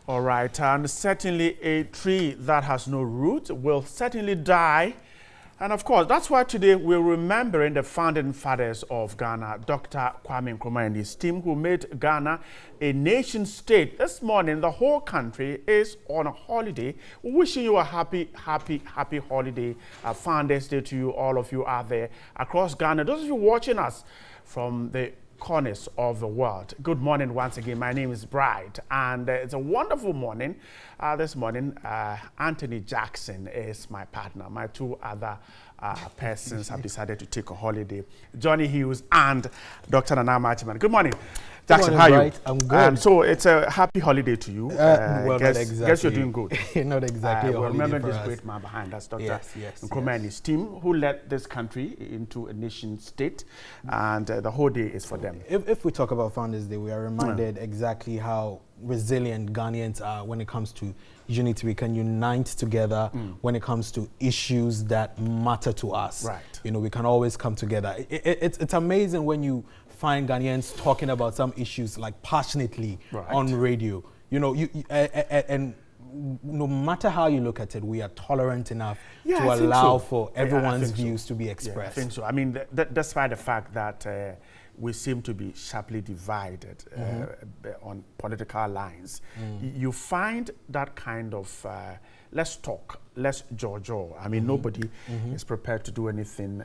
All right, and certainly a tree that has no root will certainly die. And of course, that's why today we're remembering the founding fathers of Ghana, Dr. Kwame Nkrumah and his team, who made Ghana a nation state. This morning, the whole country is on a holiday. Wishing you a happy holiday. Founders Day to you, all of you out there across Ghana. Those of you watching us from the corners of the world. Good morning once again. My name is Bright, and it's a wonderful morning. This morning, Anthony Jackson is my partner. My two other persons have decided to take a holiday. Johnny Hughes and Dr. Nana Machiman. Good morning. Jackson, how are you? I'm good. So it's a happy holiday to you. Well, guess, not exactly. Guess you're doing good. Not exactly. Well, remember this great man behind us, Dr. Nkrumah and his team, who led this country into a nation state, and the whole day is for them. If we talk about Founders Day, we are reminded exactly how resilient Ghanaians are when it comes to unity. We can unite together when it comes to issues that matter to us. Right. You know, we can always come together. It's amazing when you find Ghanaians talking about some issues like passionately on radio. You know, and no matter how you look at it, we are tolerant enough to allow for everyone's views to be expressed. I think so. I mean, despite the fact that we seem to be sharply divided on political lines, you find that kind of let's talk, let's jojo. I mean, nobody is prepared to do anything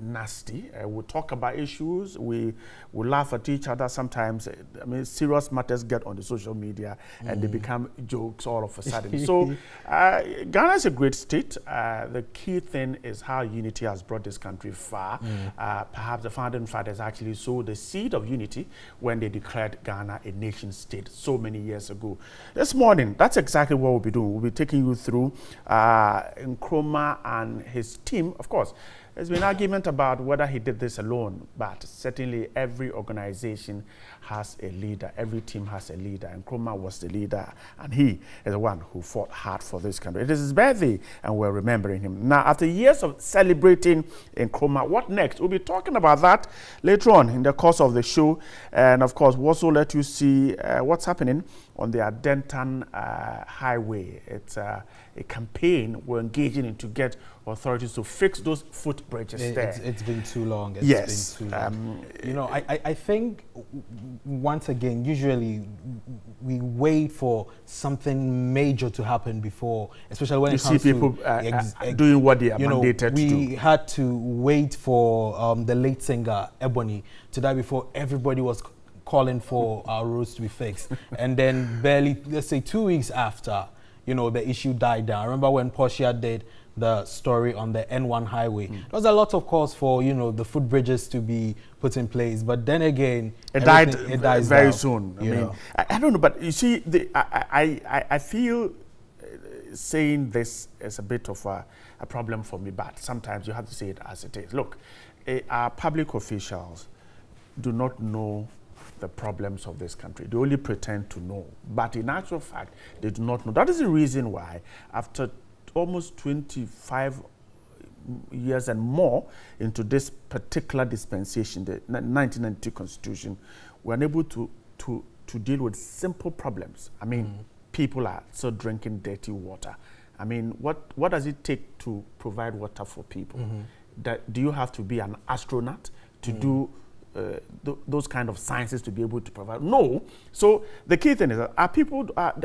nasty. We'll talk about issues. We laugh at each other sometimes. I mean, serious matters get on the social media and they become jokes all of a sudden. So Ghana is a great state. The key thing is how unity has brought this country far. Perhaps the founding fathers actually sowed the seed of unity when they declared Ghana a nation state so many years ago. This morning, that's exactly what we'll be doing. We'll be taking you through Nkrumah and his team. Of course, there's been argument about whether he did this alone, but certainly every organization has a leader. Every team has a leader. Nkrumah was the leader, and he is the one who fought hard for this country. It is his birthday, and we're remembering him. Now, after years of celebrating Nkrumah, what next? We'll be talking about that later on in the course of the show. And of course, we'll also let you see what's happening on the Adentan Highway. It's a campaign we're engaging in to get authorities to fix those footbridges there. It's been too long. It's been too long. You know, I think, once again, usually we wait for something major to happen before, especially when it comes to people doing what they are mandated to do. We had to wait for the late singer Ebony to die before everybody was calling for our roads to be fixed. And then barely, let's say 2 weeks after, you know, the issue died down. I remember when Portia did the story on the N1 highway. There was a lot of calls for, you know, the footbridges to be put in place. But then again, it dies very down, soon. I don't know, but you see, I feel saying this is a bit of a problem for me, but sometimes you have to say it as it is. Look, our public officials do not know the problems of this country. They only pretend to know. But in actual fact, they do not know. That is the reason why, after almost 25 years and more into this particular dispensation, the 1992 Constitution, we're unable to deal with simple problems. I mean, people are still drinking dirty water. I mean, what does it take to provide water for people? Do you have to be an astronaut to do those kind of sciences to be able to provide? No. So the key thing is that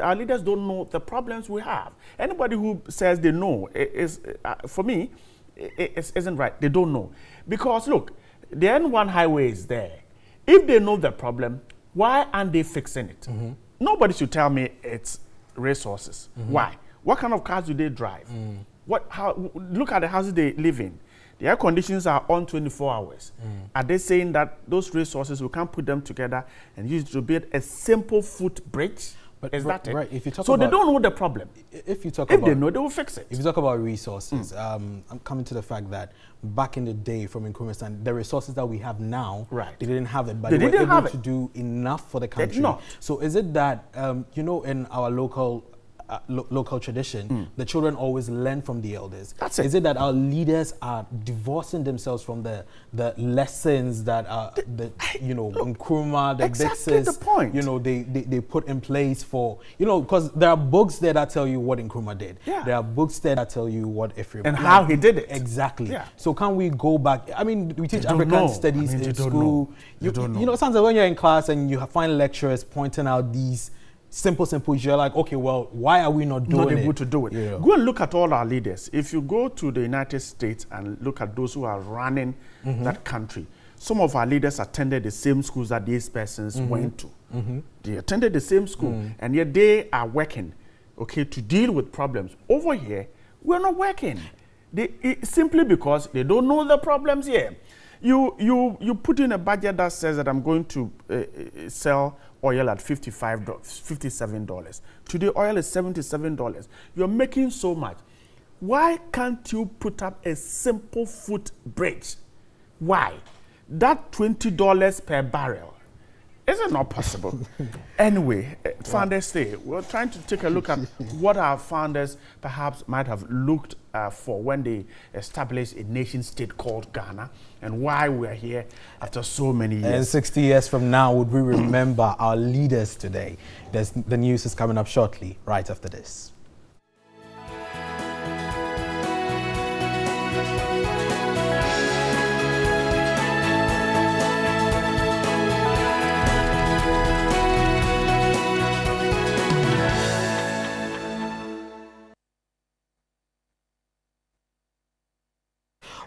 our leaders don't know the problems we have. Anybody who says they know for me, isn't right. They don't know. Because look, the N1 highway is there. If they know the problem, why aren't they fixing it? Nobody should tell me it's resources. Why? What kind of cars do they drive? Look at the houses they live in. The air conditions are on 24 hours. Are they saying that those resources, we can't put them together and use it to build a simple footbridge? But is that it? Right. If you talk they don't know the problem. If they know, they will fix it. If you talk about resources, I'm coming to the fact that back in the day from Nkrumah's time, the resources that we have now, they didn't have it, but they were able to do enough for the country. So is it that, you know, in our local local tradition, the children always learn from the elders. That's it. Is it that our leaders are divorcing themselves from the lessons that Nkrumah, the exactly Dixes, the point. They put in place for, because there are books there that tell you what Nkrumah did. Yeah. There are books there that tell you what Ephraim and how he did it. Exactly. Yeah. So can we go back? I mean, we teach They don't African know. studies I mean, in they don't school. know. They don't know. It sounds like when you're in class and you find lecturers pointing out these simple issues, you're like, okay, well, why are we not able to do it? Yeah. Go and look at all our leaders. If you go to the United States and look at those who are running that country, some of our leaders attended the same schools that these persons went to. They attended the same school, and yet they are working, okay, to deal with problems. Over here, we're not working. Simply because they don't know the problems here. You put in a budget that says that I'm going to sell oil at $57. Today, oil is $77. You're making so much. Why can't you put up a simple footbridge? Why? That $20 per barrel. Is it not possible? Anyway, Founders Day, we're trying to take a look at what our founders perhaps might have looked for when they established a nation state called Ghana, and why we're here after so many years. And 60 years from now, would we remember our leaders today? The news is coming up shortly, right after this.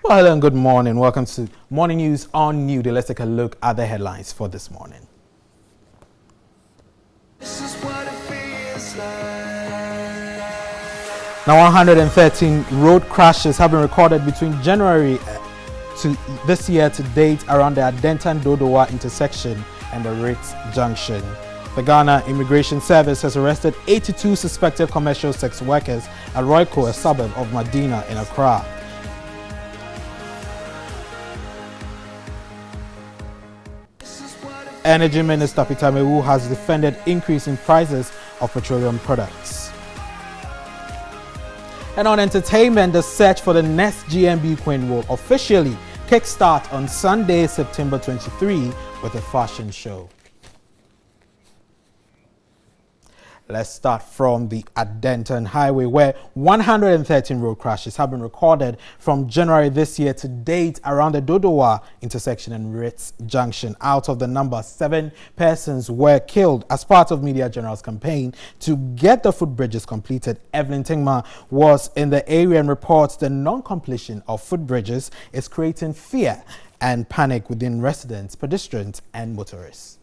Well, hello and good morning. Welcome to Morning News on NewDay. Let's take a look at the headlines for this morning. This is what it feels like. Now, 113 road crashes have been recorded between January to this year to date around the Adentan-Dodowa intersection and the Ritz Junction. The Ghana Immigration Service has arrested 82 suspected commercial sex workers at Royco, a suburb of Medina in Accra. Energy Minister Peter Mewu has defended increase in prices of petroleum products. And on entertainment, the search for the next GMB Queen will officially kickstart on Sunday, September 23 with a fashion show. Let's start from the Adentan Highway, where 113 road crashes have been recorded from January this year to date around the Dodowa intersection and Ritz Junction. Out of the number, 7 persons were killed as part of Media General's campaign to get the footbridges completed. Evelyn Tingma was in the area and reports the non-completion of footbridges is creating fear and panic within residents, pedestrians and motorists.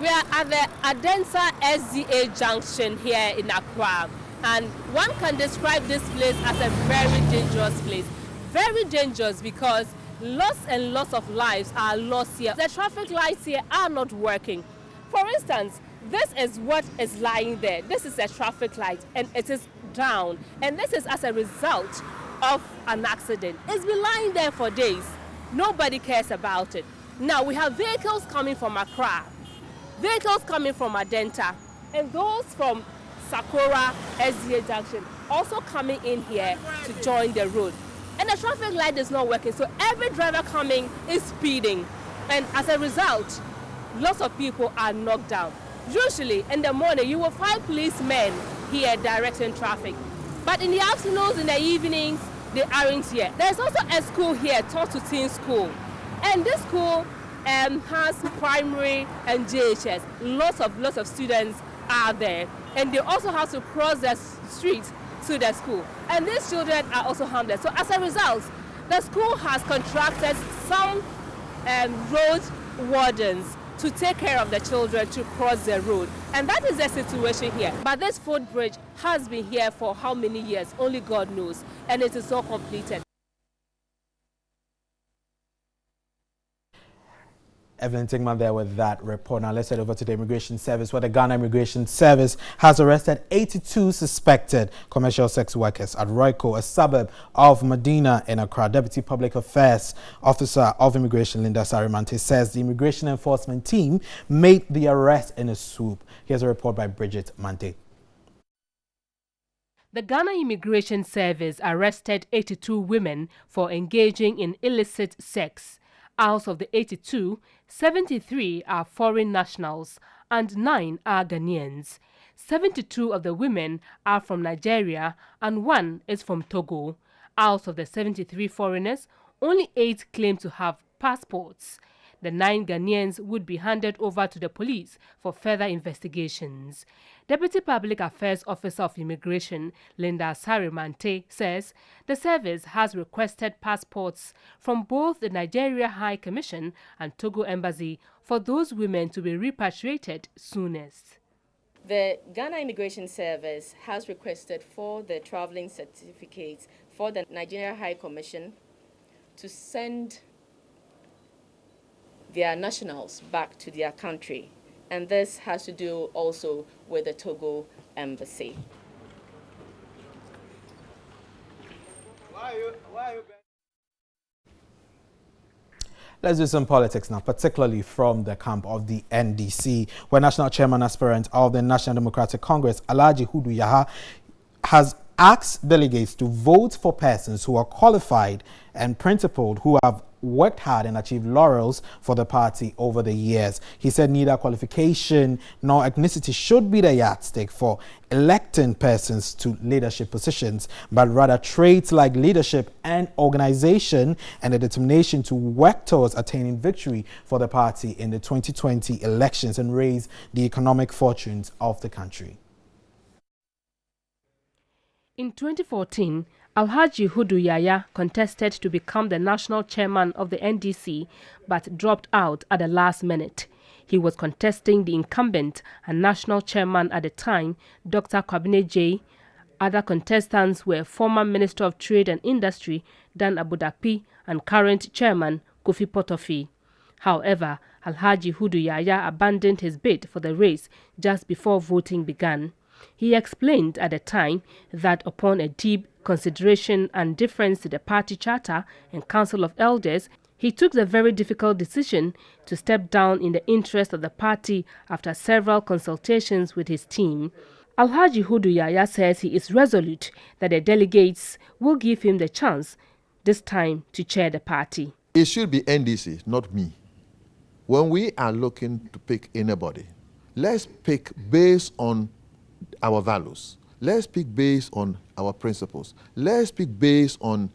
We are at the Adensa SDA junction here in Accra, and one can describe this place as a very dangerous place. Very dangerous because lots and lots of lives are lost here. The traffic lights here are not working. For instance, this is what is lying there. This is a traffic light and it is down, and this is as a result of an accident. It's been lying there for days. Nobody cares about it. Now we have vehicles coming from Accra, vehicles coming from Adenta, and those from Sakura SDA Junction also coming in here to join the road. And the traffic light is not working, so every driver coming is speeding. And as a result, lots of people are knocked down. Usually in the morning, you will find policemen here directing traffic. But in the afternoons, in the evenings, they aren't here. There's also a school here, Taught to Teen School. And this school has primary and JHS. Lots of students are there, and they also have to cross the street to the school, and these children are also harmless. So as a result, the school has contracted some road wardens to take care of the children to cross the road, and that is the situation here. But this footbridge has been here for how many years? Only God knows, and it is not completed. Evelyn Tingman there with that report. Now let's head over to the Immigration Service, where the Ghana Immigration Service has arrested 82 suspected commercial sex workers at Royco, a suburb of Medina in Accra. Deputy Public Affairs Officer of Immigration Linda Sarimante says the Immigration Enforcement team made the arrest in a swoop. Here's a report by Bridget Mante. The Ghana Immigration Service arrested 82 women for engaging in illicit sex. Out of the 82, 73 are foreign nationals and 9 are Ghanaians. 72 of the women are from Nigeria and 1 is from Togo. Out of the 73 foreigners, only 8 claim to have passports. The 9 Ghanaians would be handed over to the police for further investigations. Deputy Public Affairs Officer of Immigration Linda Sarimante says the service has requested passports from both the Nigeria High Commission and Togo Embassy for those women to be repatriated soonest. The Ghana Immigration Service has requested for the traveling certificates for the Nigeria High Commission to send their nationals back to their country. And this has to do also with the Togo Embassy. Let's do some politics now, particularly from the camp of the NDC, where National Chairman Aspirant of the National Democratic Congress, Alhaji Hudu Yaha, has asked delegates to vote for persons who are qualified and principled, who have worked hard and achieved laurels for the party over the years. He said neither qualification nor ethnicity should be the yardstick for electing persons to leadership positions, but rather traits like leadership and organization and the determination to work towards attaining victory for the party in the 2020 elections and raise the economic fortunes of the country. In 2014, Alhaji Hudu Yaya contested to become the national chairman of the NDC, but dropped out at the last minute. He was contesting the incumbent and national chairman at the time, Dr. Kwabena J. Other contestants were former Minister of Trade and Industry, Dan Abudapi, and current chairman, Kofi Potofi. However, Alhaji Hudu Yaya abandoned his bid for the race just before voting began. He explained at the time that upon a deep consideration and deference to the party charter and Council of Elders, he took the very difficult decision to step down in the interest of the party after several consultations with his team. Alhaji Hudu Yaya says he is resolute that the delegates will give him the chance this time to chair the party. It should be NDC, not me. When we are looking to pick anybody, let's pick based on our values. Let's pick based on our principles. Let's pick based on,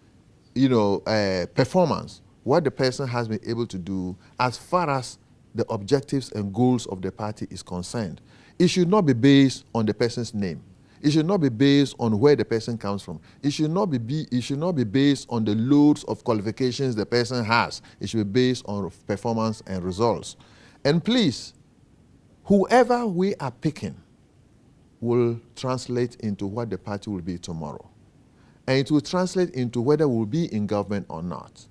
performance, what the person has been able to do as far as the objectives and goals of the party is concerned. It should not be based on the person's name. It should not be based on where the person comes from. It should not be based on the loads of qualifications the person has. It should be based on performance and results. And please, whoever we are picking will translate into what the party will be tomorrow. And it will translate into whether we'll be in government or not.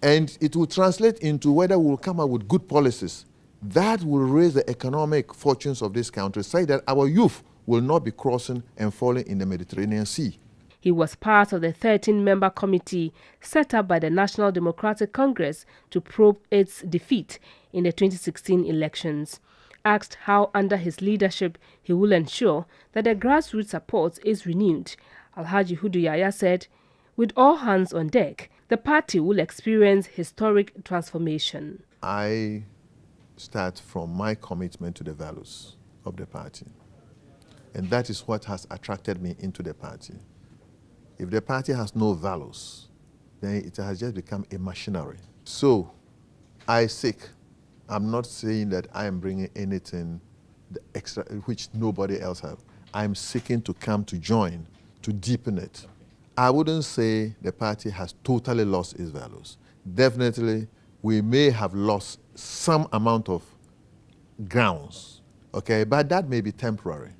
And it will translate into whether we'll come up with good policies that will raise the economic fortunes of this country, so that our youth will not be crossing and falling in the Mediterranean Sea. He was part of the 13-member committee set up by the National Democratic Congress to probe its defeat in the 2016 elections. Asked how under his leadership he will ensure that the grassroots support is renewed, Alhaji Hudu Yaya said, with all hands on deck, the party will experience historic transformation. I start from my commitment to the values of the party. And that is what has attracted me into the party. If the party has no values, then it has just become a machinery. So I seek, I'm not saying that I am bringing anything extra which nobody else has. I'm seeking to come to join, to deepen it. I wouldn't say the party has totally lost its values. Definitely, we may have lost some amount of grounds, okay, but that may be temporary.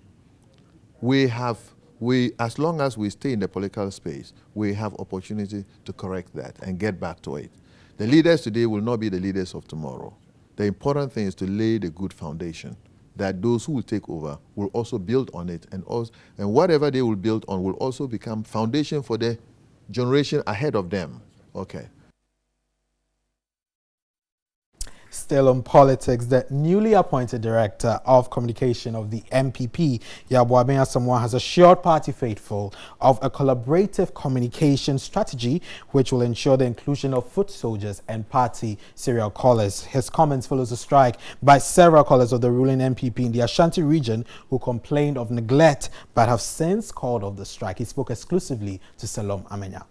As long as we stay in the political space, we have opportunity to correct that and get back to it. The leaders today will not be the leaders of tomorrow. The important thing is to lay the good foundation that those who will take over will also build on it, and whatever they will build on will also become foundation for the generation ahead of them. Okay. Still on politics, the newly appointed director of communication of the NPP, Yabuabin Asamoah, has assured party faithful of a collaborative communication strategy which will ensure the inclusion of foot soldiers and party serial callers. His comments follows a strike by several callers of the ruling NPP in the Ashanti region who complained of neglect but have since called off the strike. He spoke exclusively to Salom Amenya.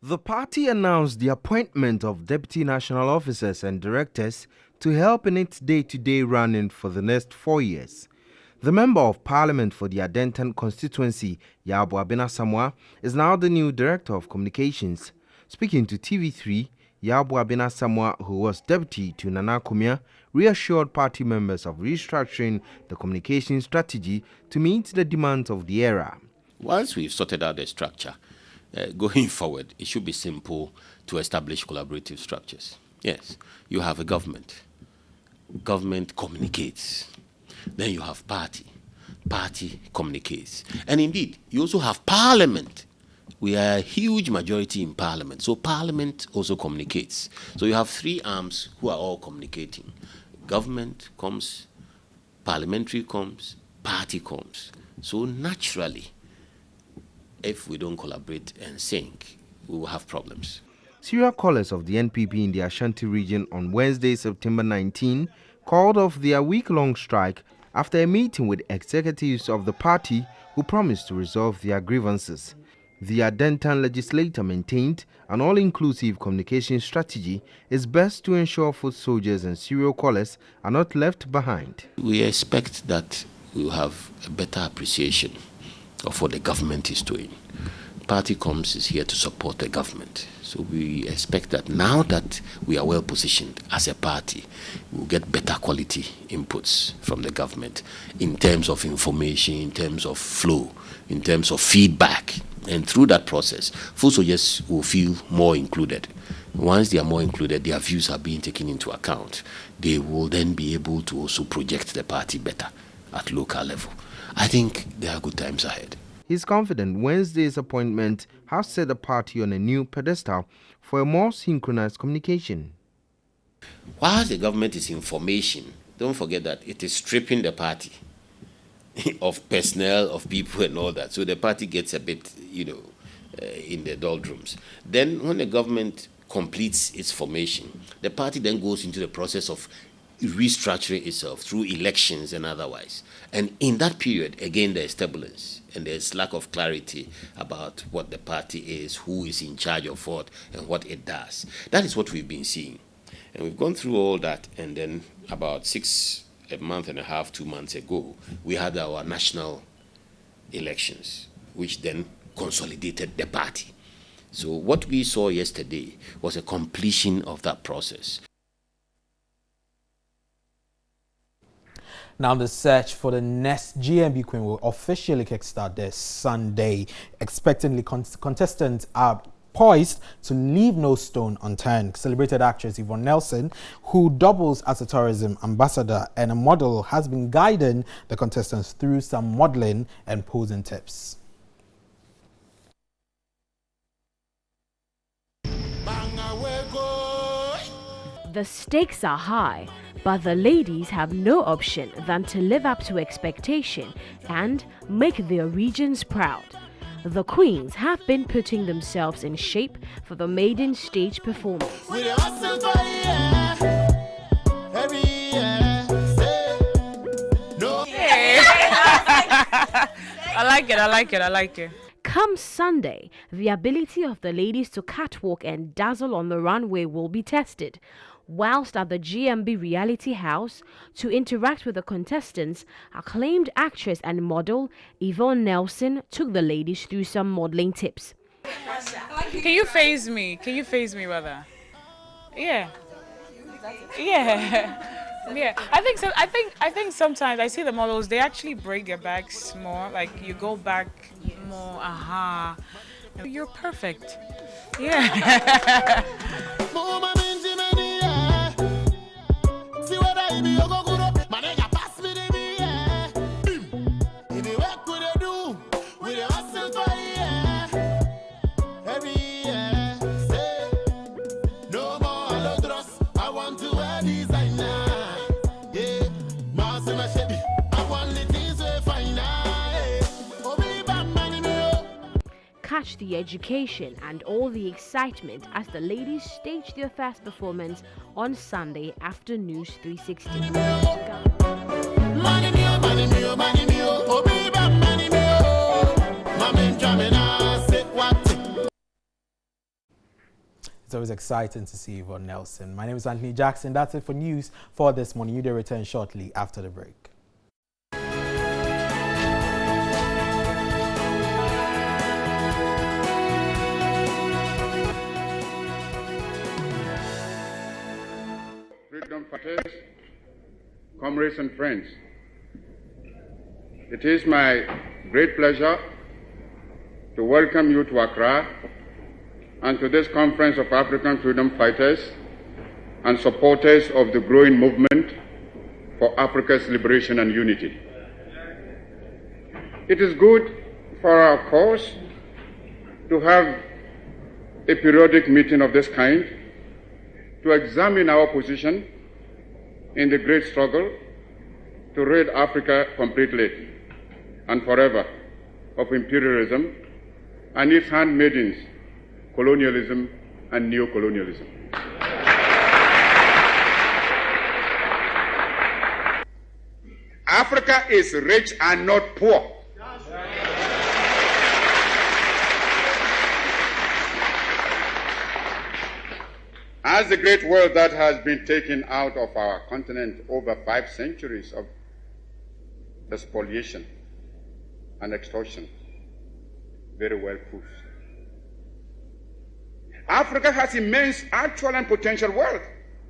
The party announced the appointment of deputy national officers and directors to help in its day-to-day running for the next 4 years. The Member of Parliament for the Adentan constituency, Yabuabin Asamoah, is now the new Director of Communications. Speaking to TV3, Yabuabin Asamoah, who was deputy to Nana Kumia, reassured party members of restructuring the communication strategy to meet the demands of the era. Once we've sorted out the structure, going forward, it should be simple to establish collaborative structures. Yes, you have a government. Government communicates. Then you have party. Party communicates. And indeed, you also have parliament. We are a huge majority in parliament. So parliament also communicates. So you have three arms who are all communicating. Government comes, parliamentary comes, party comes. So naturally, if we don't collaborate and sync, we will have problems. Serial callers of the NPP in the Ashanti region on Wednesday, September 19, called off their week-long strike after a meeting with executives of the party who promised to resolve their grievances. The Adentan legislator maintained an all-inclusive communication strategy is best to ensure foot soldiers and serial callers are not left behind. We expect that we will have a better appreciation of what the government is doing. Party Coms is here to support the government. So we expect that now that we are well positioned as a party, we'll get better quality inputs from the government in terms of information, in terms of flow, in terms of feedback. And through that process, foot soldiers will feel more included. Once they are more included, their views are being taken into account. They will then be able to also project the party better at local level. I think there are good times ahead. He's confident Wednesday's appointment has set the party on a new pedestal for a more synchronized communication. While the government is information, don't forget that it is stripping the party of personnel, of people and all that. So the party gets a bit, in the doldrums. Then when the government completes its formation, the party then goes into the process of restructuring itself through elections and otherwise. And in that period, again, there's turbulence and there's lack of clarity about what the party is, who is in charge of what, and what it does. That is what we've been seeing. And we've gone through all that, and then about a month and a half, 2 months ago, we had our national elections, which then consolidated the party. So what we saw yesterday was a completion of that process. Now the search for the next GMB Queen will officially kickstart this Sunday. Expectantly, contestants are poised to leave no stone unturned. Celebrated actress Yvonne Nelson, who doubles as a tourism ambassador and a model, has been guiding the contestants through some modeling and posing tips. The stakes are high, but the ladies have no option than to live up to expectation and make their regions proud. The queens have been putting themselves in shape for the maiden stage performance. I like it. Come Sunday, the ability of the ladies to catwalk and dazzle on the runway will be tested. Whilst at the GMB Reality House, to interact with the contestants, acclaimed actress and model Yvonne Nelson took the ladies through some modeling tips. Can you face me? Can you face me, brother? Yeah. Yeah. I think so. I think sometimes I see the models, they actually break their backs more. Like you go back more. You're perfect. Yeah. Catch the education and all the excitement as the ladies stage their first performance on Sunday after News 360. It's always exciting to see Yvonne Nelson. My name is Anthony Jackson. That's it for news for this morning. NewDay return shortly after the break. Freedom fighters, comrades and friends, it is my great pleasure to welcome you to Accra and to this conference of African freedom fighters and supporters of the growing movement for Africa's liberation and unity. It is good for our cause to have a periodic meeting of this kind to examine our position in the great struggle to rid Africa completely and forever of imperialism and its handmaidens, colonialism and neocolonialism. Africa is rich and not poor. As the great wealth that has been taken out of our continent over 5 centuries of spoliation and extortion very well proves. Africa has immense actual and potential wealth: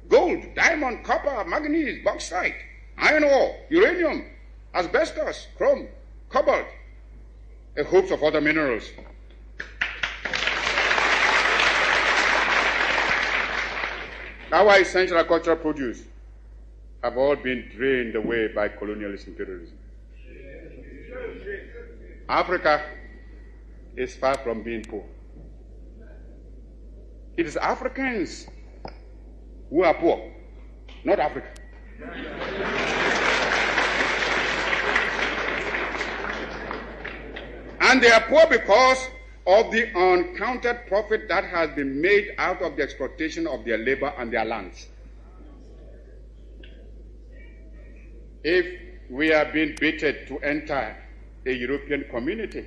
gold, diamond, copper, manganese, bauxite, iron ore, uranium, asbestos, chrome, cobalt, a host of other minerals. Our essential agricultural produce have all been drained away by colonialist imperialism. Africa is far from being poor. It is Africans who are poor, not Africa. And they are poor because of the uncounted profit that has been made out of the exploitation of their labor and their lands. If we are being baited to enter a European community,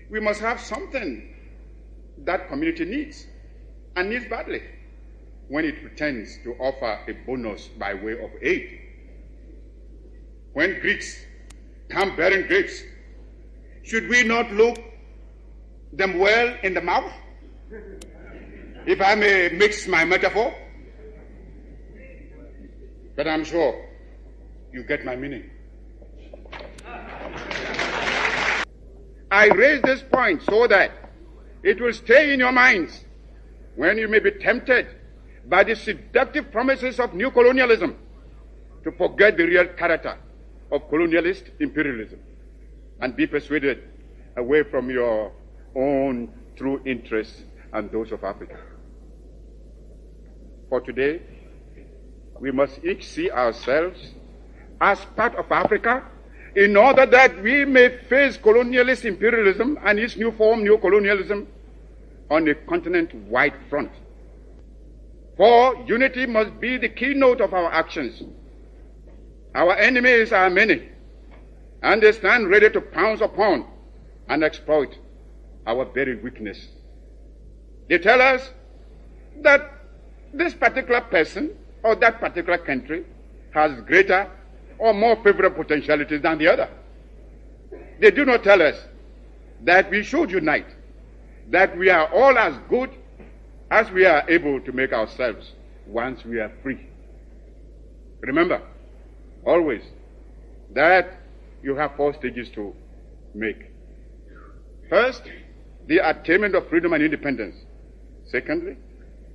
we must have something that community needs, and needs badly, when it pretends to offer a bonus by way of aid. When Greeks come bearing grapes, should we not look them well in the mouth, if I may mix my metaphor? But I'm sure you get my meaning. I raise this point so that it will stay in your minds when you may be tempted by the seductive promises of new colonialism to forget the real character of colonialist imperialism and be persuaded away from your own true interests and those of Africa. For today, we must each see ourselves as part of Africa in order that we may face colonialist imperialism and its new form, neocolonialism, on a continent-wide front. For unity must be the keynote of our actions. Our enemies are many, and they stand ready to pounce upon and exploit our very weakness. They tell us that this particular person or that particular country has greater or more favorable potentialities than the other. They do not tell us that we should unite, that we are all as good as we are able to make ourselves once we are free. Remember, always, that you have 4 stages to make. First, the attainment of freedom and independence. Secondly,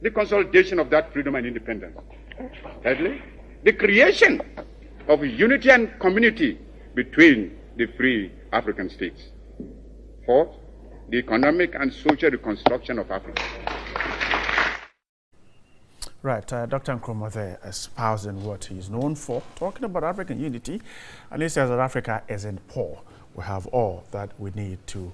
the consolidation of that freedom and independence. Thirdly, the creation of unity and community between the free African states. Fourth, the economic and social reconstruction of Africa. Right, Dr. Nkrumah there espousing what he's known for, talking about African unity, and he says that Africa isn't poor. We have all that we need to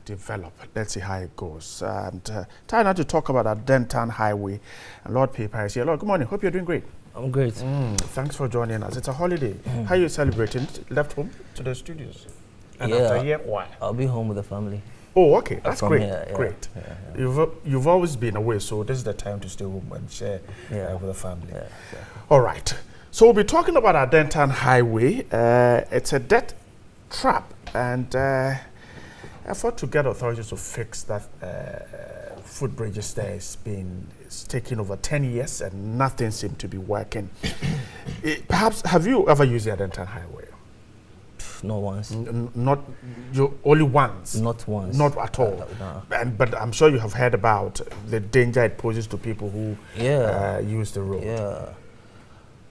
develop. Let's see how it goes. And time now to talk about our Denton Highway. And Lord Paper is here. Lord, good morning. Hope you're doing great. I'm great. Thanks for joining us. It's a holiday. How are you celebrating? Left home to the studios? And after a year, why? I'll be home with the family. Oh, okay. That's great. Here, yeah. Great. Yeah. You've always been away, so this is the time to stay home and share with the family. Yeah, exactly. All right. So we'll be talking about our Denton Highway. It's a debt trap, and effort to get authorities to fix that footbridges there it's taking over 10 years, and nothing seems to be working. Perhaps, have you ever used the Denton Highway? Not once. Not you only once. Not once. Not at all. No. But I'm sure you have heard about the danger it poses to people who use the road. Yeah.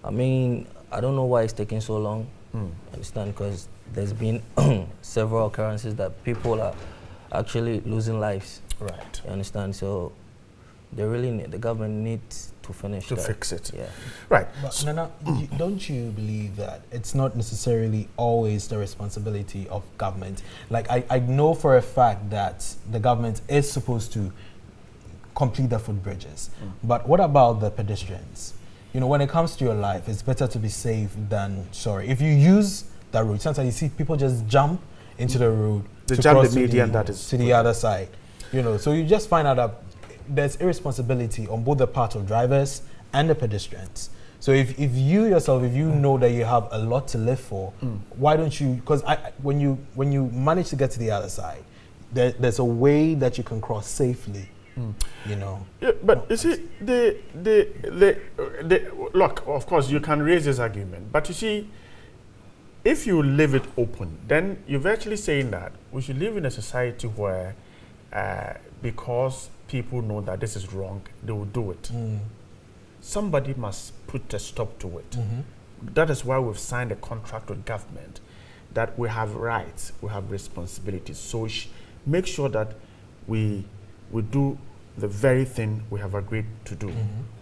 I mean, I don't know why it's taking so long. Understand? Because there's been several occurrences that people are actually losing lives. Right. You understand? So they really need, the government needs to finish to that. fix it. Yeah. Right. But Nana, don't you believe that it's not necessarily always the responsibility of government? Like, I know for a fact that the government is supposed to complete the footbridges, but what about the pedestrians? You know, when it comes to your life, it's better to be safe than sorry. If you use that road, sometimes you see people just jump into the road to cross jump the median to the other side. You know, so you just find out that there's irresponsibility on both the part of drivers and the pedestrians. So if you yourself, if you know that you have a lot to live for, why don't you? Because when you manage to get to the other side, there's a way that you can cross safely. You know. Yeah, but you see, look, of course, you can raise this argument, but you see, if you leave it open, then you're virtually saying that we should live in a society where, because people know that this is wrong, they will do it. Somebody must put a stop to it. That is why we've signed a contract with government, that we have rights, we have responsibilities. So make sure that we do the very thing we have agreed to do.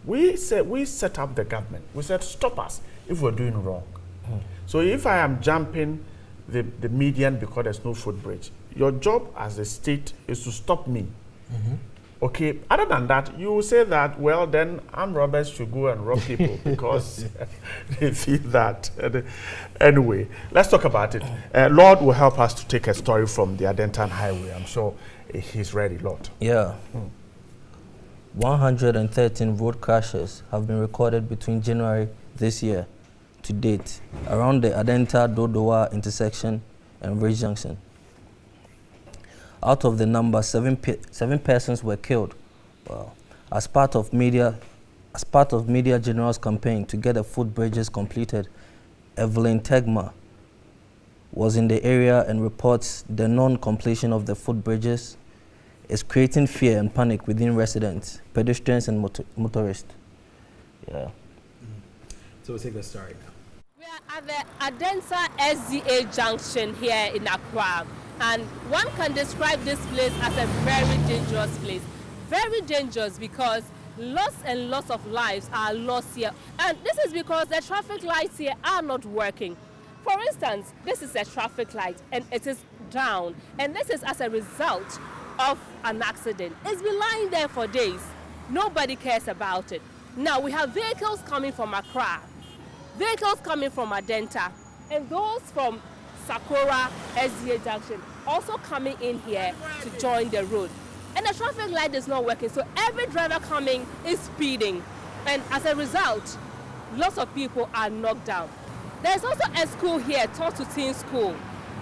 We set up the government. We said, stop us if we're doing wrong. So if I am jumping the median because there's no footbridge, your job as a state is to stop me. Okay, other than that, you will say that, well, then armed robbers should go and rob people because they feel that. Anyway, let's talk about it. Lord will help us to take a story from the Denton Highway. I'm sure he's ready, Lord. Yeah. 113 road crashes have been recorded between January this year to date around the Adenta-Dodowa intersection and Ridge Junction. Out of the number, seven persons were killed. Wow. As part of Media General's campaign to get the footbridges completed, Evelyn Tegma was in the area and reports the non-completion of the footbridges is creating fear and panic within residents, pedestrians and motorists. Yeah. So we'll take the story now. We are at the Adensa SDA junction here in Accra, and one can describe this place as a very dangerous place. Very dangerous because lots and lots of lives are lost here, and this is because the traffic lights here are not working. For instance, this is a traffic light and it is down, and this is as a result of an accident. It's been lying there for days. Nobody cares about it. Now we have vehicles coming from Accra, vehicles coming from Adenta, and those from Sakura SDA Junction also coming in here to join the road. And the traffic light is not working, so every driver coming is speeding. And as a result, lots of people are knocked down. There's also a school here, Taught to Teen School.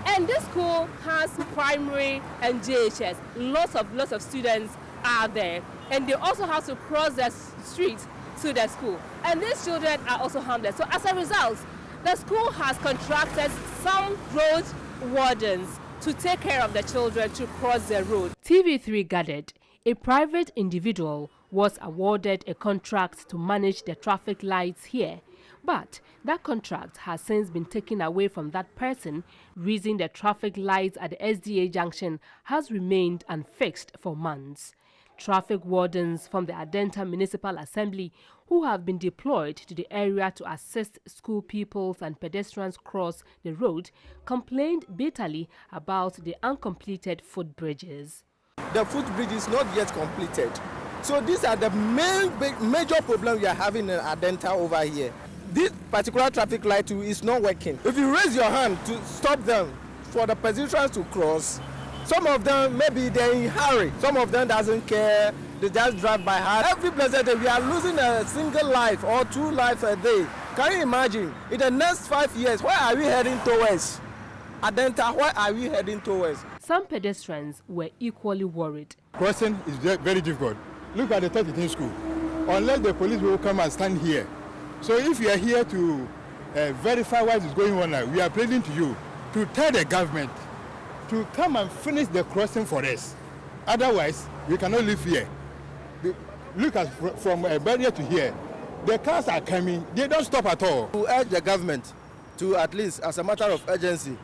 And this school has primary and JHS. Lots of students are there. And they also have to cross the street to the school. And these children are also harmless. So as a result, the school has contracted some road wardens to take care of the children to cross the road. TV3 gathered a private individual was awarded a contract to manage the traffic lights here, but that contract has since been taken away from that person, reason the traffic lights at the SDA junction has remained unfixed for months. Traffic wardens from the Adenta Municipal Assembly, who have been deployed to the area to assist school pupils and pedestrians cross the road, complained bitterly about the uncompleted footbridges. The footbridge is not yet completed. So these are the major problems we are having in Adenta over here. This particular traffic light too is not working. If you raise your hand to stop them for the pedestrians to cross, some of them maybe they're in a hurry, some of them doesn't care, they just drive by heart. Every blessed day we are losing a single life or 2 lives a day. Can you imagine? In the next 5 years, where are we heading towards? Adenta, where are we heading towards? Some pedestrians were equally worried. Crossing is very difficult. Look at the 33 school. Unless the police will come and stand here. So if you are here to verify what is going on now, we are pleading to you to tell the government to come and finish the crossing for us. Otherwise, we cannot live here. Look at from a barrier to here. The cars are coming. They don't stop at all. We urge the government to, at least as a matter of urgency,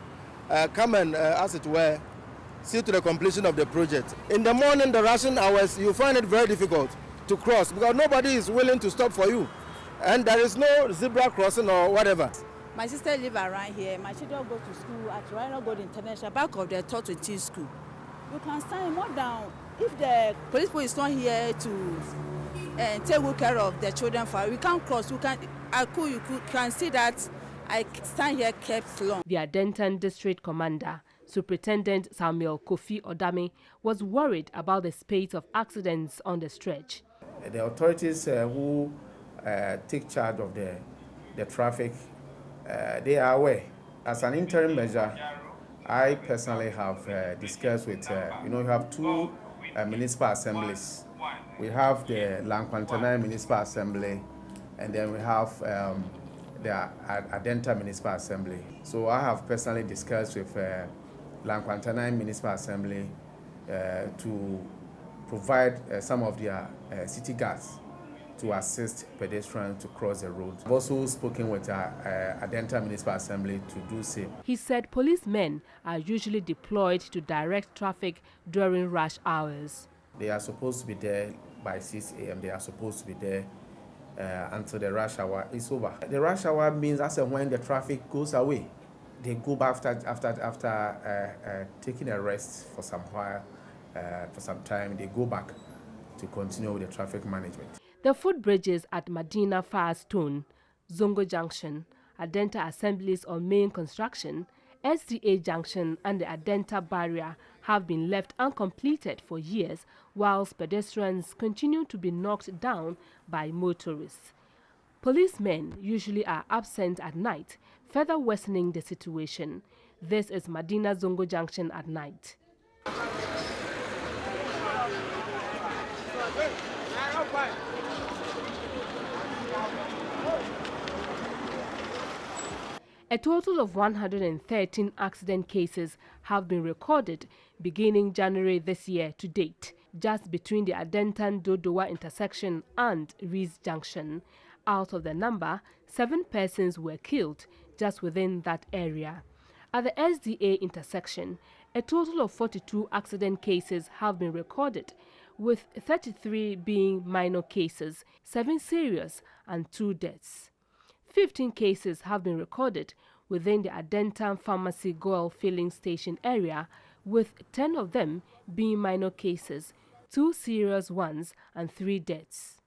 come and, as it were, see to the completion of the project. In the morning, the rushing hours, you find it very difficult to cross because nobody is willing to stop for you. And there is no zebra crossing or whatever. My sister live around here. My children go to school at Rhino Gold International, back of the 20 school. You can stand more down. If the police is not here to take good care of the children, we can't cross. You can see that I stand here kept long. The Adentan District Commander, Superintendent Samuel Kofi Odame, was worried about the spate of accidents on the stretch. The authorities who take charge of the traffic, they are aware. As an interim measure, I personally have discussed with, you have 2 municipal assemblies. We have the Lankwantana Municipal Assembly, and then we have the Adenta Municipal Assembly. So I have personally discussed with Lankwantana Municipal Assembly to provide some of their city guards to assist pedestrians to cross the road. I've also spoken with Adenta Municipal Assembly to do same. He said policemen are usually deployed to direct traffic during rush hours. They are supposed to be there by 6 a.m. They are supposed to be there until the rush hour is over. The rush hour means that's when the traffic goes away. They go back after taking a rest for some while, for some time. They go back to continue with the traffic management. The footbridges at Medina Firestone, Zongo Junction, Adenta Assemblies on main construction, SDA Junction and the Adenta Barrier have been left uncompleted for years, whilst pedestrians continue to be knocked down by motorists. Policemen usually are absent at night, further worsening the situation. This is Medina Zongo Junction at night. A total of 113 accident cases have been recorded beginning January this year to date, just between the Adentan-Dodowa intersection and Rees Junction. Out of the number, 7 persons were killed just within that area. At the SDA intersection, a total of 42 accident cases have been recorded, with 33 being minor cases, 7 serious and 2 deaths. 15 cases have been recorded within the Adentan Pharmacy Goil filling station area, with 10 of them being minor cases, 2 serious ones and 3 deaths.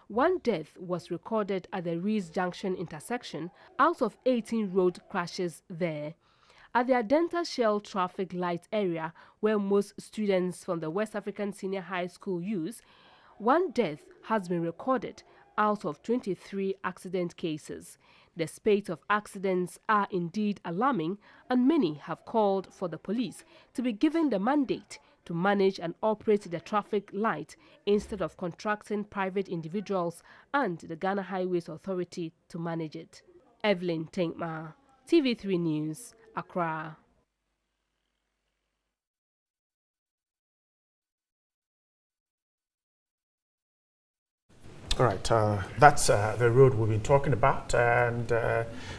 1 death was recorded at the Rees Junction intersection out of 18 road crashes there. At the Adenta Shell traffic light area, where most students from the West African Senior High School use, 1 death has been recorded out of 23 accident cases. The spate of accidents are indeed alarming, and many have called for the police to be given the mandate to manage and operate the traffic light instead of contracting private individuals and the Ghana Highways Authority to manage it. Evelyn Tenkma, TV3 News, Accra. All right, that's the road we've been talking about, and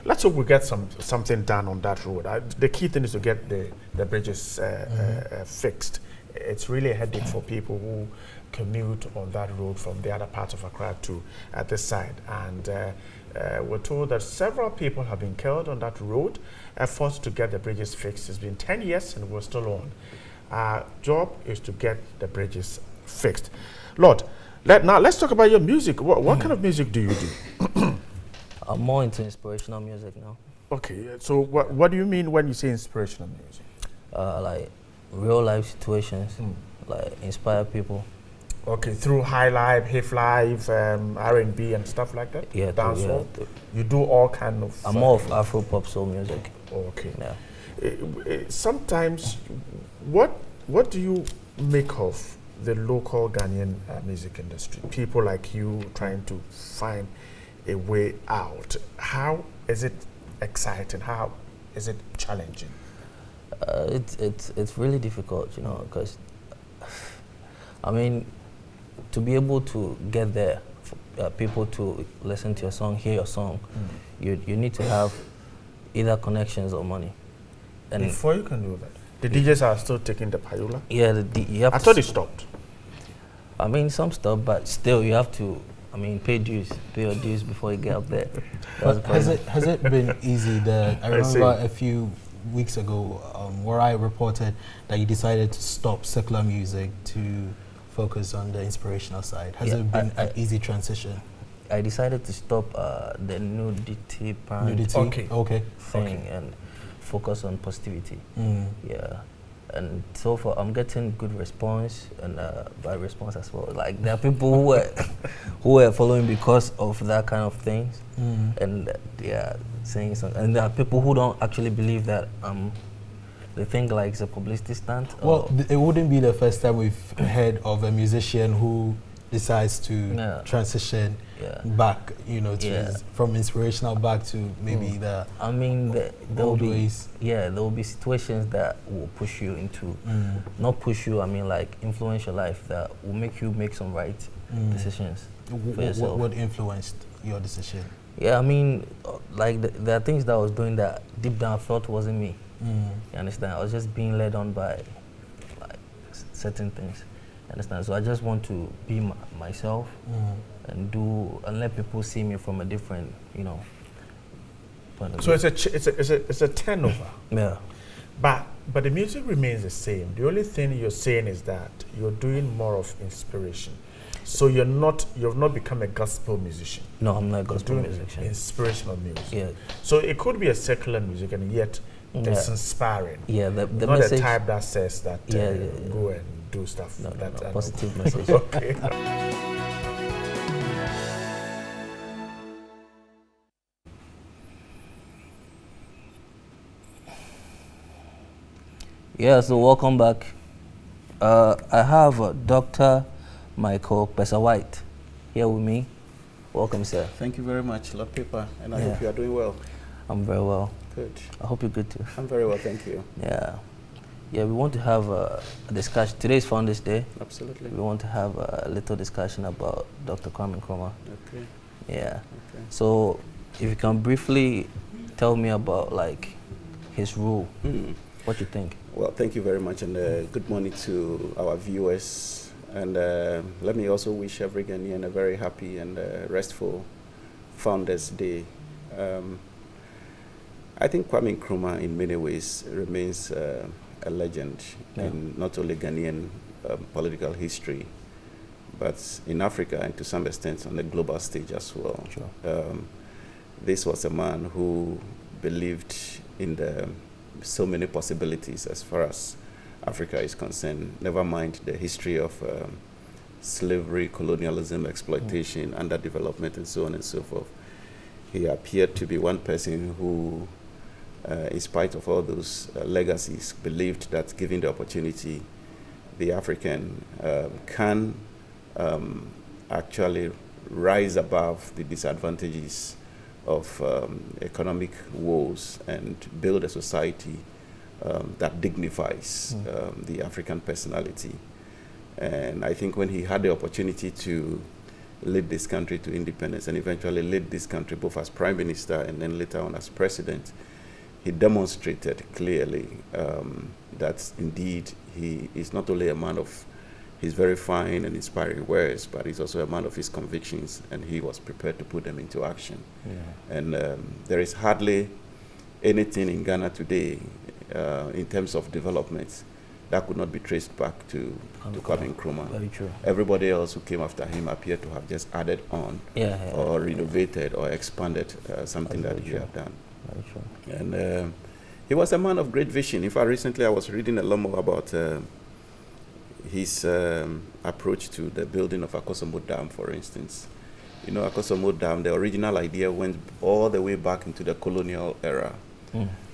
let's hope we get something done on that road. The key thing is to get the bridges fixed. It's really a headache for people who commute on that road from the other parts of Accra to this side, and we're told that several people have been killed on that road. Efforts to get the bridges fixed. It's been 10 years and we're still on. Our job is to get the bridges fixed. Lord, now let's talk about your music. What kind of music do you do? I'm more into inspirational music now. Okay, so what do you mean when you say inspirational music? Like real life situations, like inspire people. Okay, through high life, hip life, R&B and stuff like that? Yeah, dancehall? You do all kind of... I'm more of Afro pop soul music. Okay. Yeah. Sometimes, what do you make of the local Ghanaian music industry? People like you trying to find a way out. How is it exciting? How is it challenging? It's really difficult, you know, because I mean, to be able to get there, people to listen to your song, hear your song, you need to have either connections or money. And before you can do that, the DJs are still taking the payola? Yeah, I thought it stopped. I mean, some stuff, but still, you have to, I mean, pay your dues before you get up there. But has it been easy? I remember a few weeks ago where I reported that you decided to stop secular music to focus on the inspirational side. Has it been an easy transition? I decided to stop the nudity thing and focus on positivity. Yeah, and so far I'm getting good response, and bad response as well. Like there are people who are following because of that kind of things, and they are saying something. And there are people who don't actually believe that they think like it's a publicity stunt. Well, it wouldn't be the first time we've heard of a musician who decides to transition back, you know, from inspirational back to maybe the. I mean, there will be situations that will push you into, not push you. I mean, like influence your life that will make you make some right decisions for yourself. What influenced your decision? Yeah, I mean, like there are things that I was doing that deep down I felt wasn't me. You understand? I was just being led on by like certain things. You understand? So I just want to be myself and let people see me from a different, you know, point of view. So it's a turnover. Yeah. But the music remains the same. The only thing you're saying is that you're doing more of inspiration. So you've not become a gospel musician. No, I'm not a gospel musician. Inspirational music. Yeah. So it could be a secular music, and yet it's inspiring. Yeah, the not message, the type that says that go and do stuff. No, that positive message. Okay. Yeah, so welcome back. I have Dr. Michael Pesa-White here with me. Welcome, sir. Thank you very much, Lord Pepper, and I hope you are doing well. I'm very well. Good. I hope you're good too. I'm very well, thank you. Yeah. Yeah, we want to have a discussion. Today is Founders Day. Absolutely. We want to have a little discussion about Dr. Kwame Nkrumah. Okay. Yeah. Okay. So, if you can briefly tell me about like his rule, what you think? Well, thank you very much, and good morning to our viewers. And let me also wish every Ghanaian a very happy and restful Founders Day. I think Kwame Nkrumah, in many ways, remains a legend in not only Ghanaian political history, but in Africa and to some extent on the global stage as well. Sure. This was a man who believed in so many possibilities as far as Africa is concerned, never mind the history of slavery, colonialism, exploitation, underdevelopment, and so on and so forth. He appeared to be one person who, in spite of all those legacies, believed that given the opportunity, the African can actually rise above the disadvantages of economic woes and build a society that dignifies the African personality. And I think when he had the opportunity to lead this country to independence and eventually lead this country both as prime minister and then later on as president, he demonstrated clearly that indeed he is not only a man of his very fine and inspiring words, but he's also a man of his convictions, and he was prepared to put them into action. Yeah. And there is hardly anything in Ghana today in terms of development that could not be traced back to Kwame Nkrumah. Very true. Everybody else who came after him appeared to have just added on or renovated or expanded something that he had done. Very true. And he was a man of great vision. In fact, recently I was reading a lot more about his approach to the building of Akosombo Dam, for instance. You know, Akosombo Dam, the original idea went all the way back into the colonial era.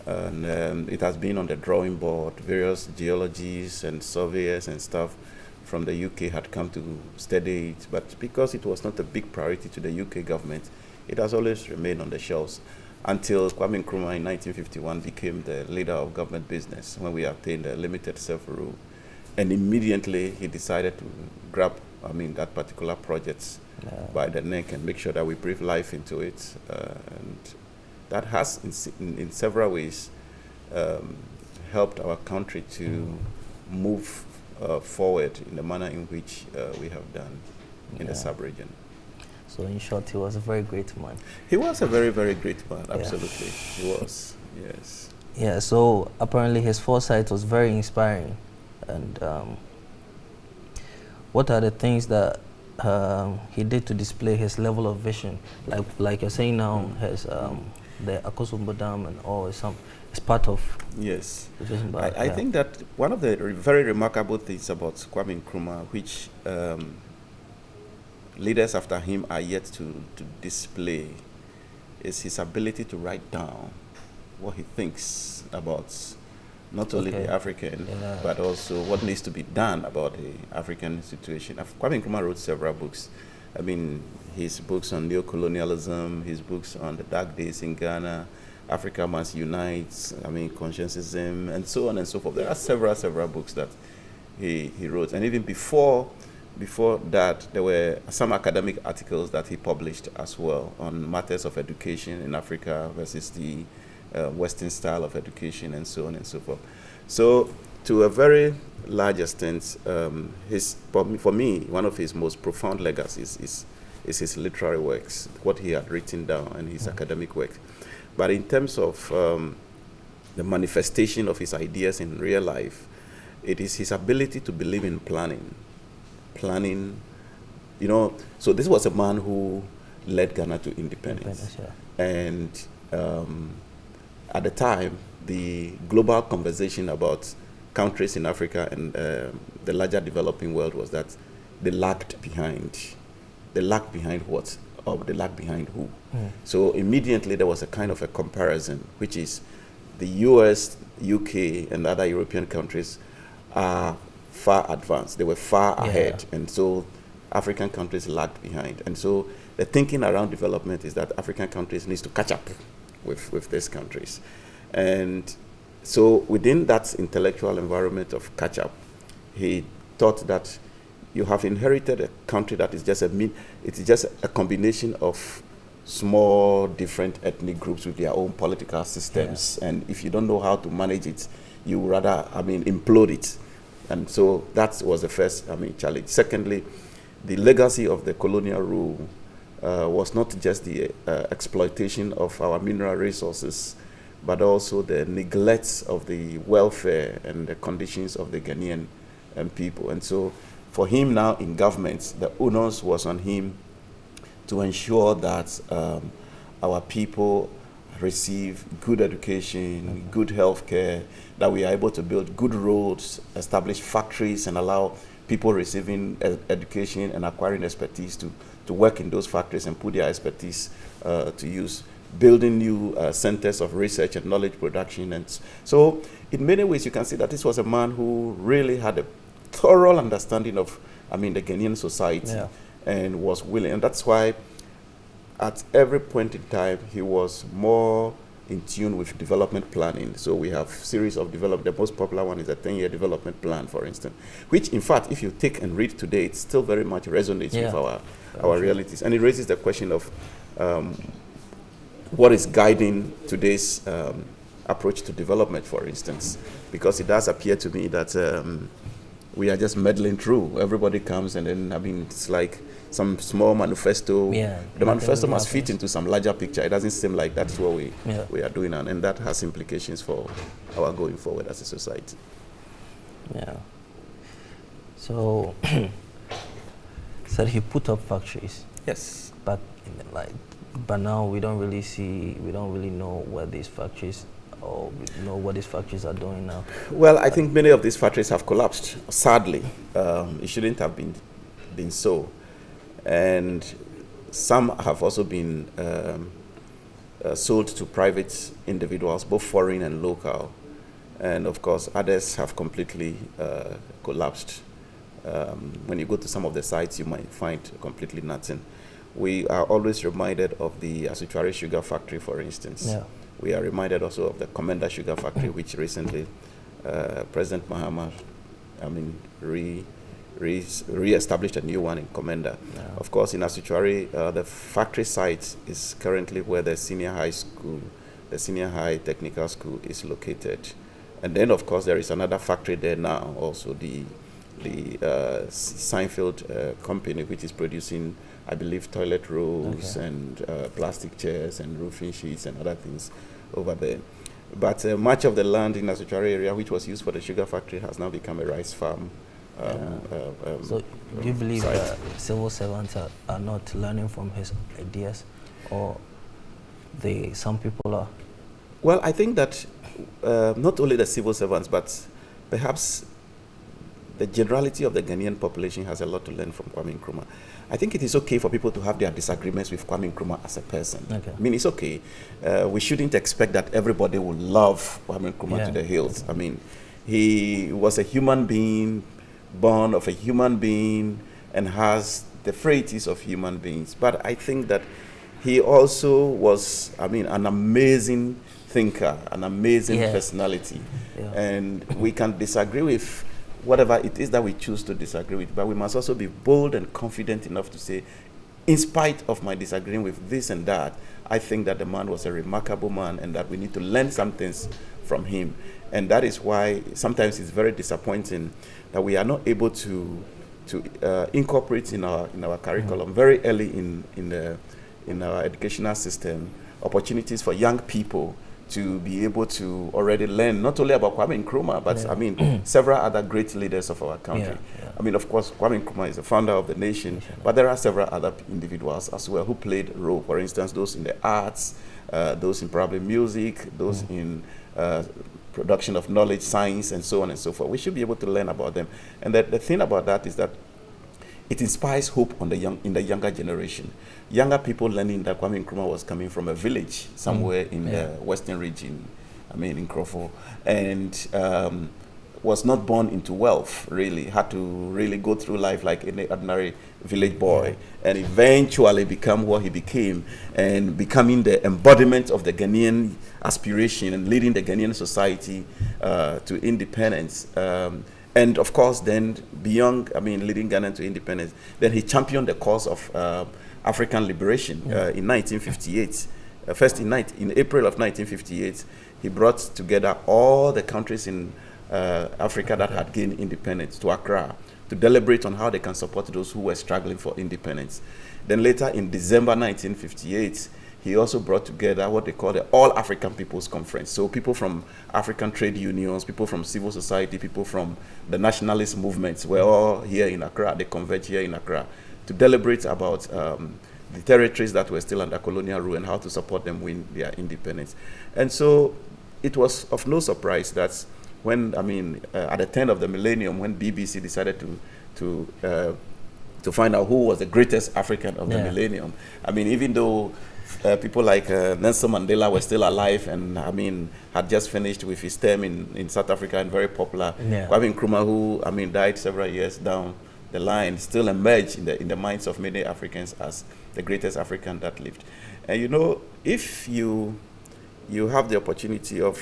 And it has been on the drawing board. Various geologists and surveyors and stuff from the UK had come to study it, but because it was not a big priority to the UK government, it has always remained on the shelves until Kwame Nkrumah in 1951 became the leader of government business when we obtained a limited self-rule. And immediately he decided to grab, that particular project by the neck and make sure that we breathe life into it. And that has, in several ways, helped our country to move forward in the manner in which we have done in the sub-region. So in short, he was a very great man. He was a very, very great man, absolutely. He was, yes. Yeah, so apparently his foresight was very inspiring. And what are the things that he did to display his level of vision? Like you're saying now, his the Akosombo Dam and all is part of the vision. I think that one of the very remarkable things about Kwame Nkrumah, which leaders after him are yet to display, is his ability to write down what he thinks about not only the African, but also what needs to be done about the African situation. Kwame Nkrumah wrote several books. His books on neocolonialism, his books on the dark days in Ghana, Africa Must Unite, Conscientism, and so on and so forth. There are several books that he wrote. And even before that, there were some academic articles that he published as well on matters of education in Africa versus the Western style of education and so on and so forth. So to a very large extent, for me, one of his most profound legacies is his literary works, what he had written down and his academic work. But in terms of the manifestation of his ideas in real life, it is his ability to believe in planning, so this was a man who led Ghana to independence. And at the time, the global conversation about countries in Africa and the larger developing world was that they lagged behind. They lagged behind what? Or they lagged behind who? So immediately there was a kind of a comparison, which is the US, UK, and other European countries are far advanced. They were far ahead. And so African countries lagged behind. And so the thinking around development is that African countries need to catch up with these countries. And so within that intellectual environment of catch-up, he thought that you have inherited a country that is just a combination of small different ethnic groups with their own political systems. And if you don't know how to manage it, you rather, implode it. And so that was the first, challenge. Secondly, the legacy of the colonial rule was not just the exploitation of our mineral resources, but also the neglect of the welfare and the conditions of the Ghanaian people. And so for him now in government, the onus was on him to ensure that our people receive good education, good health care, that we are able to build good roads, establish factories, and allow people receiving education and acquiring expertise to work in those factories and put their expertise to use, building new centers of research and knowledge production. And so in many ways you can see that this was a man who really had a thorough understanding of, the Ghanaian society and was willing. And that's why at every point in time he was more in tune with development planning. So we have series of development. The most popular one is a 10-year development plan, for instance, which in fact, if you take and read today, it still very much resonates with our realities. And it raises the question of what is guiding today's approach to development, for instance, because it does appear to me that we are just meddling through. Everybody comes and then, I mean, it's like some small manifesto. The manifesto must fit into some larger picture. It doesn't seem like that's what we are doing, and that has implications for our going forward as a society. Yeah. So, said he put up factories. Yes. But but now we don't really know where these factories, or know what these factories are doing now. Well, I think many of these factories have collapsed. Sadly, it shouldn't have been so, and some have also been sold to private individuals, both foreign and local, and of course others have completely collapsed. When you go to some of the sites, you might find completely nothing. We are always reminded of the Asuchware Sugar Factory, for instance. Yeah. We are reminded also of the Commander Sugar Factory, which recently President Mahama, re-established a new one in Commander. Yeah. Of course, in Asuchware, the factory site is currently where the senior high school, the senior high technical school is located. And then, of course, there is another factory there now, also the Seinfeld company, which is producing, I believe, toilet rolls and plastic chairs and roofing sheets and other things over there. But much of the land in the Asuchware area, which was used for the sugar factory, has now become a rice farm. So do you believe that civil servants are not learning from his ideas, or some people are? Well, I think that not only the civil servants, but perhaps the generality of the Ghanaian population has a lot to learn from Kwame Nkrumah. I think it is okay for people to have their disagreements with Kwame Nkrumah as a person. Okay. I mean, it's okay. We shouldn't expect that everybody will love Kwame Nkrumah to the hills. I mean, he was a human being, born of a human being, and has the frailties of human beings. But I think that he also was, an amazing thinker, an amazing personality. Yeah. And we can disagree with whatever it is that we choose to disagree with, but we must also be bold and confident enough to say, in spite of my disagreeing with this and that, I think that the man was a remarkable man and that we need to learn some things from him. And that is why sometimes it's very disappointing that we are not able to incorporate in our curriculum very early in our educational system opportunities for young people to be able to already learn not only about Kwame Nkrumah, but several other great leaders of our country. Of course, Kwame Nkrumah is the founder of the nation, but there are several other individuals as well who played a role. For instance, those in the arts, those in probably music, those in production of knowledge, science, and so on and so forth. We should be able to learn about them. And the thing about that is that it inspires hope in the younger generation. Younger people learning that Kwame Nkrumah was coming from a village somewhere in the western region, in Krofo, and was not born into wealth, really, had to really go through life like any ordinary village boy, and eventually become what he became, and becoming the embodiment of the Ghanaian aspiration and leading the Ghanaian society to independence. And of course, then beyond, leading Ghana to independence, then he championed the cause of African liberation in 1958. First in April of 1958, he brought together all the countries in Africa that had gained independence to Accra to deliberate on how they can support those who were struggling for independence. Then later in December 1958, he also brought together what they call the All African People's Conference. So people from African trade unions, people from civil society, people from the nationalist movements were all here in Accra. They converged here in Accra to deliberate about the territories that were still under colonial rule and how to support them win their independence. And so it was of no surprise that when, at the turn of the millennium, when BBC decided to find out who was the greatest African of the millennium, even though people like Nelson Mandela were still alive and had just finished with his term in South Africa and very popular. Kwame Nkrumah, who died several years down the line, still emerged in the minds of many Africans as the greatest African that lived. And if you you have the opportunity of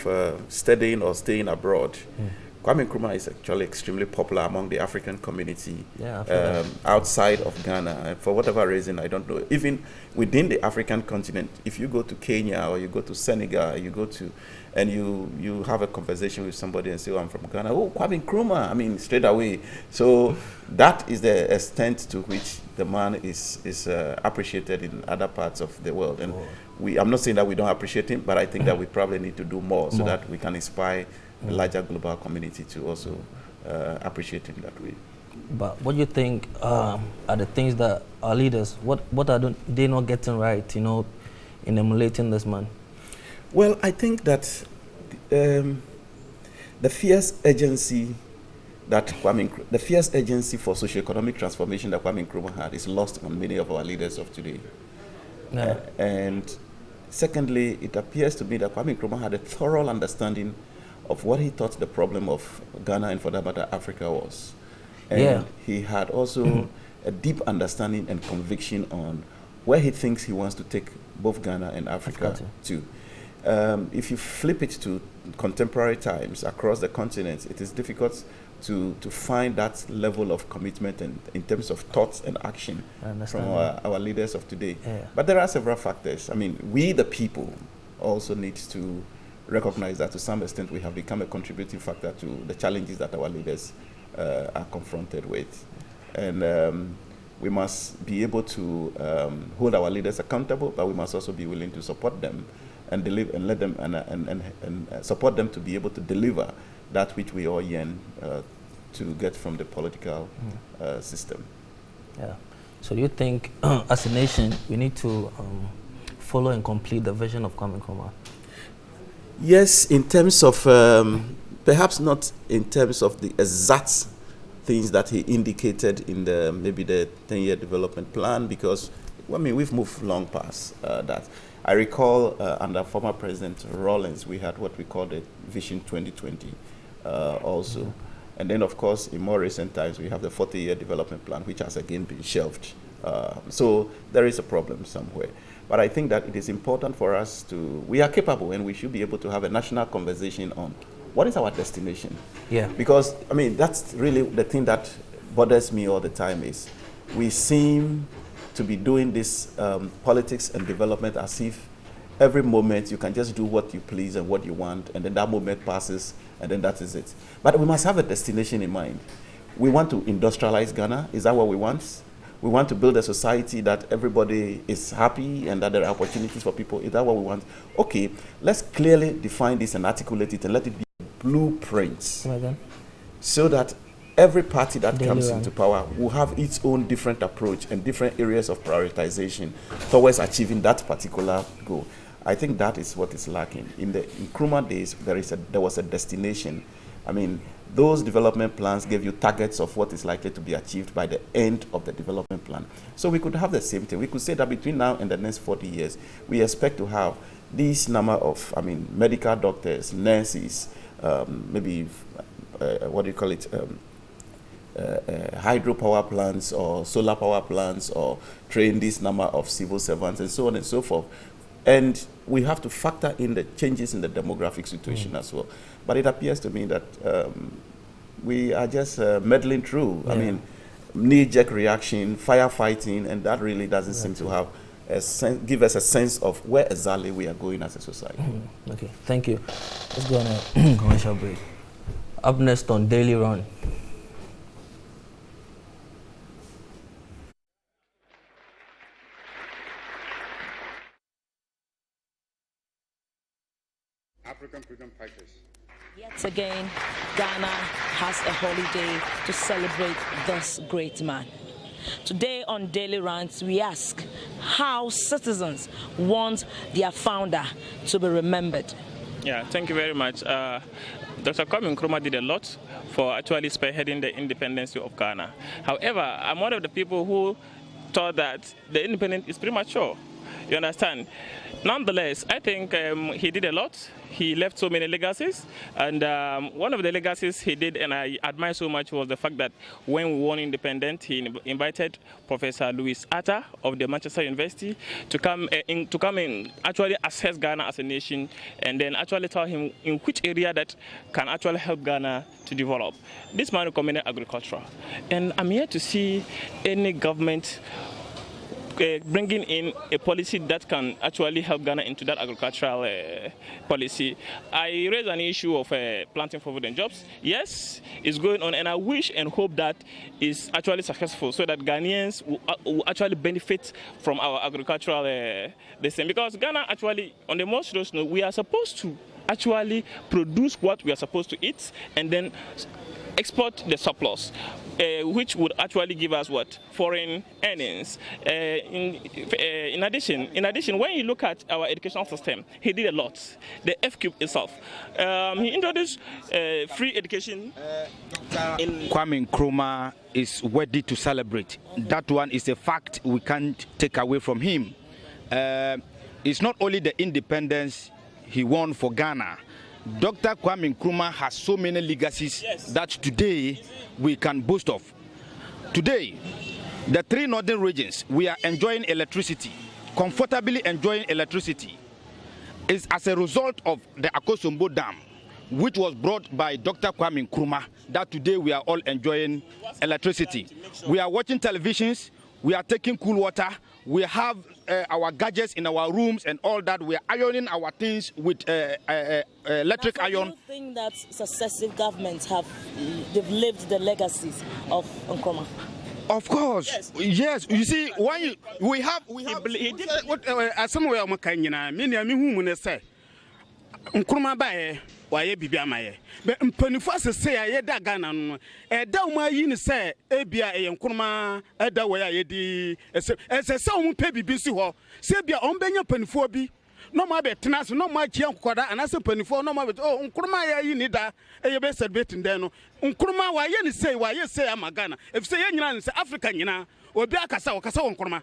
studying or staying abroad, Kwame Nkrumah is actually extremely popular among the African community outside of Ghana. And for whatever reason, I don't know. Even within the African continent, if you go to Kenya or you go to Senegal, you go to, and you have a conversation with somebody and say, oh, I'm from Ghana. Oh, Kwame Nkrumah. I mean, straight away. So that is the extent to which the man is appreciated in other parts of the world. And I'm not saying that we don't appreciate him, but I think that we probably need to do more so that we can inspire the larger global community to also appreciate him that way. But what do you think are the things that our leaders, what are they not getting right, you know, in emulating this man? Well, I think that the fierce urgency the fierce urgency for socioeconomic transformation that Kwame Nkrumah had is lost on many of our leaders of today. Yeah. And secondly, it appears to me that Kwame Nkrumah had a thorough understanding of what he thought the problem of Ghana and for that matter Africa was. And he had also a deep understanding and conviction on where he thinks he wants to take both Ghana and Africa to. If you flip it to contemporary times across the continent, it is difficult to find that level of commitment and in terms of thoughts and action from our leaders of today. Yeah. But there are several factors. I mean, we the people also need to recognize that to some extent we have become a contributing factor to the challenges that our leaders are confronted with. And we must be able to hold our leaders accountable, but we must also be willing to support them and deliver and let them and support them to be able to deliver that which we all yearn to get from the political system. Yeah. So you think as a nation we need to follow and complete the vision of Kwame Nkrumah? Yes, in terms of, perhaps not in terms of the exact things that he indicated in maybe the 10-year development plan, because, I mean, we've moved long past that. I recall under former President Rawlings, we had what we called the Vision 2020 also. And then, of course, in more recent times, we have the 40-year development plan, which has again been shelved. So there is a problem somewhere. But I think that it is important for us we are capable and we should be able to have a national conversation on what is our destination. Yeah. Because, I mean, that's really the thing that bothers me all the time is we seem to be doing this politics and development as if every moment you can just do what you please and what you want, and then that moment passes, and then that is it. But we must have a destination in mind. We want to industrialize Ghana. Is that what we want? We want to build a society that everybody is happy and that there are opportunities for people. Is that what we want? Okay, let's clearly define this and articulate it and let it be a blueprint so that every party that comes into power will have its own different approach and different areas of prioritization towards achieving that particular goal. I think that is what is lacking. In Nkrumah days, there was a destination. I mean, those development plans gave you targets of what is likely to be achieved by the end of the development plan. So we could have the same thing. We could say that between now and the next 40 years, we expect to have this number of, I mean, medical doctors, nurses, maybe, what do you call it, hydropower plants or solar power plants, or train this number of civil servants and so on and so forth. And we have to factor in the changes in the demographic situation as well. But it appears to me that we are just meddling through. I mean, knee-jerk reaction, firefighting, and that really doesn't seem to have give us a sense of where exactly we are going as a society. Okay, thank you. Let's go on a commercial break. Up next on Daily Run. African freedom fighters. Yet again, Ghana has a holiday to celebrate this great man. Today on Daily Rants, we ask how citizens want their founder to be remembered. Yeah, thank you very much. Dr. Kwame Nkrumah did a lot for actually spearheading the independence of Ghana. However, I'm one of the people who thought that the independence is premature. You understand? Nonetheless, I think he did a lot. He left so many legacies, and one of the legacies he did, and I admire so much, was the fact that when we won independence, he invited Professor Louis Atta of the Manchester University to come in, actually assess Ghana as a nation, and then actually tell him in which area that can actually help Ghana to develop. This man recommended agriculture, and I'm here to see any government bringing in a policy that can actually help Ghana into that agricultural policy. I raised an issue of planting for food and jobs. Yes, it's going on, and I wish and hope that it's actually successful so that Ghanaians will actually benefit from our agricultural thing. Because Ghana actually, on the most serious note, we are supposed to actually produce what we are supposed to eat and then export the surplus, which would actually give us what? Foreign earnings. In addition, when you look at our educational system, he did a lot. The FQ itself, he introduced free education. Kwame Nkrumah is worthy to celebrate. That one is a fact we can't take away from him. It's not only the independence he won for Ghana. Dr. Kwame Nkrumah has so many legacies that today we can boast of. Today, the 3 northern regions, we are enjoying electricity, comfortably enjoying electricity. It's as a result of the Akosombo Dam, which was brought by Dr. Kwame Nkrumah, that today we are all enjoying electricity. We are watching televisions, we are taking cool water, we have our gadgets in our rooms and all that. We are ironing our things with electric iron. Do you think that successive governments they've lived the legacies of Nkrumah? Of course, yes. You see, when we have somewhere Nkrumah bae waye bibia maye be mpanifu asese ya yeda Ghana no eda uma yi ni se ebia Nkrumah eda we ya yedi ese o mu pe bibi si ho se bia on benya panifu bi no ma be tenase no ma kia nkoda anase panifu no ma be Nkrumah ya yi ni da eye be celebrate den no Nkrumah waye ni se waye se ama Ghana efise ye nyina ni se Africa nyina obi akasa okasa Nkrumah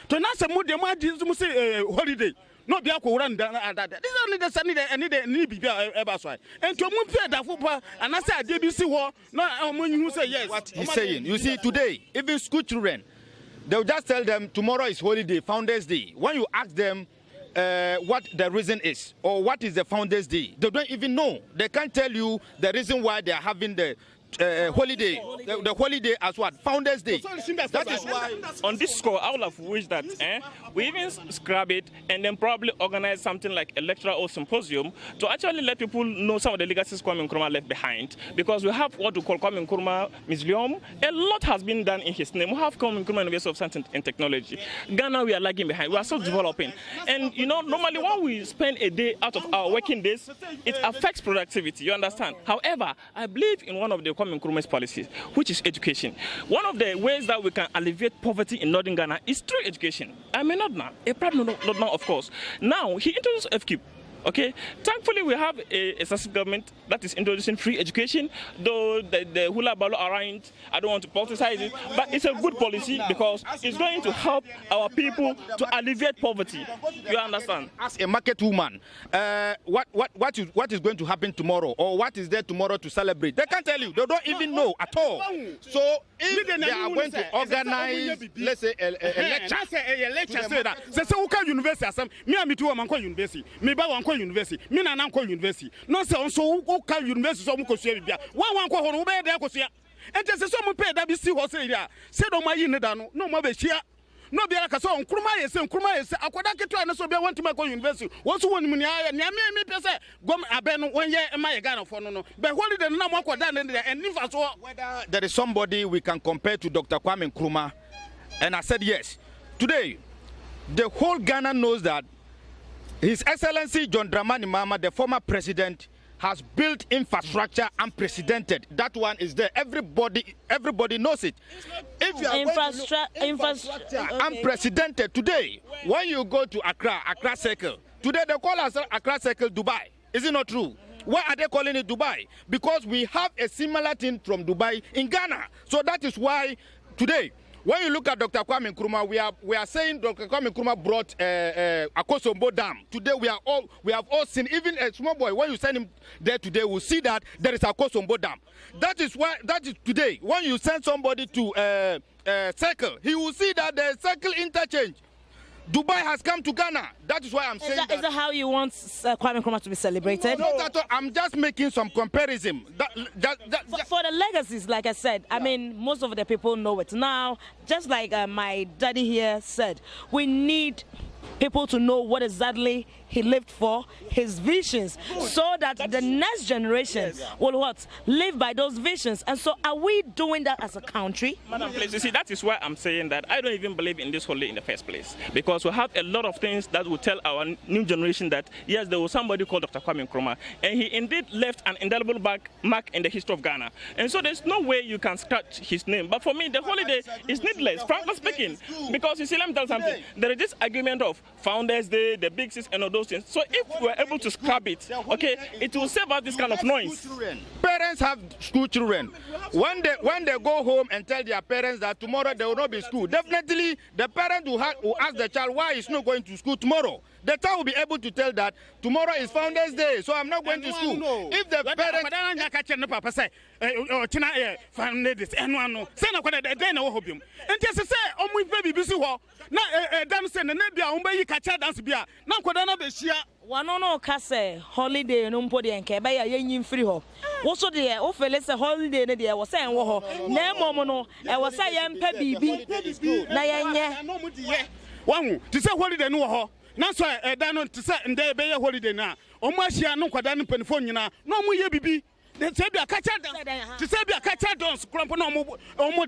to na se mu de mu adi mu se holiday no be akowura nda adada this only the sunny any bibia eba so and to mu pay da fopa anase ade bi si ho no omonyu say yes. What he's saying, you see, today even school children, they'll just tell them tomorrow is holiday, Founders Day. When you ask them what the reason is or what is the Founders Day, they don't even know. They can't tell you the reason why they are having the holiday, the holiday as what? Founders Day. That is why on this score I would have wished that we even scrap it and then probably organize something like a lecture or symposium to actually let people know some of the legacies Kwame Nkrumah left behind, because we have what we call Kwame Nkrumah Museum. A lot has been done in his name. We have Kwame Nkrumah University of Science and Technology. Ghana, we are lagging behind. We are still developing. And you know, normally when we spend a day out of our working days, it affects productivity, you understand? However, I believe in one of the Kwame Nkrumah's policies, which is education. One of the ways that we can alleviate poverty in northern Ghana is through education. I may not now, a problem not now, of course. Now, he introduced FQ. Okay, thankfully we have a successive government that is introducing free education, though the hula balo around, I don't want to politicize it, but it's a good policy because it's going to help our people to alleviate poverty. You understand? As a market woman, what is going to happen tomorrow, or what is there tomorrow to celebrate? They can't tell you. They don't even know at all. So if they are going to organize, let's say, a lecture, say that. Say, university, me and me too, I'm university. Me university, me na nanko university. No say so ka university so mo kosua bibia. Wan ko hono wo be dey kosua. Ente se so mo pay da bi si ho say dia. Se do ma yi ne da no, no mo be hia. No be aka so Nkrumah yese akoda keto na so be want to make university. Wo so woni mu ni aya me pese gom abe no won ye ma ye Ghana fo no. Be holiday na mo akoda na and nifa so whether there is somebody we can compare to Dr. Kwame Nkrumah, and I said yes. Today the whole Ghana knows that His Excellency John Dramani Mahama, the former president, has built infrastructure unprecedented. That one is there. Everybody knows it. If you are infrastructure unprecedented today, when you go to Accra Circle, today they call us Accra Circle Dubai. Is it not true? Why are they calling it Dubai? Because we have a similar thing from Dubai in Ghana. So that is why today when you look at Dr. Kwame Nkrumah, we are saying Dr. Kwame Nkrumah brought Akosombo Dam. Today we have all seen, even a small boy, when you send him there today, will see that there is Akosombo Dam. That is today. When you send somebody to Circle, he will see that there is Circle interchange. Dubai has come to Ghana. That is why I'm saying that. Is that how you want Kwame Nkrumah to be celebrated? No, not at all. I'm just making some comparison. For the legacies, like I said, I mean, most of the people know it now. Just like my daddy here said, we need people to know what exactly he lived for, his visions, so that the next generation will what? Live by those visions. And so are we doing that as a country? Madam, please, you see, that is why I'm saying that I don't even believe in this holiday in the first place. Because we have a lot of things that will tell our new generation that, yes, there was somebody called Dr. Kwame Nkrumah, and he indeed left an indelible mark in the history of Ghana. And so there's no way you can scratch his name. But for me, the holiday is needless, frankly speaking. Because you see, let me tell you something. There is this argument of Founders Day, the Big Six, and all those things. So if we're able to scrap it, okay, it will save us this kind of noise. Parents have school children. When they go home and tell their parents that tomorrow there will not be school, definitely the parent will ask the child why he's not going to school tomorrow. The child will be able to tell that tomorrow is Founders Day, so I'm not going to school. If the parents Wanono kase holiday no mpo de enke ba ya yanyim free ho wo so de wo fele se holiday ne de wo se enwo ho na emom no e wo se yempa bibi na yenye wahu ti se holiday no ho na so da no ti se nde be ye holiday na o mo ahia no kwada no panifo nyina no mo ye bibi de se bia kacha dan ti se bia kacha dons krampo no mo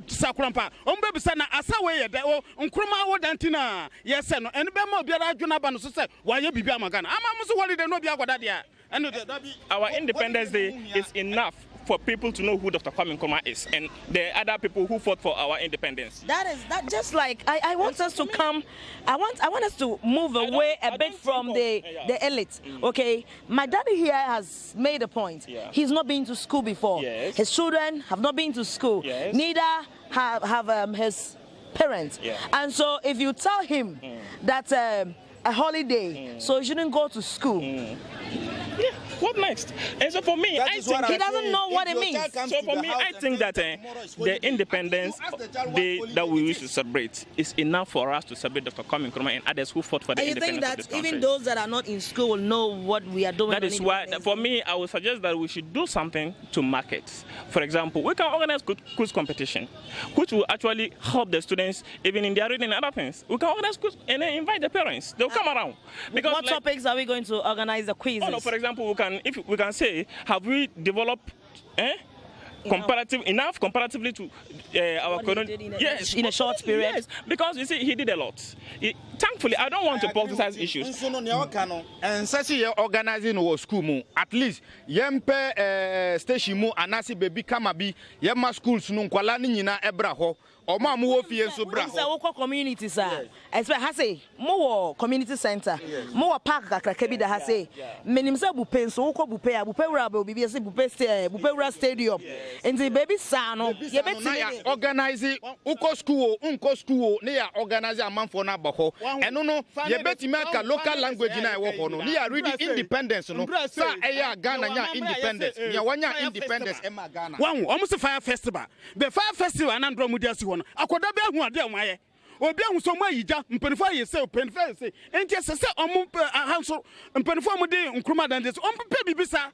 sa krampa o mbe bisa na asa we ye de o nkruma wo dantina ye se no ene be ma obiara adwuna ba no so se wa ye bibi amagana ama mo so holiday no bia kwada dia ene de da bi. Our Independence Day is enough for people to know who Dr. Kwame Nkrumah is and the other people who fought for our independence. That just like I want us to come. I want us to move away a bit from the elite. Okay, my daddy here has made a point. Yeah. He's not been to school before. Yes. His children have not been to school. Yes. Neither have his parents. Yeah. And so if you tell him that a holiday, so he shouldn't go to school. Yeah, what next? And so for me, I think he doesn't know what it means. So for me, I think that the Independence Day that we wish to celebrate is enough for us to celebrate Dr. Kwame Nkrumah and others who fought for the independence of this country. You think that even those that are not in school will know what we are doing? That is why, for me, I would suggest that we should do something to market. For example, we can organize quiz competition, which will actually help the students even in their reading and other things. We can organize quiz and then invite the parents. They'll come around. Because what topics are we going to organize the quizzes? Oh, no, for example, we can say, have we developed comparatively to our current, in a short period? Yes, because you see, he did a lot. Thankfully, I don't want to politicize issues. And such organizing our school, at least yempe station mu anasi baby kamabi yemma schools nu kwala ni nyina ebraho Oma mu ofie so bra ho community sir expect ha say mo community center mo park kakraka bi da ha say menim say bupe so wo bupe ya bupe wura ba obibi say bupe wura stadium enti baby sa no ye beti organize uko school unko school ne ya organize amanfo na abho eno no ye beti make local language na e wo ho no ne ya read independence no sa e ya Ghana nya independence ya wanya independence e ma Ghana wan o mo se fire festival the fire festival na ndro mu dia si ho no akoda be hu ade mo aye obi ahu so mo ayija mpanifo aye se mpanifo aye se enti se omo hanso mpanifo mo de Nkrumah dan this omo pe bibisa.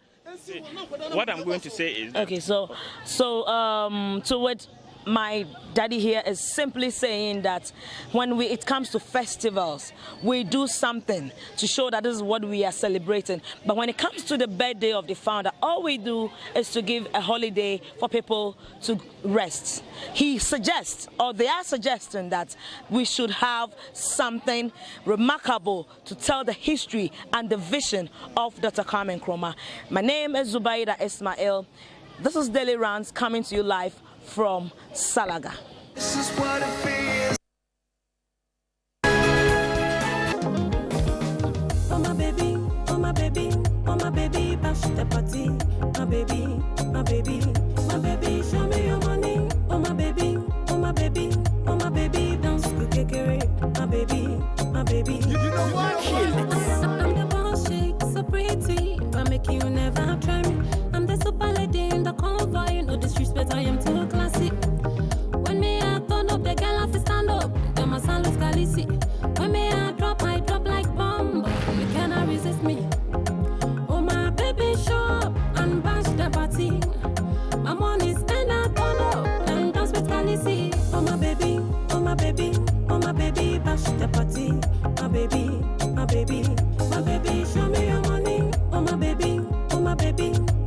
What I'm going to say is okay, so to what my daddy here is simply saying that when it comes to festivals, we do something to show that this is what we are celebrating. But when it comes to the birthday of the founder, all we do is to give a holiday for people to rest. He suggests, or they are suggesting, that we should have something remarkable to tell the history and the vision of Dr. Kwame Nkrumah. My name is Zubaida Ismail. This is Daily Rounds coming to you live from Salaga. This is what it feels. Oh my baby, oh my baby, oh my baby, bash the party. My baby, my baby, my baby, show me your money. Oh my baby, oh my baby, oh my baby.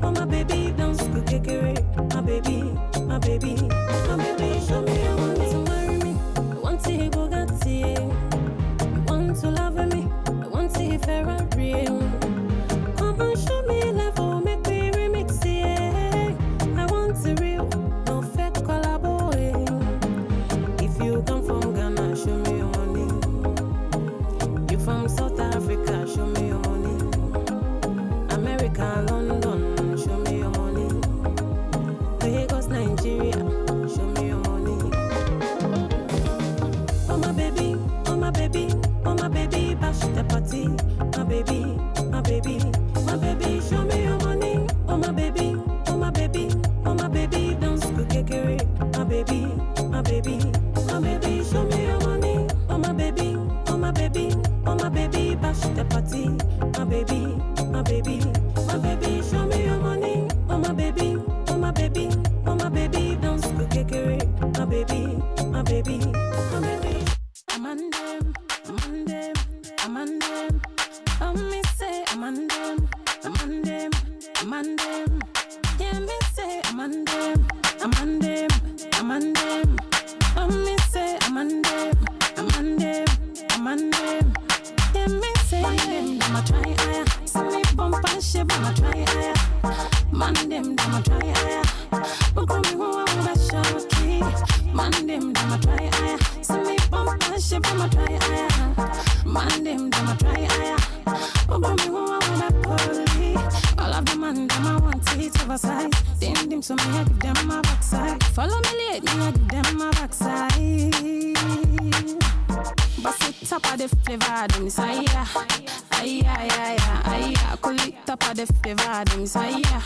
oh my baby, don't school kekere. My baby, my baby, my baby, show me your money. To marry me, I want to hear Bugatti. You want to love me, I want to hear Ferrari. Come and show me level, make me remix it. I want the real, no fake collabo. If you come from Ghana, show me your money. You from South Africa, show me your money. America, London, show me your money. Lagos, Nigeria, show me your money. Oh my baby, oh my baby, oh my baby, bash the party. My baby, my baby, my baby, show me your money. Oh my baby, oh my baby, oh my baby, don't school kekere. My baby, my baby, my baby, show me your money. Oh my baby, oh my baby, oh my baby, bash the party. My baby, my baby, my baby, show me your money. Oh my baby, oh my baby, oh my baby, don't school kekere. My baby, my baby, my baby. I'm on them, I'm on them, I'm on them. Me say I'm on them, I'm on them, I'm on them. Yeah, me say I'm on them, I'm on them, I'm on them. Me say I'm on them, I'm on them, I'm on them. Yeah, me say I'm a try higher. See me bump and shape, I'm a try higher. Man them, I'm a try higher. But come me home, I'm a shocky. Man them, I'm a try higher. See me bump and shape, I'm a try higher. Man them, I'm a try higher. But come me home, I'm a poly. All of the man, them I want it oversize. Them so me, I give them my backside. Follow me late, me I give them my backside. Bust it top of the flavor, them is higher. Higher. Cool it top of the flavor, them is higher.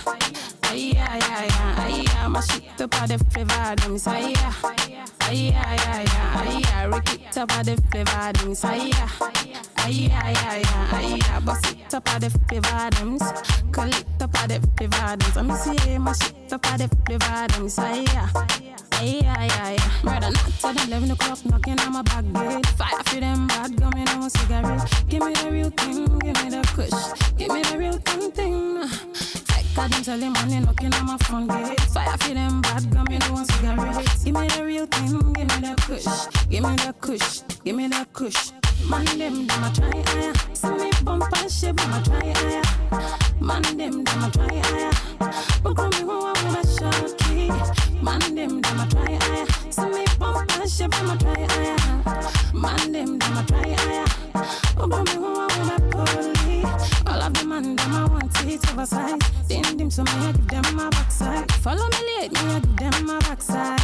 Higher. Mash it up of the flavor, them is higher. Higher. Rick it top of the flavor, them is higher. Higher. Bust it top of the flavor, them is. Cool it top of the flavor, them is. I'm say mash it up of the flavor, them is higher. Murder not till 11 o'clock, knocking on my back gate. Fire for them bad, gummy no more cigarette. Give me the real thing, give me the kush. Give me the real thing. Take a them till the money knocking on my front gate. Fire for them bad, gummy no more cigarette. Give me the real thing, give me the kush. Give me the kush, give me the kush. Man them a try higher. See me bump and shape, them a try higher. Man them a try higher. But come me home with a shocky. Man them a try higher. See me bump and shape, them a try higher. Man them a try higher. But come me home with a poly. All of the man them I want it oversize. Them so me I give them my backside. Follow me late, me I give them my backside.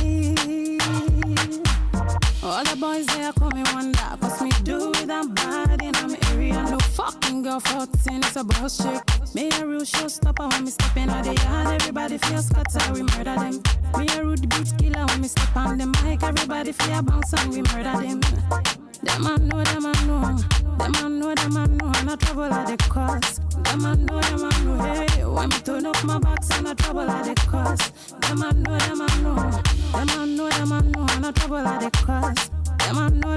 All the boys there call me wonder, cause me do it and bad in my area. No fucking girl 14, it's a boss chick. Me a real showstopper when me step in the yard. Everybody feel scatter, we murder them. Me a rude beat killer when me step on the mic. Everybody feel bounce and we murder them. Them I know, them I know. Them I know, them I know. And I trouble at the cost. Them I know, hey. When me turn up my box and I trouble at the cost. Them I know, them I know. Them I know, them I know. And I trouble at the cost. Them I know,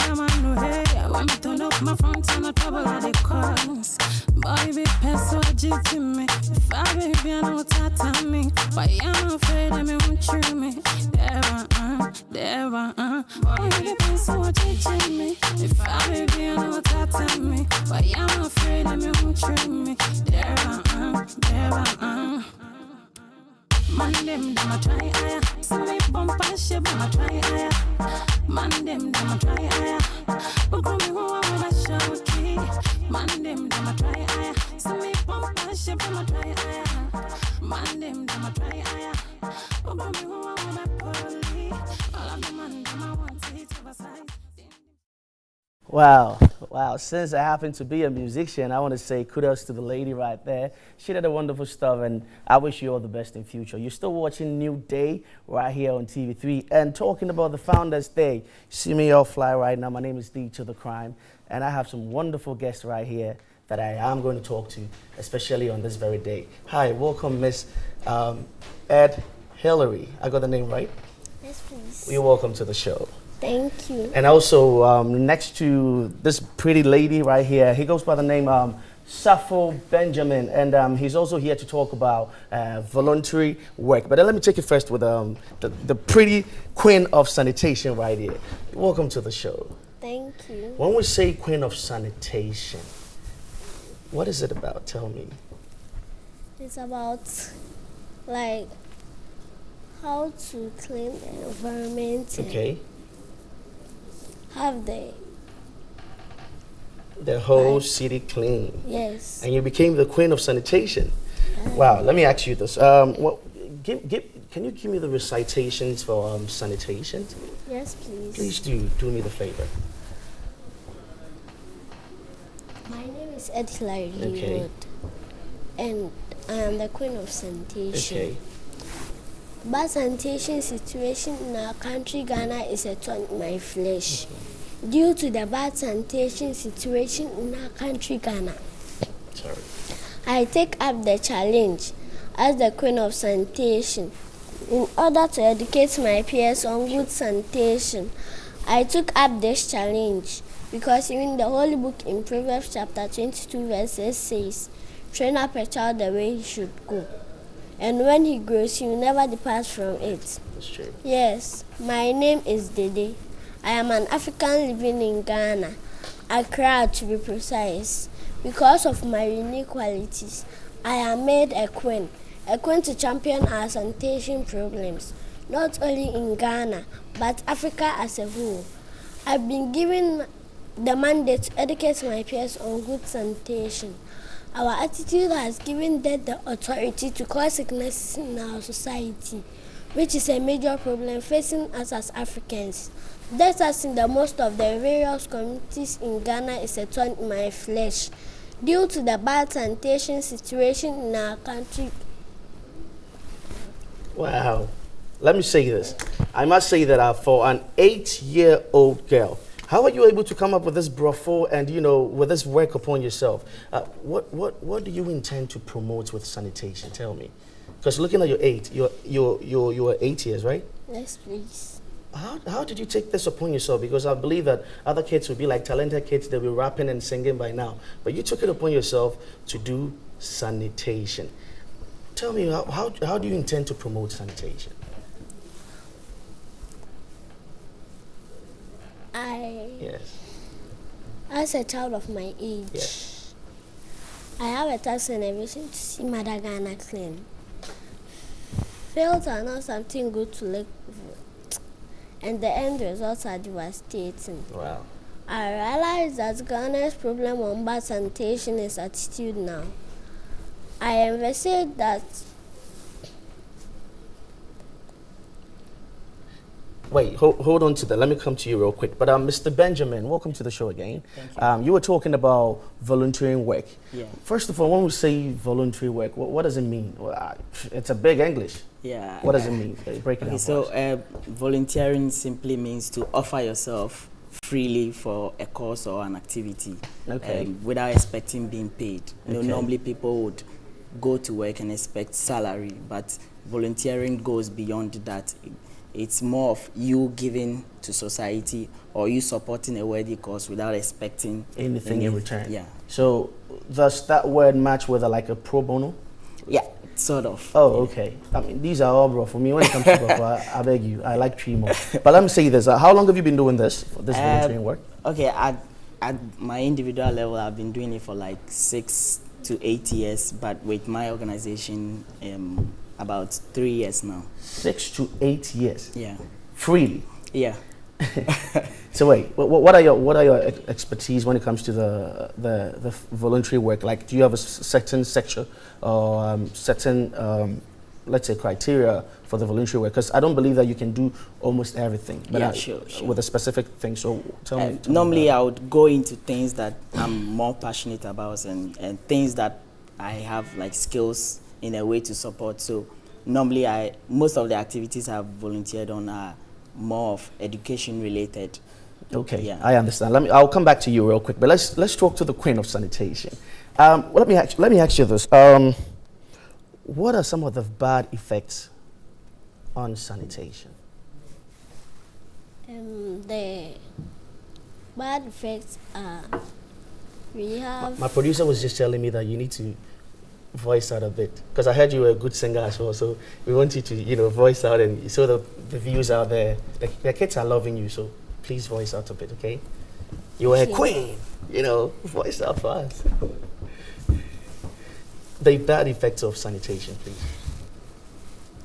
hey. When me turn up my front and I trouble at the cost. Boy, be peso to me. If I baby, I know tata me. But I'm afraid that me won't chew me. Never. Boy, be peso to me. If I baby, I know tata me. But I'm afraid that me won't chew me. Never. Man them a try higher. See me bump and shape, them a try higher. Man them a try higher. But come me home with a shocky. Man them a try higher. See me bump and shape, them a try higher. Man them a try higher. But come me home with a poly. All of the man them I want it oversize. Wow. Since I happen to be a musician, I want to say kudos to the lady right there. She did a wonderful stuff, and I wish you all the best in future. You're still watching New Day right here on TV3. And talking about the Founders Day, see me all fly right now. My name is D to the Crime, and I have some wonderful guests right here that I am going to talk to, especially on this very day. Hi, welcome, Miss Ed Hillary. I got the name right? Yes, please. You're welcome to the show. Thank you. And also, next to this pretty lady right here, he goes by the name Safo Benjamin, and he's also here to talk about voluntary work. But let me take it first with the pretty queen of sanitation right here. Welcome to the show. Thank you. When we say queen of sanitation, what is it about? Tell me. It's about like how to clean the environment. Okay. Have the whole city clean. Yes. And you became the queen of sanitation. Wow. Let me ask you this. Can you give me the recitations for sanitation? Yes, please. Please do me the favor. My name is Edhilary Okay. Wood, and I am the queen of sanitation. Okay. Bad sanitation situation in our country, Ghana, is a thorn in my flesh. Due to the bad sanitation situation in our country, Ghana, Sorry. I take up the challenge as the queen of sanitation. In order to educate my peers on good sanitation, I took up this challenge because even the Holy Book in Proverbs chapter 22 verses says, train up a child the way he should go, and when he grows, he will never depart from it. That's true. Yes, my name is Dede. I am an African living in Ghana, Accra to be precise. Because of my unique qualities, I am made a queen to champion our sanitation problems, not only in Ghana, but Africa as a whole. I've been given the mandate to educate my peers on good sanitation. Our attitude has given them the authority to cause sicknesses in our society, which is a major problem facing us as Africans. Death as in the most of the various communities in Ghana is a thorn in my flesh due to the bad sanitation situation in our country. Wow. Let me say this. I must say that for an 8-year-old girl, how are you able to come up with this bravo and, with this work upon yourself? What do you intend to promote with sanitation? Tell me. Because looking at your age, you're 8 years, right? Yes, please. How did you take this upon yourself? Because I believe that other kids would be like talented kids, they'll be rapping and singing by now. But you took it upon yourself to do sanitation. Tell me, how do you intend to promote sanitation? Yes. As a child of my age, yes, I have a task and a vision to see Mother Ghana clean. Fields are not something good to live with, and the end results are devastating. Wow. I realize that Ghana's problem on bad sanitation is attitude now. I envisage that. Wait, hold on to that. Let me come to you real quick. But Mr. Benjamin, welcome to the show again. Thank you. You were talking about volunteering work. Yeah. First of all, when we say voluntary work, what does it mean? Well, it's a big English. Yeah. What does it mean? Break it down for us. So volunteering simply means to offer yourself freely for a cause or an activity, without expecting being paid. Normally people would go to work and expect salary, but volunteering goes beyond that. It's more of you giving to society or you supporting a worthy cause without expecting anything in return. Yeah. So does that word match with a pro bono? Yeah, sort of. Oh, okay. I mean, these are all, bro. For me, when it comes to bro, I beg you, I like three more. But let me say this. How long have you been doing this volunteering work? Okay, at my individual level, I've been doing it for like 6 to 8 years, but with my organization, about 3 years now. 6 to 8 years. Yeah. Freely. Yeah. So wait, what are your expertise when it comes to the voluntary work? Like, do you have a certain sector or certain let's say criteria for the voluntary work? Because I don't believe that you can do almost everything. But yeah, sure. With a specific thing. So tell me. Normally, I would go into things that I'm more passionate about and things that I have like skills in a way to support. So normally most of the activities I've volunteered on are more of education related. Okay, yeah. I understand. I'll come back to you real quick, but let's talk to the queen of sanitation. Let me ask you this. What are some of the bad effects on sanitation? The bad effects are We have. My producer was just telling me that you need to voice out a bit, because I heard you were a good singer as well. So we want you to, voice out, and so the views out there, the kids are loving you. So please voice out a bit, okay? You were a queen, voice out for us. The bad effects of sanitation, please.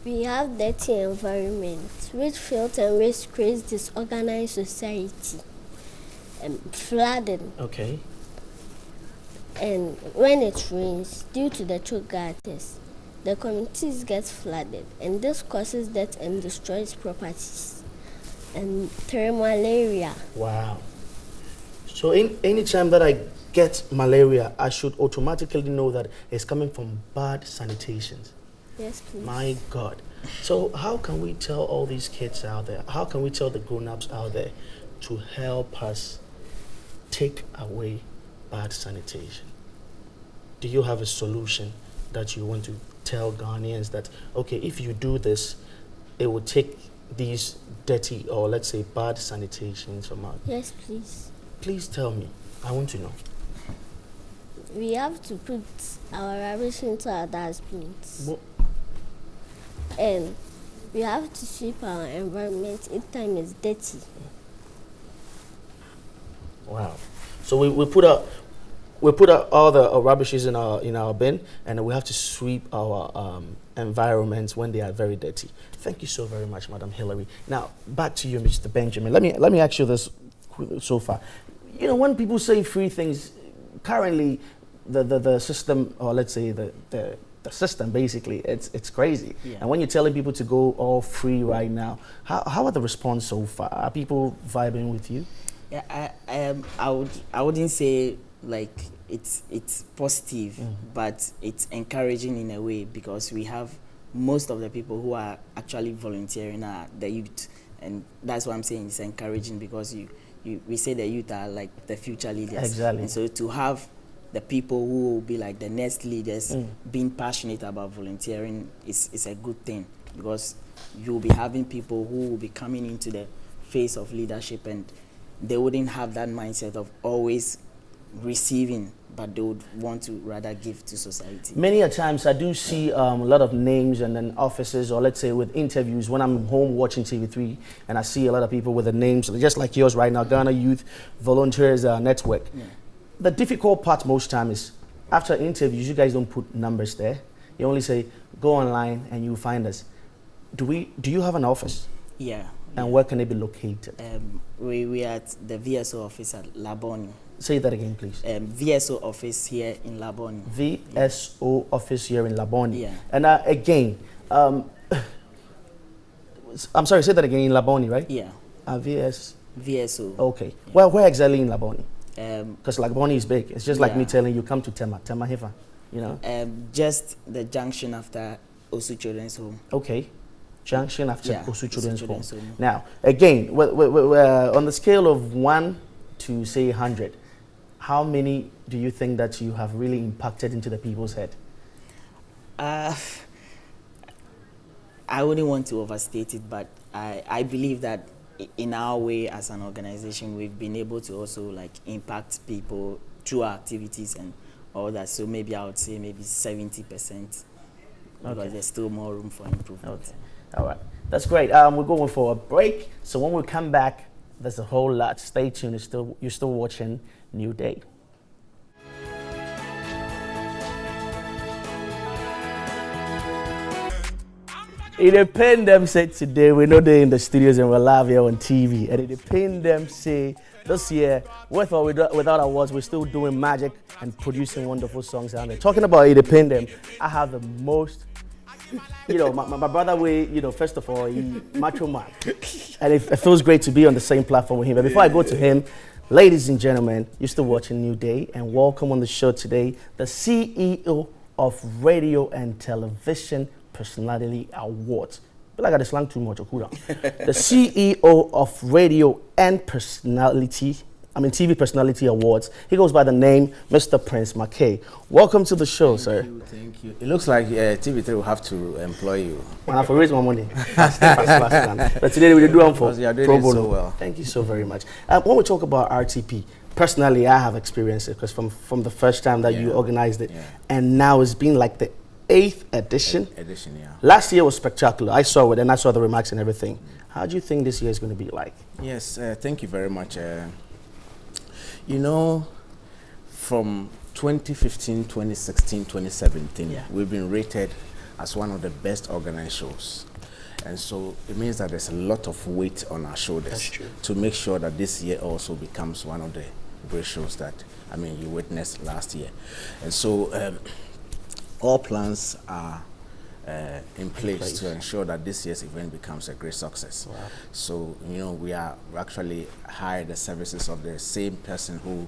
We have dirty environment, which filth and waste creates disorganized society, and flooding. Okay. And when it rains, due to the choke gutters, the communities get flooded, and this causes death and destroys properties. And malaria. Wow. So any time that I get malaria, I should automatically know that it's coming from bad sanitation. Yes, please. My God. So how can we tell all these kids out there, how can we tell the grown-ups out there to help us take away bad sanitation? Do you have a solution that you want to tell Ghanaians that, okay, if you do this, it will take these dirty, or let's say bad sanitations from out? Yes, please. Please tell me. I want to know. We have to put our rubbish into our dustbins. And we have to sweep our environment each time it's dirty. Wow. So we put out all the rubbishes in our bin, and we have to sweep our environments when they are very dirty. Thank you so very much, Madam Hillary. Now back to you, Mr. Benjamin. Let me ask you this so far. When people say free things, currently the system, or let's say the system, basically, it's crazy. Yeah. And when you're telling people to go all free right now, how are the response so far? Are people vibing with you? Yeah, I wouldn't say like it's positive, but it's encouraging in a way, because we have most of the people who are actually volunteering are the youth, and that's what I'm saying. It's encouraging, because we say the youth are like the future leaders. Exactly. And so to have the people who will be like the next leaders being passionate about volunteering is a good thing, because you'll be having people who will be coming into the face of leadership, and they wouldn't have that mindset of always receiving, but they would want to rather give to society. Many a times I do see a lot of names and then offices, or let's say with interviews, when I'm home watching TV3 and I see a lot of people with the names just like yours right now, Ghana Youth Volunteers Network. Yeah. The difficult part most time is after interviews, you guys don't put numbers there. You only say go online and you find us. Do you have an office? Yeah. And where can it be located? We are at the VSO office at Laboni. Say that again, please. VSO office here in Laboni. VSO office here in Laboni. Yeah. And again, I'm sorry, say that again, in Laboni, right? Yeah. VSO. Okay. Yeah. Well, where exactly in Laboni? Because Laboni is big. It's just like me telling you, come to Tema Hefa, just the junction after Osu Children's Home. Okay. Junction after Osu Children's Home. Now, again, on the scale of 1 to say 100, how many do you think that you have really impacted into the people's head? I wouldn't want to overstate it, but I believe that in our way as an organization, we've been able to also like impact people through our activities and all that. So maybe I would say maybe 70%, because there's still more room for improvement. Okay. All right. That's great. We're going for a break. So when we come back, there's a whole lot. Stay tuned. You're still watching New Day. It depends them say today, we know they're in the studios and we're live here on TV. And it depends them say this year, with or without awards, we're still doing magic and producing wonderful songs out there. Talking about it depends them, I have the most, my brother, first of all, he macho man. And it feels great to be on the same platform with him. But before I go to him, ladies and gentlemen, you're still watching New Day, and welcome on the show today, the CEO of Radio and Television Personality Awards. I feel like I got slang too much. The CEO of Radio and TV Personality Awards. He goes by the name Mr. Prince McKay. Welcome to the show, sir. Thank you. It looks like TV3 will have to employ you. I have to raise my money. But today we do them for you're doing pro it bono. so well. Thank you so very much. When we talk about RTP, personally, I have experienced it because from the first time that you organized it, and now it's been like the 8th edition. Last year was spectacular. I saw it and I saw the remarks and everything. How do you think this year is going to be like? Yes, thank you very much. You know, from 2015, 2016, 2017, we've been rated as one of the best organized shows. And so it means that there's a lot of weight on our shoulders to make sure that this year also becomes one of the great shows that, I mean, you witnessed last year. And so all plans are in place to ensure that this year's event becomes a great success. Wow. So, you know, we actually hired the services of the same person who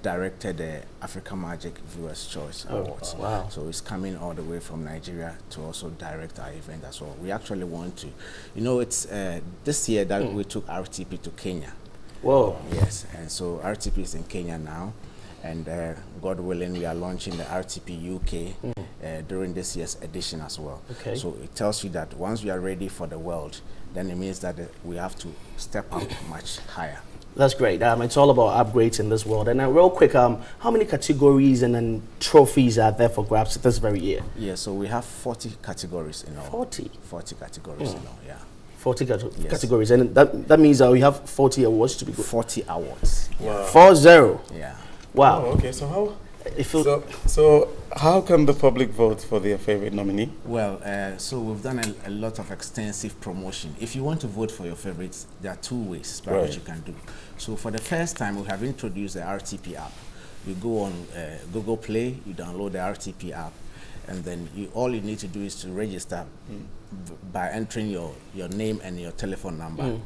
directed the African Magic Viewers' Choice Awards. Wow. So he's coming all the way from Nigeria to also direct our event as well. We actually want to, you know, it's this year that we took RTP to Kenya. Whoa. Yes, and so RTP is in Kenya now, and God willing, we are launching the RTP UK during this year's edition as well. Okay. So it tells you that once we are ready for the world, then it means that we have to step up much higher. That's great. It's all about upgrades in this world. And real quick, how many categories and then trophies are there for grabs this very year? Yeah, so we have 40 categories in all. 40? 40 categories in all, yeah. 40 categories. And that means we have 40 awards to be good. 40 awards. Wow. 40. Yeah. Wow. Oh, okay, so how can the public vote for their favorite nominee? Well, so we've done a lot of extensive promotion. If you want to vote for your favorites, there are 2 ways by which you can do. So for the first time, we have introduced the RTP app. You go on Google Play, you download the RTP app, and then all you need to do is to register by entering your name and your telephone number.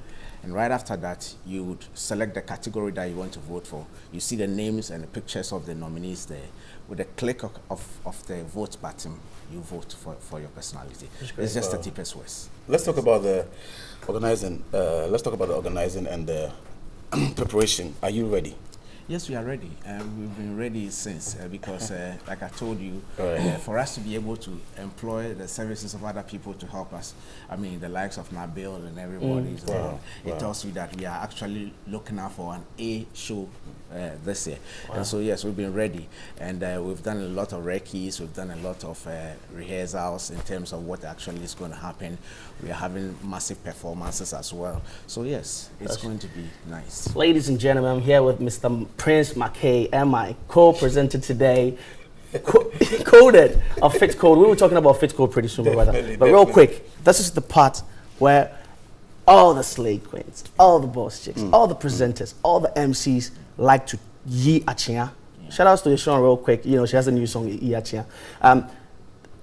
And right after that, you would select the category that you want to vote for. You see the names and the pictures of the nominees there. With a click of the vote button, you vote for your personality. It's just 30 pesos. Let's talk about the organizing. Let's talk about the organizing and the preparation. Are you ready? Yes, we are ready. We've been ready since because, like I told you, for us to be able to employ the services of other people to help us, I mean, the likes of Nabil and everybody, it tells you that we are actually looking out for an A show this year. And so, yes, we've been ready. And we've done a lot of recce's, we've done a lot of rehearsals in terms of what actually is going to happen. We are having massive performances as well. So, yes, it's going to be nice. Ladies and gentlemen, I'm here with Mr. Prince McKay and my co-presenter today, Coded of Fit Code. We were talking about Fit Code pretty soon, brother. But real quick, this is the part where all the slave queens, all the boss chicks, all the presenters, all the MCs like to yi achia. Shout outs to Yeshon real quick. You know, she has a new song, yi achia.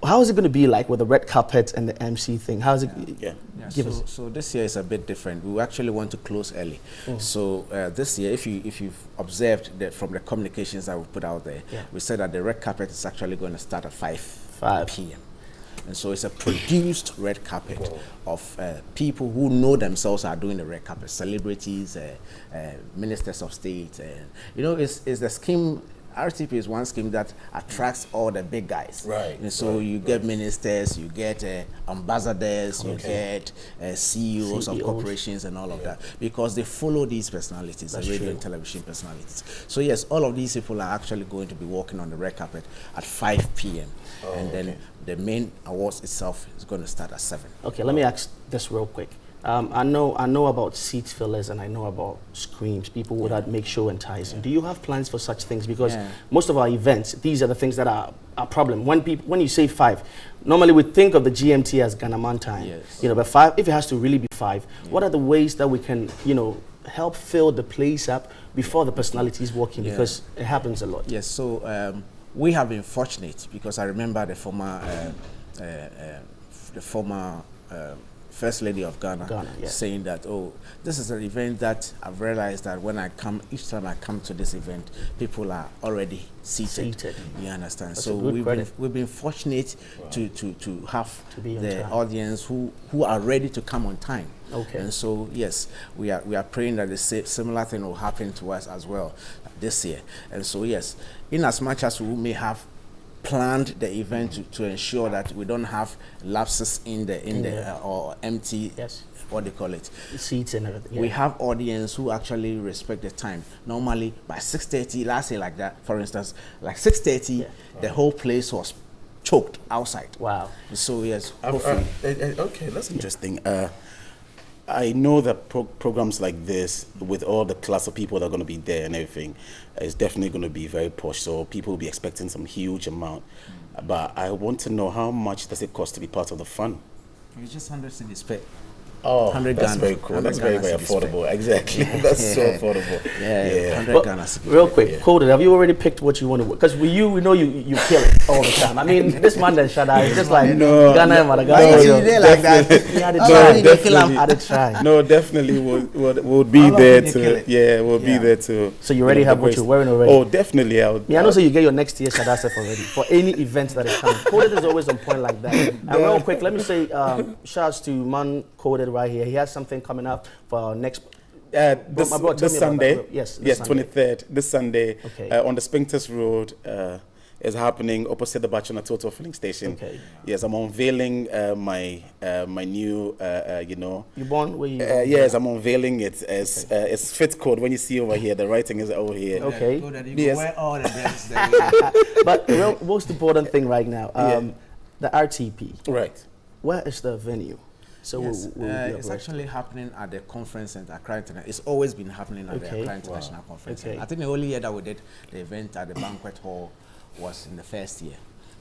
How is it going to be like with the red carpet and the MC thing? How is it? So this year is a bit different. We actually want to close early. So this year, if you've observed that from the communications that we put out there, we said that the red carpet is actually going to start at 5 p.m. And so it's a produced red carpet of people who know themselves are doing the red carpet, celebrities, ministers of state. You know, it's the scheme. RTP is one scheme that attracts all the big guys. Right. And so you get ministers, you get ambassadors, you get CEOs of corporations and all of that, because they follow these personalities, the radio and television personalities. So yes, all of these people are actually going to be walking on the red carpet at 5 p.m. And then the main awards itself is going to start at 7. Okay, let me ask this real quick. I know about seat fillers and I know about screams, people would make show enticing. Do you have plans for such things? Because most of our events, these are the things that are a problem. When you say 5, normally we think of the GMT as Ghana time. You know, but 5, if it has to really be 5, what are the ways that we can, you know, help fill the place up before the personalities walk in? Because it happens a lot. Yes, so we have been fortunate because I remember the former First Lady of Ghana, saying that, oh, this is an event that I've realized that when I come, each time I come to this event, people are already seated. You understand? That's so we've been fortunate to have the audience who are ready to come on time. Okay. And so yes, we are praying that the similar thing will happen to us as well this year. And so yes, in as much as we may have planned the event to ensure that we don't have lapses in the or empty, what they call it, seats and everything. We have audience who actually respect the time. Normally by 6:30, last say like that, for instance, like 6:30, the whole place was choked outside. Wow. So yes, hopefully. Okay, that's interesting. I know that programs like this, with all the class of people that are going to be there and everything, is definitely going to be very posh. So people will be expecting some huge amount. But I want to know, how much does it cost to be part of the fun? It's just 100 cedis per. Oh, 100 that's Ghana. very cool. That's very, very affordable. Exactly. That's so affordable. Yeah. 100 Well, Ghana. real quick, Coded, have you already picked what you want to work? Because we know you kill it all the time. I mean, this man then Shada is just like Ghana and Madagascar. No, definitely we'll be there to. Yeah, we'll be there to. So you already have what you're wearing already? Oh, definitely. I know. So you get your next year Shada stuff already for any event that is coming. Coded is always on point like that. And real quick, let me say, shouts to man Coded right here. He has something coming up for next. This Sunday. Yes, 23rd. This Sunday. Okay. On the Spinkters Road. Is happening opposite the Bachana Total Filling Station. Okay. Yes, I'm unveiling my new, You born where you? Yes, I'm unveiling it as it's fit code. When you see over here, the writing is over here. Okay. Yes. Wear all the dresses. But the most important thing right now, the RTP. Right. Where is the venue? So yes, we'll it's actually happening at the conference center, Accra International. It's always been happening at the Accra International Conference Center. I think the only year that we did the event at the banquet hall was in the first year.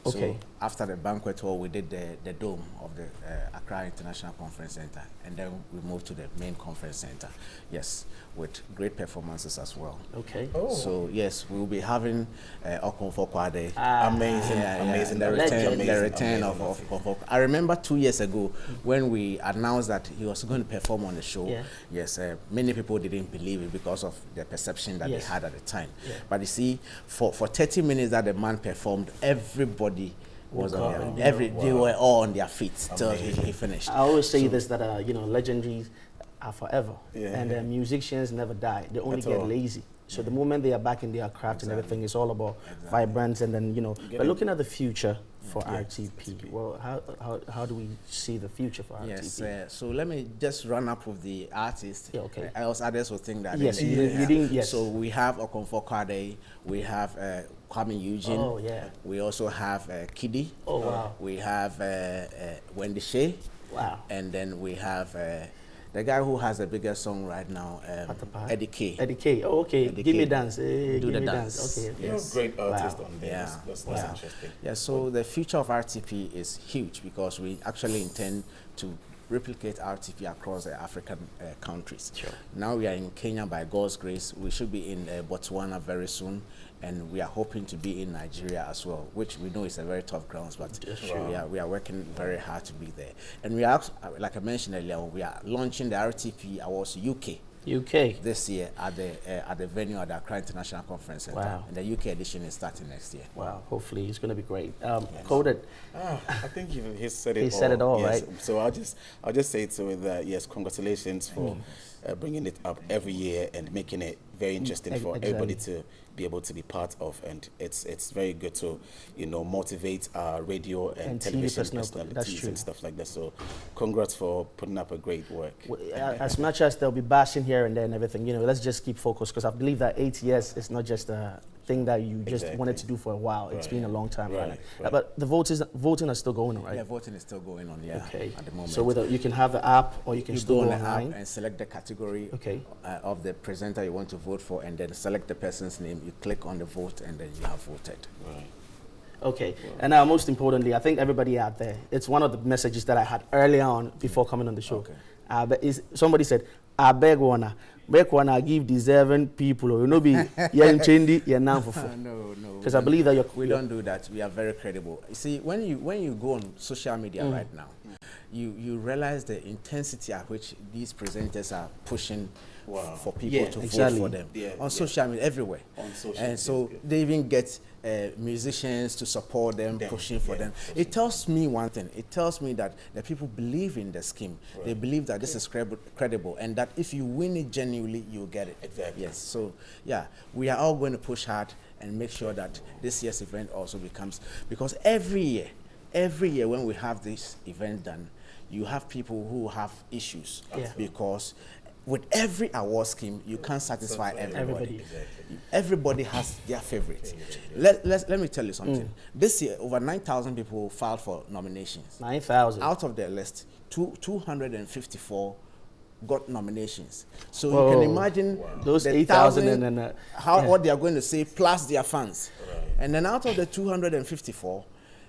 Okay. So after the banquet hall, we did the dome of the Accra International Conference Center, and then we moved to the main conference center. Yes, with great performances as well. Okay. So yes, we will be having Okonfo Kwade. Amazing, amazing. The return of Okonfo. I remember 2 years ago when we announced that he was going to perform on the show. Yeah. Yes, many people didn't believe it because of the perception that they had at the time. Yeah. But you see, for 30 minutes that the man performed, everybody was on their, they were all on their feet till he finished. I always say this, that legendaries are forever, and musicians never die. They only get lazy. So the moment they are back in their craft and everything, it's all about vibrance. And then but looking at the future for RTP, well, how do we see the future for RTP? Yes, so let me just run up with the artists. Yeah, okay. Else others will think that. Yes, you didn't. Yes. So we have Okonfo Kwade, we have Kwame Eugene. Oh yeah. We also have Kiddy. Oh wow. We have Wendy Shea. Wow. And then we have the guy who has the biggest song right now, Eddie K. Eddie K. Oh, okay. Eddie Give K. me dance. Do the dance. Okay. Yes. You're a great artist on there. Yeah. That's interesting. Yeah. So the future of RTP is huge because we actually intend to replicate RTP across the African countries. Sure. Now we are in Kenya by God's grace. We should be in Botswana very soon, and we are hoping to be in Nigeria as well, which we know is a very tough ground, but we are working very hard to be there. And we are, like I mentioned earlier, we are launching the RTP Awards UK this year at the venue at the Accra International Conference Center. Wow. And the UK edition is starting next year. Wow, hopefully it's going to be great. Coded. I think he said it all. He said it all, yes. right? So I'll just say to it that yes, congratulations for bringing it up every year and making it very interesting for everybody to be able to be part of, and it's very good to motivate radio and television personalities and stuff like that. So congrats for putting up a great work. As much as they'll be bashing here and there and everything, let's just keep focused, because I believe that 8 years is not just a thing that you just wanted to do for a while. It's been a long time, right? But the voting is still going on, right? Yeah, voting is still going on, okay. At the moment. So you can have the app, or you can still go go on the online app and select the category of the presenter you want to vote for, and then select the person's name. You click on the vote, and then you have voted. Right. Okay, and now most importantly, I think everybody out there, it's one of the messages that I had early on before coming on the show. Okay. Somebody said, I beg wanna give deserving people, be chendi, now for no. Because I believe that we don't do that. We are very credible. You see, when you go on social media right now, you realize the intensity at which these presenters are pushing for people to vote for them on social media everywhere. And so they even get musicians to support them, pushing for them. It tells me one thing. It tells me that the people believe in the scheme. They believe that this is credible, and that if you win it genuinely, you'll get it. Exactly. Yes. So yeah, we are all going to push hard and make sure that this year's event also becomes, because every year when we have this event done, you have people who have issues because with every award scheme, you can't satisfy everybody. Exactly. Everybody has their favorite. Let me tell you something. This year, over 9,000 people filed for nominations. 9,000? Out of their list, 254 got nominations. So you can imagine those 8,000 and what they are going to say, plus their fans. Right. And then out of the 254,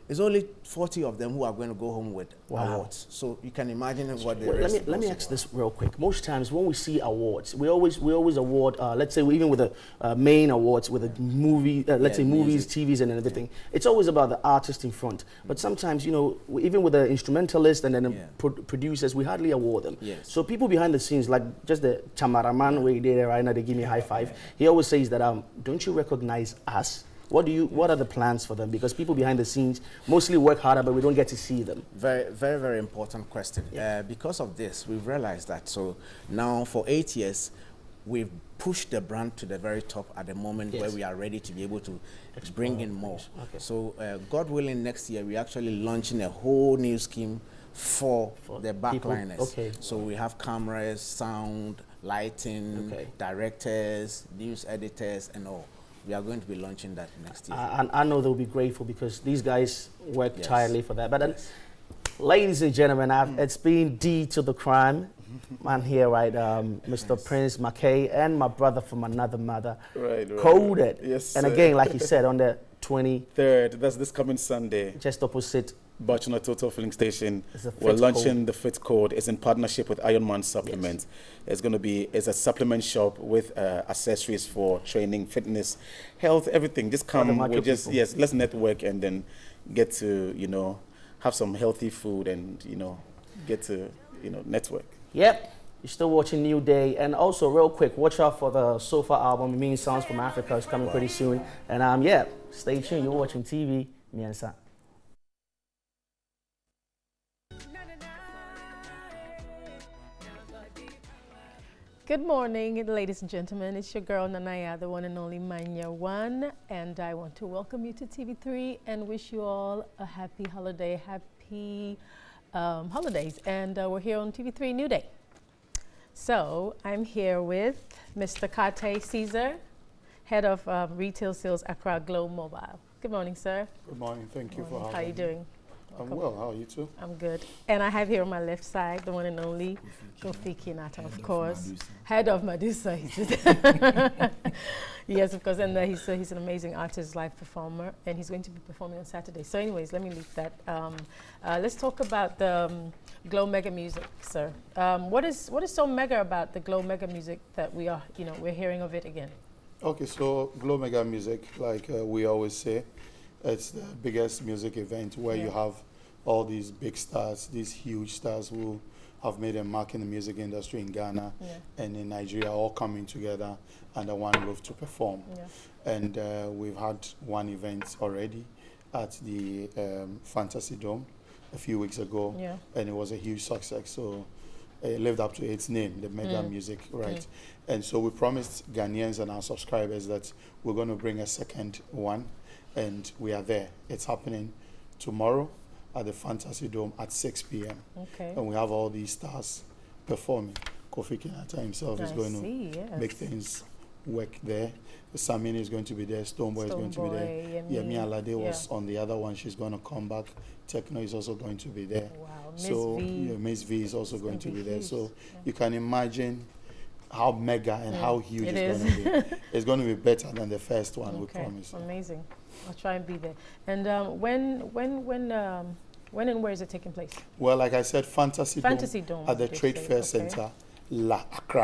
there's only 40 of them who are going to go home with awards. So you can imagine what the rest. Let me ask this real quick. Most times when we see awards, we always award. Let's say even with the main awards with a movie, let's say movies, TVs, and everything. It's always about the artist in front. But sometimes, you know, even with the instrumentalist and then the producers, we hardly award them. Yes. So people behind the scenes, like just the cameraman where he did it right now, they give me a high five. He always says that don't you recognize us? What are the plans for them? Because people behind the scenes mostly work harder, but we don't get to see them. Very, very, very important question. Because of this, we've realized that. So now for 8 years, we've pushed the brand to the very top at the moment where we are ready to be able to bring in more. Okay. So God willing, next year, we're actually launching a whole new scheme for the backliners. Okay. So we have cameras, sound, lighting, directors, news editors, and all. We are going to be launching that next year. And I know they'll be grateful because these guys work tirelessly for that. But ladies and gentlemen, it's been D to the crime. Man here, right, Mr. Prince McKay and my brother from another mother, Coded. Yes, and again, like you said, on the 23rd, that's this coming Sunday. Just opposite Bachelor Total Filling Station. We're launching the Fit Code. It's in partnership with Ironman Supplements. It's going to be a supplement shop with accessories for training, fitness, health, everything. Just come, let's network and then get to, you know, have some healthy food and, you know, get to, you know, network. Yep. You're still watching New Day. And also, real quick, watch out for the Sofa album, Mean Sounds from Africa. It's coming pretty soon. And stay tuned. You're watching TV. Miensa. Good morning, ladies and gentlemen. It's your girl Nanaya, the one and only Manya One, and I want to welcome you to TV3 and wish you all a happy holiday, happy holidays. And we're here on TV3 New Day. So I'm here with Mr. Kate Caesar, head of retail sales Accra Glow Mobile. Good morning, sir. Good morning. Thank you for having me. How are you doing? I'm well. How are you too? I'm good. And I have here on my left side the one and only Kofi Kinata, of course, head of Medusa. Yes, of course. And he's an amazing artist, live performer, and he's going to be performing on Saturday. So, anyways, let me leave that. Let's talk about the Glow Mega Music, sir. What is so mega about the Glow Mega Music that we're hearing of it again? Okay, so Glow Mega Music, like we always say, it's the biggest music event where you have all these big stars, these huge stars who have made a mark in the music industry in Ghana and in Nigeria, all coming together under one roof to perform. And we've had one event already at the Fantasy Dome a few weeks ago, and it was a huge success. So it lived up to its name, the Mega Music, right? And so we promised Ghanaians and our subscribers that we're going to bring a second one. And we are there. It's happening tomorrow at the Fantasy Dome at 6 p.m. Okay. And we have all these stars performing. Kofi Kinata himself is going to make things work there. Samini is going to be there. Stoneboy is going to be there. Yemi Alade was on the other one. She's going to come back. Techno is also going to be there. Wow. So Miss V is also going to be there. So you can imagine how mega and how huge it's going to be. It's going to be better than the first one, we promise. Amazing. I'll try and be there. And when and where is it taking place? Well, like I said, Fantasy Dome at the Trade Fair Center, La Accra.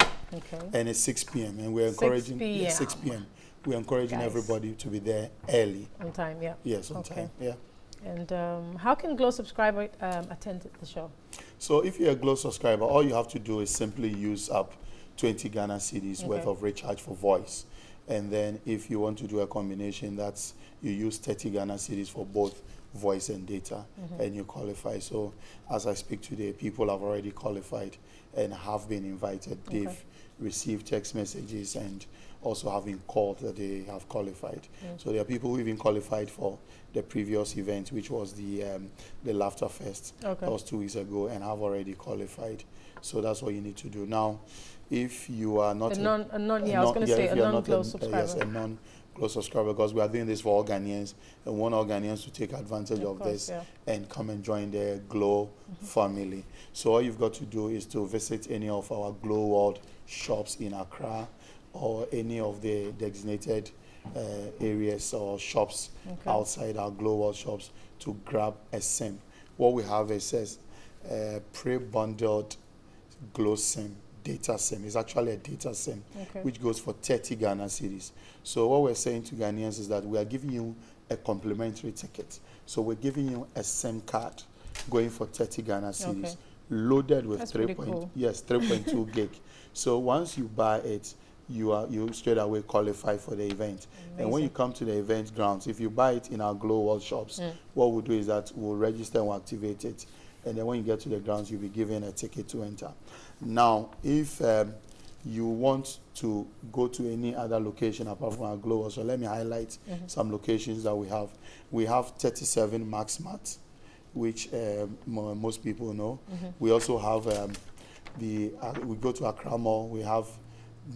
And it's 6 p.m. And we're encouraging 6 p.m. We're encouraging everybody to be there early. On time, yeah. Yes, on time, yeah. And how can Glow subscriber attend the show? So if you're a Glow subscriber, all you have to do is simply use up 20 Ghana cedis worth of recharge for voice. And then if you want to do a combination, that's you use 30 Ghana cedis for both voice and data, and you qualify. So as I speak today, people have already qualified and have been invited. received text messages and also have been called that they have qualified. So there are people who even qualified for the previous event, which was the Laughter Fest. Okay. That was 2 weeks ago, and have already qualified. So that's what you need to do. Now, if you are not a non-close subscriber. Yes, a non-close subscriber, because we are doing this for all Ghanaians, and want all Ghanaians to take advantage of this and come and join the Glow family. So all you've got to do is to visit any of our Glow World shops in Accra, or any of the designated areas or shops outside our Glow World shops to grab a SIM. What we have is a pre-bundled Glow SIM, data SIM. It's actually a data SIM, which goes for 30 Ghana cedis. So what we're saying to Ghanaians is that we are giving you a complimentary ticket. So we're giving you a SIM card going for 30 Ghana cedis, loaded with 3.2 gig. So once you buy it, you straight away qualify for the event. Amazing. And when you come to the event grounds, if you buy it in our Glow World shops, what we'll do is that we'll register and we'll activate it. And then when you get to the grounds, you'll be given a ticket to enter. Now, if you want to go to any other location apart from our Glow World, so let me highlight some locations that we have. We have 37 Max Mart, which most people know. We also have we go to Accra Mall, we have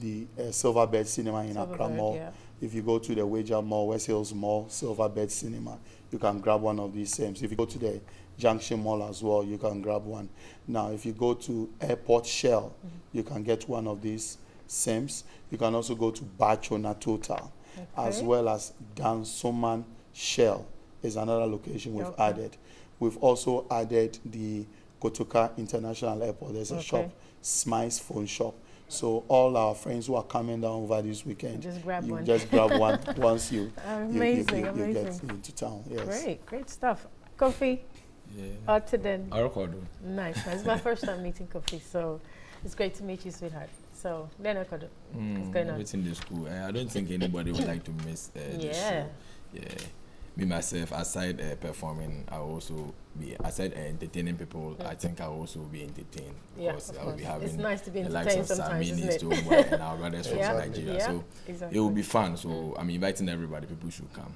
the Silverbird Cinema in Accra Mall. If you go to the Wager Mall, West Hills Mall, Silverbird Cinema, you can grab one of these SIMs. If you go to the Junction Mall as well, you can grab one. Now, if you go to Airport Shell, you can get one of these SIMs. You can also go to Bachona Total, as well as Dansoman Shell is another location we've added. We've also added the Kotoka International Airport. There's a shop, Smiles Phone Shop. So all our friends who are coming down over this weekend, just grab one. Just grab one once you amazing. get into town. Yes. Great stuff. Kofi. Yeah. Nice. It's my first time meeting Kofi, so it's great to meet you, sweetheart. So then what's going on? It's in the school. I don't think anybody would like to miss this show. Yeah. Me myself, aside performing, I also be aside entertaining people. I think I will also be entertained because I will be having it's nice to be the likes of sometimes, and our brothers from Nigeria. So it will be fun. So I'm inviting everybody. People should come.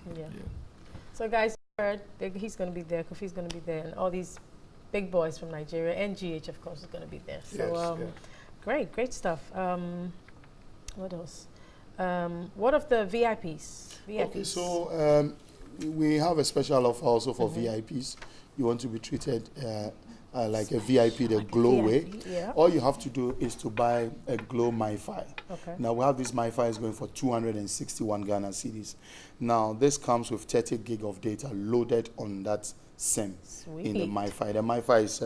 So guys, he's going to be there. Kofi's going to be there, and all these big boys from Nigeria and GH, of course, is going to be there. So great stuff. What else? What of the VIPs? Okay, so we have a special offer also for VIPs. You want to be treated like a VIP the Glow way. All you have to do is to buy a Glow MiFi. Now we have this MiFi is going for 261 Ghana cedis. Now this comes with 30 gig of data loaded on that SIM in the MiFi. The MiFi is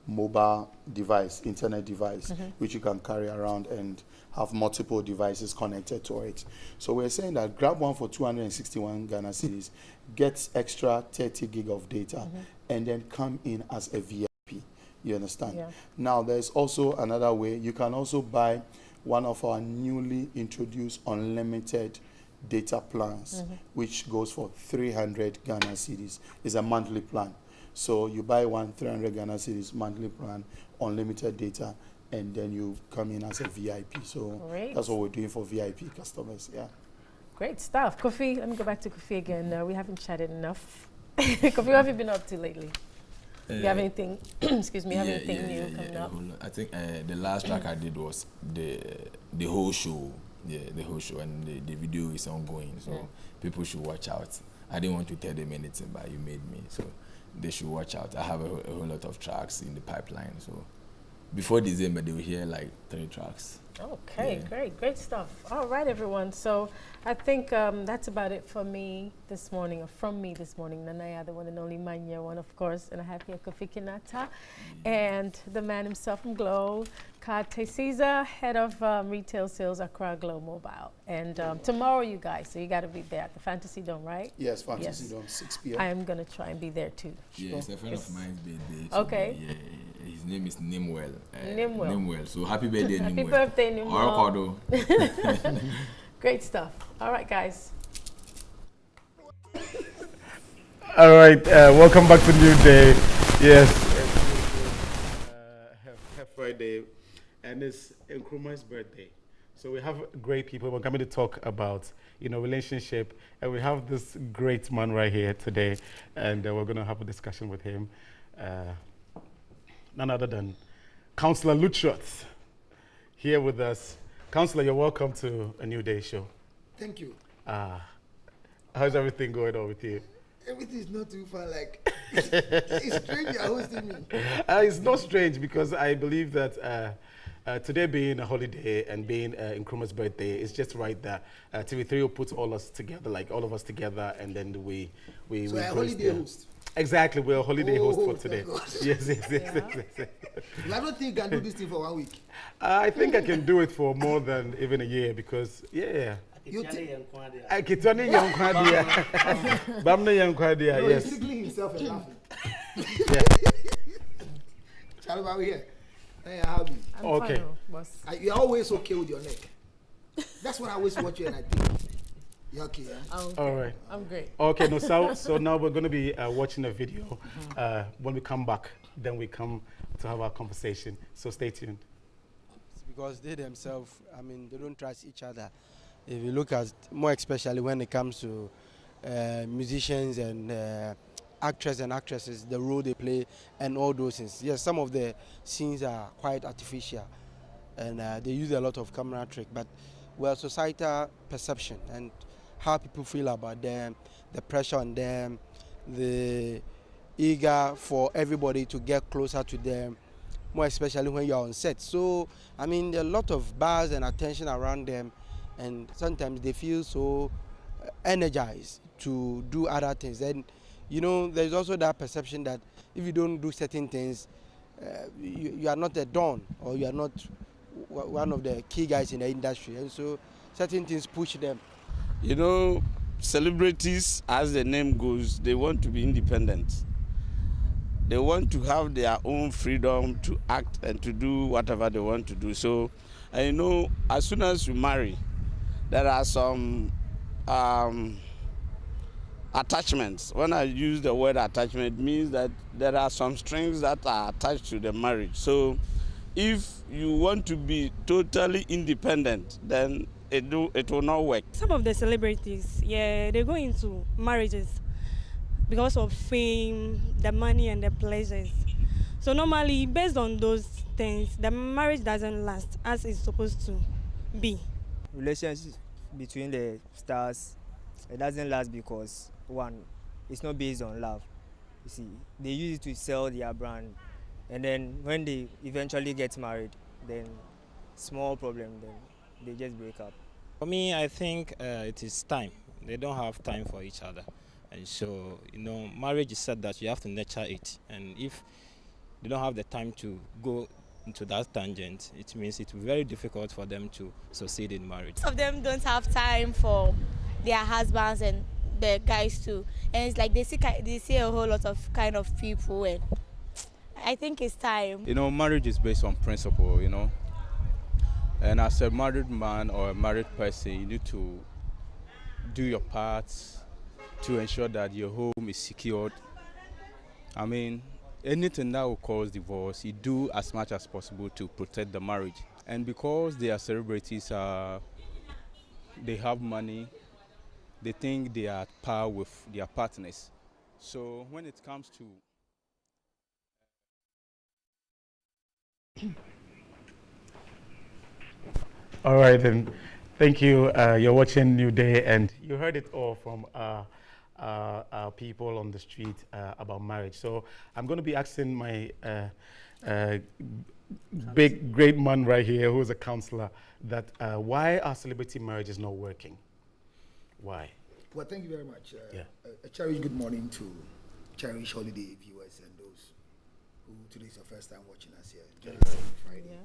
mobile device, internet device, which you can carry around and have multiple devices connected to it. So we're saying that grab one for 261 Ghana cedis, get extra 30 gig of data, and then come in as a VIP. You understand? Now there's also another way. You can also buy one of our newly introduced unlimited data plans, which goes for 300 Ghana cedis. It's a monthly plan. So you buy one 300 Ghana cedis monthly plan, unlimited data, and then you come in as a VIP. So that's what we're doing for VIP customers. Great stuff. Kofi, let me go back to Kofi again. We haven't chatted enough. Kofi, what have you been up to lately? You have anything, excuse me, have anything new coming up? I think the last track I did was the whole show. Yeah, the whole show, and the video is ongoing, so people should watch out. I didn't want to tell them anything, but you made me, so they should watch out. I have a whole lot of tracks in the pipeline, so before December they will hear like 3 tracks. Okay, great stuff. All right, everyone. So I think that's about it for me this morning, or from me this morning. Nanaya, the one and only Manya one, of course, and I have here Kofi Kinata and the man himself from Glow, Kate Caesar, head of retail sales Accra Glow Mobile. And tomorrow, you guys, so you got to be there at the Fantasy Dome, right? Yes, Fantasy Dome, 6 p.m. I am going to try and be there too. Yeah, it's a friend of mine's birthday. Okay. Yeah, his name is Nimwell. Nimwell. So happy birthday, Nimwell. Happy birthday, Nimwell. Great stuff. All right, guys. All right, welcome back to NewDay. Yes. Friday, and it's Nkrumah's birthday. So we have great people. We're coming to talk about, relationship, and we have this great man right here today, and we're going to have a discussion with him. None other than Councillor Luchot here with us. Councillor, you're welcome to a NewDay show. Thank you. How's everything going on with you? Everything is not too far. Like it's strange you're hosting me. It's not strange because I believe that today being a holiday and being Nkrumah's birthday, it's just right that TV3 will put all of us together, and then we so we a holiday host. Exactly, we're a holiday host for today. Yes. Well, I don't think you can do this thing for 1 week. I think I can do it for more than even a year because, You yes. He's tickling himself and laughing. Charlie, over here. Hey, how are you? I'm okay. Fine, boss. You're always okay with your neck. That's what I always watch you and I think. You're okay, yeah? Okay. All right. I'm great. Okay, no, so now we're going to be watching a video. When we come back, then we come to have our conversation. So stay tuned. It's because they themselves, they don't trust each other. If you look at, more especially when it comes to musicians and actors and actresses, the role they play and all those things. Yes, some of the scenes are quite artificial and they use a lot of camera trick, but societal perception and how people feel about them, the pressure on them, the eager for everybody to get closer to them, more especially when you're on set. So, there are a lot of buzz and attention around them, and sometimes they feel so energized to do other things. And there's also that perception that if you don't do certain things, you are not a don, or you are not one of the key guys in the industry, and so certain things push them. Celebrities, as the name goes, they want to be independent. They want to have their own freedom to act and to do whatever they want to do. So, as soon as you marry, there are some attachments. When I use the word attachment, it means that there are some strings that are attached to the marriage. So if you want to be totally independent, then it will not work. Some of the celebrities, they go into marriages because of fame, the money and the pleasures. So normally, based on those things, the marriage doesn't last as it's supposed to be. Relations between the stars, it doesn't last because, one, it's not based on love. You see, they use it to sell their brand, and then when they eventually get married, then small problem, then they just break up. For me, I think it is time. They don't have time for each other, and so marriage is said that you have to nurture it, and if they don't have the time to go into that tangent, it means it's very difficult for them to succeed in marriage. Some of them don't have time for their husbands and the guys too, and it's like they see a whole lot of kind of people, and I think it's time. Marriage is based on principle, and as a married man or a married person, you need to do your part to ensure that your home is secured. Anything that will cause divorce, you do as much as possible to protect the marriage. And because they are celebrities, they have money, they think they are at par with their partners. So when it comes to... All right, then. Thank you. You're watching NewDay, and you heard it all from people on the street about marriage. So I'm going to be asking my great man right here, who is a counselor, that why are celebrity marriages not working? Why? Well, thank you very much. A cherished good morning to Cherish Holiday viewers and those who today is your first time watching us here. Friday. Yeah.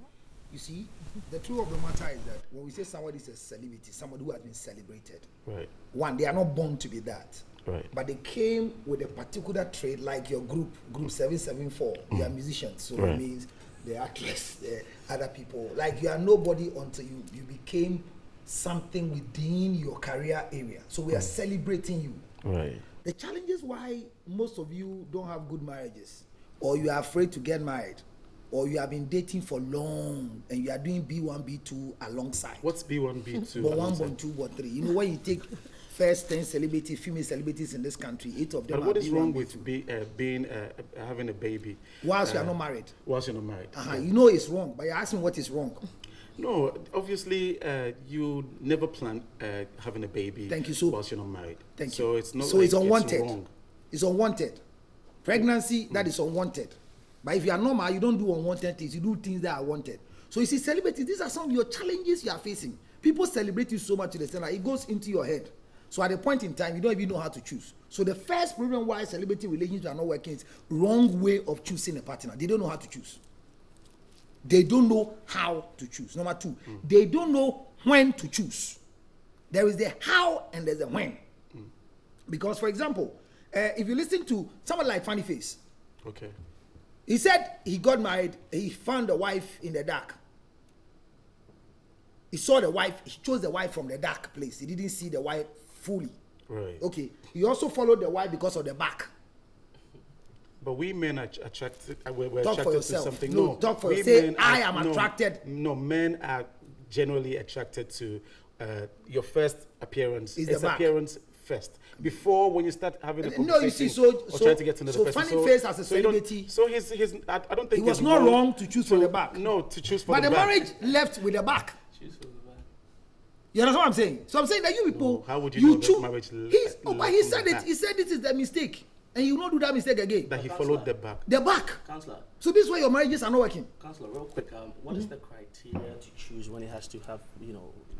You see, the truth of the matter is that when we say somebody is a celebrity, somebody who has been celebrated, right? One, they are not born to be that. Right. But they came with a particular trait, like your group 774. They are musicians, so Right. it means the actors, the other people. Like you are nobody until you became something within your career area. So we are celebrating you. Right. The challenge is why most of you don't have good marriages, or you are afraid to get married, or you have been dating for long and you are doing B1, B2 alongside. What's B1, B2? B1, B2, B3. You know, when you take first 10 celebrities, female celebrities in this country, 8 of them but are what is B1, wrong B2. with having a baby? Whilst you are not married. Whilst you're not married. You know it's wrong, but you're asking what is wrong. No, obviously, you never plan having a baby. Thank you, so whilst you're not married. Thank so you. It's not. So like it's unwanted. It's wrong. It's unwanted. Pregnancy, that is unwanted. But if you are normal, you don't do unwanted things. You do things that are wanted. So you see, celebrities, these are some of your challenges you are facing. People celebrate you so much to the extent that it goes into your head. So at a point in time, you don't even know how to choose. So the first problem why celebrity relationships are not working is wrong way of choosing a partner. They don't know how to choose. They don't know how to choose. Number 2, they don't know when to choose. There is the how and there's the when. Because, for example, if you listen to someone like Funny Face, okay, he said he got married, he found the wife in the dark. He saw the wife, he chose the wife from the dark place. He didn't see the wife fully. Right. Okay. He also followed the wife because of the back. But we men are attracted. We're Talk for attracted yourself. to something. No, talk for yourself. Say, I am attracted. No, men are generally attracted to your first appearance. Is the back. Appearance first. Before when you start having a conversation. No, you see, so trying to get to know the person. Funny Face as a celebrity. So he's. I don't think it was not wrong to choose from the back. No, to choose from the back. But the marriage left with the back. You understand what I'm saying? So I'm saying that you people, no, how would you know choose marriage? But he said it. He said this is the mistake, and you will not do that mistake again. That he followed the back. The back. Counselor. So this is why your marriages are not working. Counselor, real quick, what is the criteria to choose when it has to have,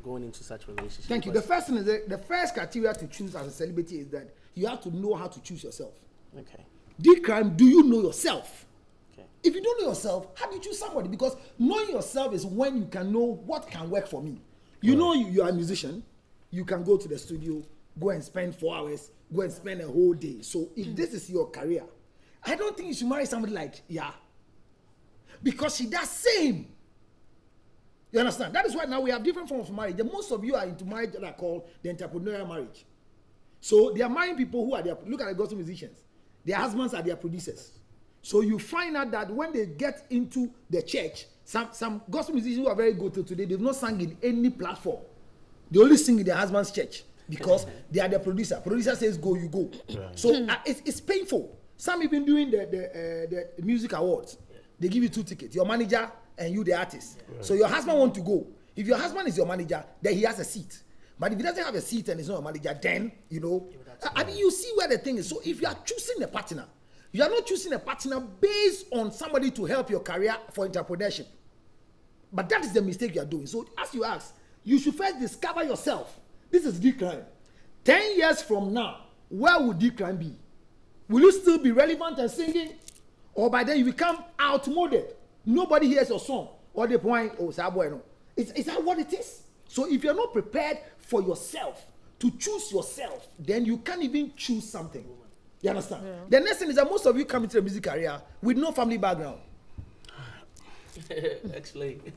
going into such relationships? Thank you. The first thing is the first criteria to choose as a celebrity is that you have to know how to choose yourself. Okay. D-crime, do you know yourself? Okay. If you don't know yourself, how do you choose somebody? Because knowing yourself is when you can know what can work for me. You know you are a musician, you can go to the studio, go and spend 4 hours, go and spend a whole day. So if this is your career, I don't think you should marry somebody like because she does same. You understand? That is why now we have different forms of marriage. And most of you are into marriage that are called the entrepreneurial marriage. So they are marrying people who are their, look at the gospel musicians. Their husbands are their producers. So you find out that when they get into the church, some gospel musicians who are very good till today, they've not sung in any platform. They only sing in their husband's church because they are the producer. Producer says go, you go. Right. So it's painful. Some even doing the music awards, they give you 2 tickets. Your manager and you, the artist. Right. So your husband wants to go. If your husband is your manager, then he has a seat. But if he doesn't have a seat and he's not a manager, then, I mean, you see where the thing is. So if you are choosing a partner, you are not choosing a partner based on somebody to help your career for entrepreneurship. But that is the mistake you are doing. So as you ask, you should first discover yourself. This is D-crime. 10 years from now, where would D-crime be? Will you still be relevant and singing? Or by then you become outmoded? Nobody hears your song. Or the point, is that what it is? So if you're not prepared for yourself, to choose yourself, then you can't even choose something. You understand? Yeah. The next thing is that most of you come into the music career with no family background. Explain.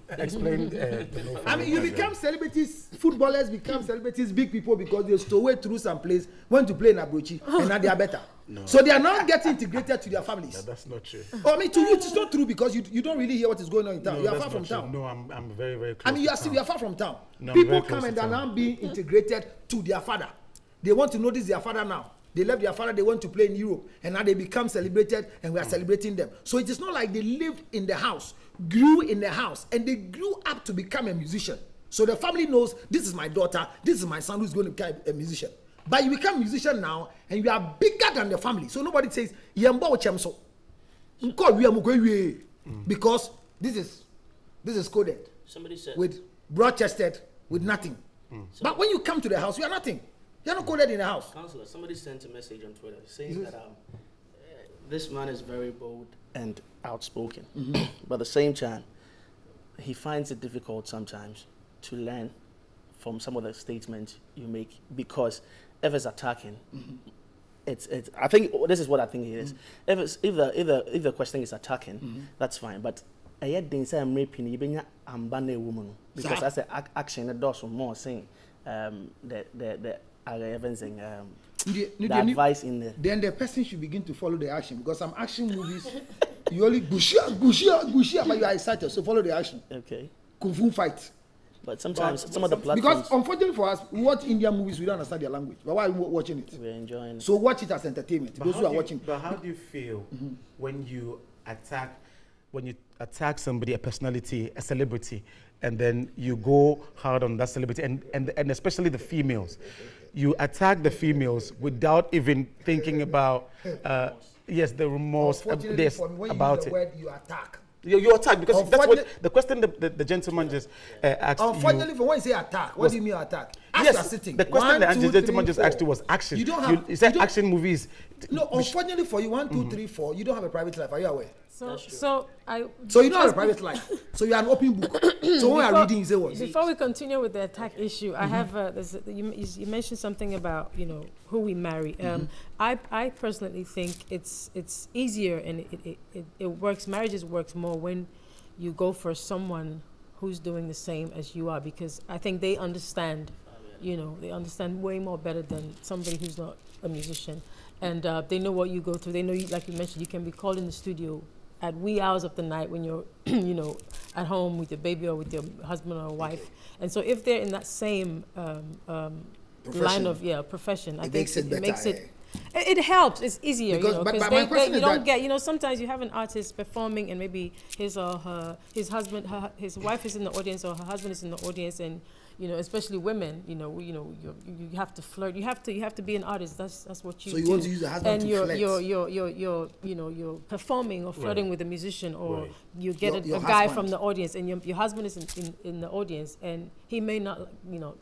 I mean, you become celebrities, footballers become celebrities, big people because they stole away through some place, went to play in Abrochi, and now they are better. No. So they are not getting integrated to their families. No, that's not true. I mean, to you, it's not true because you don't really hear what is going on in town. No, you are far from town. No, I'm very, very close. I mean, you are far from town. No, people come and are now being integrated to their father. They want to notice their father now. They left their father, they went to play in Europe, and now they become celebrated, and we are celebrating them. So it is not like they lived in the house, grew in the house, and they grew up to become a musician. So the family knows, this is my daughter, this is my son who's going to become a musician. But you become a musician now, and you are bigger than the family. So nobody says, because this is coded. Somebody said, with broad-chested, with nothing. But when you come to the house, you are nothing. You're not coded in the house. Counselor, somebody sent a message on Twitter saying that this man is very bold and outspoken. But at the same time, he finds it difficult sometimes to learn from some of the statements you make because if it's attacking, it's. I think this is what I think it is. If the question is attacking, that's fine. But I yet didn't say I'm raping you, I'm banning a woman because I said action that does more saying the advice in there. Then the person should begin to follow the action because some action movies You only gushia, but you are excited, so follow the action. Okay. Kung fu fight. But sometimes some of the platforms. Because unfortunately for us, we watch Indian movies, we don't understand their language. But why are we watching it? We're enjoying it. So watch it as entertainment. Those who are watching. But how do you feel when you attack somebody, a personality, a celebrity, and then you go hard on that celebrity, and especially the females? You attack the females without even thinking about, yes, the remorse Unfortunately for me, when you about use the it. word, you attack. You attack, because that's what the question the gentleman just asked you. Unfortunately, for when you say attack, what do you mean attack? As you are sitting. The question 1, the 2, gentleman 3, just 4. asked you was action. You don't have. You said action movies. No, unfortunately for you, 1, 2, 3, 4. You don't have a private life. Are you aware? So you don't have a private life. So you are an open book. So when you are reading, you say what? Before we continue with the attack issue, I have you mentioned something about who we marry. I personally think it's easier and it works. Marriages works more when you go for someone who's doing the same as you are, because I think they understand. They understand way more better than somebody who's not a musician, and they know what you go through. They know, like you mentioned, you can be called in the studio at wee hours of the night when you're, at home with your baby or with your husband or wife. And so if they're in that same line of profession, I think it makes it. It helps. It's easier, because you don't get. Sometimes you have an artist performing, and maybe his his wife is in the audience or her husband is in the audience, and especially women, you have to flirt. You have to be an artist. That's what you do. So you want to use the husband to flirt. And you're performing or flirting with a musician, or you get a guy from the audience, and your husband is in the audience, and he may not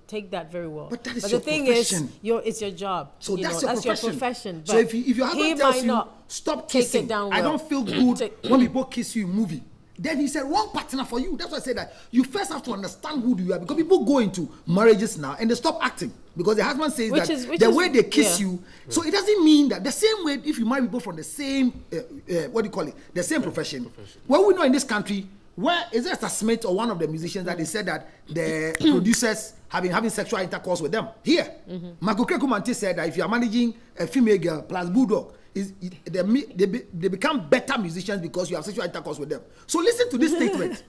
take that very well. But that is the thing profession. is, it's your job. So that's your profession. So if your husband tells you stop kissing, I don't feel good when people kiss you in movie. Then he's a wrong partner for you. That's why I say that you first have to understand who you are, because people go into marriages now and they stop acting because the husband says the way they kiss you. So it doesn't mean that the same way if you marry people from the same the same profession. Well, we know in this country, where is there a Smith or one of the musicians that they said that the producers have been having sexual intercourse with them here. Marco Krekumanti said that if you are managing a female girl plus bulldog, they become better musicians because you have sexual intercourse with them. So listen to this statement.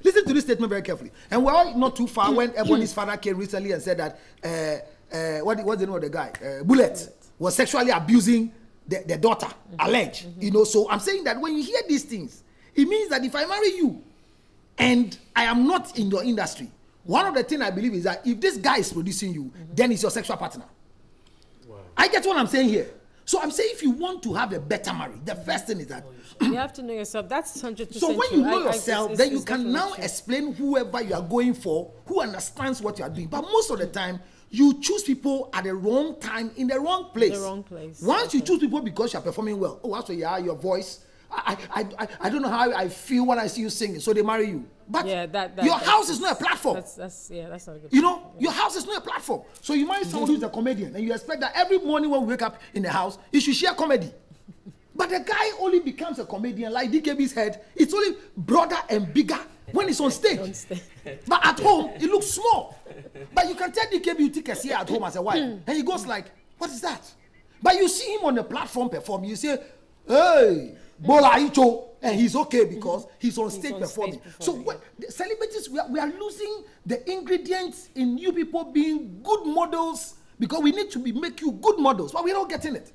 Listen to this statement very carefully. And we're all not too far when Ebony's father came recently and said that what's the name of the guy? Bullet was sexually abusing the daughter, alleged. So I'm saying that when you hear these things, it means that if I marry you and I am not in your industry, one of the things I believe is that if this guy is producing you, then he's your sexual partner. Wow. I get what I'm saying here. So I'm saying if you want to have a better marriage, the first thing is that you have to know yourself. That's 100%. So when you know yourself, then you can now explain whoever you are going for, who understands what you are doing. But most of the time, you choose people at the wrong time in the wrong place. The wrong place. Once you choose people because you are performing well, also your voice. I don't know how I feel when I see you singing, so they marry you. But your house is not a platform. That's not a good. Your house is not a platform. So you marry someone who's a comedian, and you expect that every morning when we wake up in the house, you should share comedy. But the guy only becomes a comedian like DKB's head. It's only broader and bigger when it's on stage. But at home, it looks small. But you can tell DKB you take a seat at home as a wife, and he goes like, "What is that?" But you see him on the platform perform, you say, "Hey, Bola Icho," and he's okay because he's on stage performing. So the celebrities, we are losing the ingredients in you people being good models, because we need to make you good models, but we're not getting it.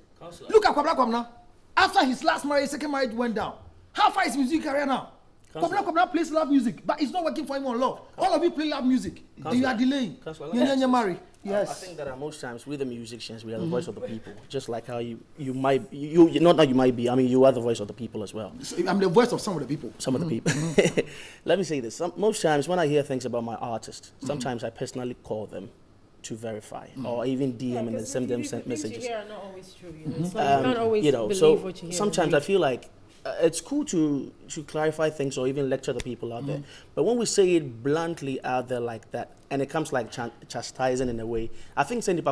Look at Kwabla Kwamna. After his last marriage, second marriage went down. How far is his music career now? Kwabla Kwamna plays love music, but it's not working for him on love. All of you play love music, and you are delaying. You're married. Yes. I think that most times we the musicians, we are the voice of the people. Just like how you might not that you might be. I mean, you are the voice of the people as well. So I'm the voice of some of the people. Some of the people. Let me say this. Most times when I hear things about my artist, sometimes I personally call them to verify, or even DM and then send them messages. Are not always true. You can't always believe what you hear. Sometimes I feel like it's cool to clarify things or even lecture the people out there. But when we say it bluntly out there like that, and it comes like chastising in a way, I think because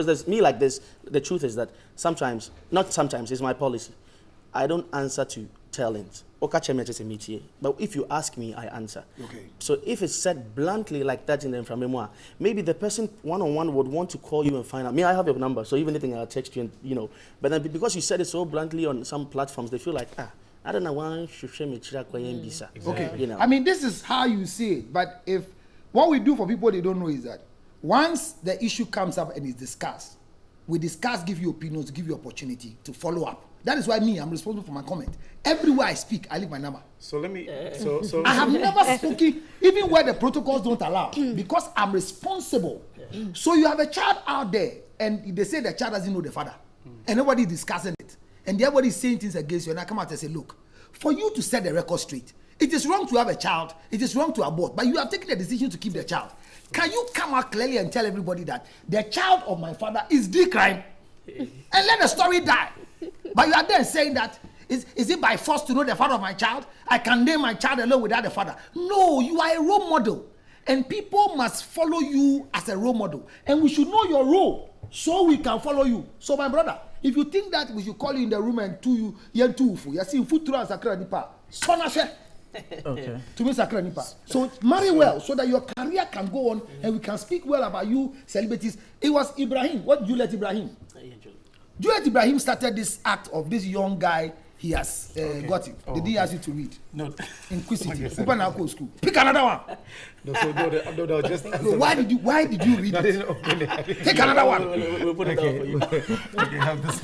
there's me like this. The truth is that sometimes, not sometimes, it's my policy. I don't answer to tell-ins. But if you ask me, I answer. Okay. So if it's said bluntly like that in the inframemoir, maybe the person one-on-one would want to call you and find out. I have your number, so even anything I'll text you, and But then because you said it so bluntly on some platforms, they feel like, I don't know why should me Okay. I mean, this is how you see it. But if what we do for people they don't know is that once the issue comes up and is discussed, we discuss, give you opinions, give you opportunity to follow up. That is why I'm responsible for my comment. Everywhere I speak, I leave my number. So let me. I have never spoken, even where the protocols don't allow, because I'm responsible. So you have a child out there, and they say the child doesn't know the father, and nobody is discussing it, and everybody is saying things against you, and I come out and say, look, for you to set the record straight, it is wrong to have a child, it is wrong to abort, but you have taken the decision to keep the child. Can you come out clearly and tell everybody that the child of my father is the crime, and let the story die? But you are then saying that, is it by force to know the father of my child? I can name my child alone without the father. No, you are a role model. And people must follow you as a role model. And we should know your role so we can follow you. So my brother, if you think that we should call you in the room and you see food through and sakra nipa, okay. To me sakra nipa. So marry well so that your career can go on and we can speak well about you celebrities. It was Ibrahim. What did you let Ibrahim? Juliet Ibrahim started this act of this young guy. He has got it. Did he ask you to read? No. Inquisitive. Open our school. Pick another one. No, just. No, why did you read it? Take another one. We'll put it down for you. Okay, have this.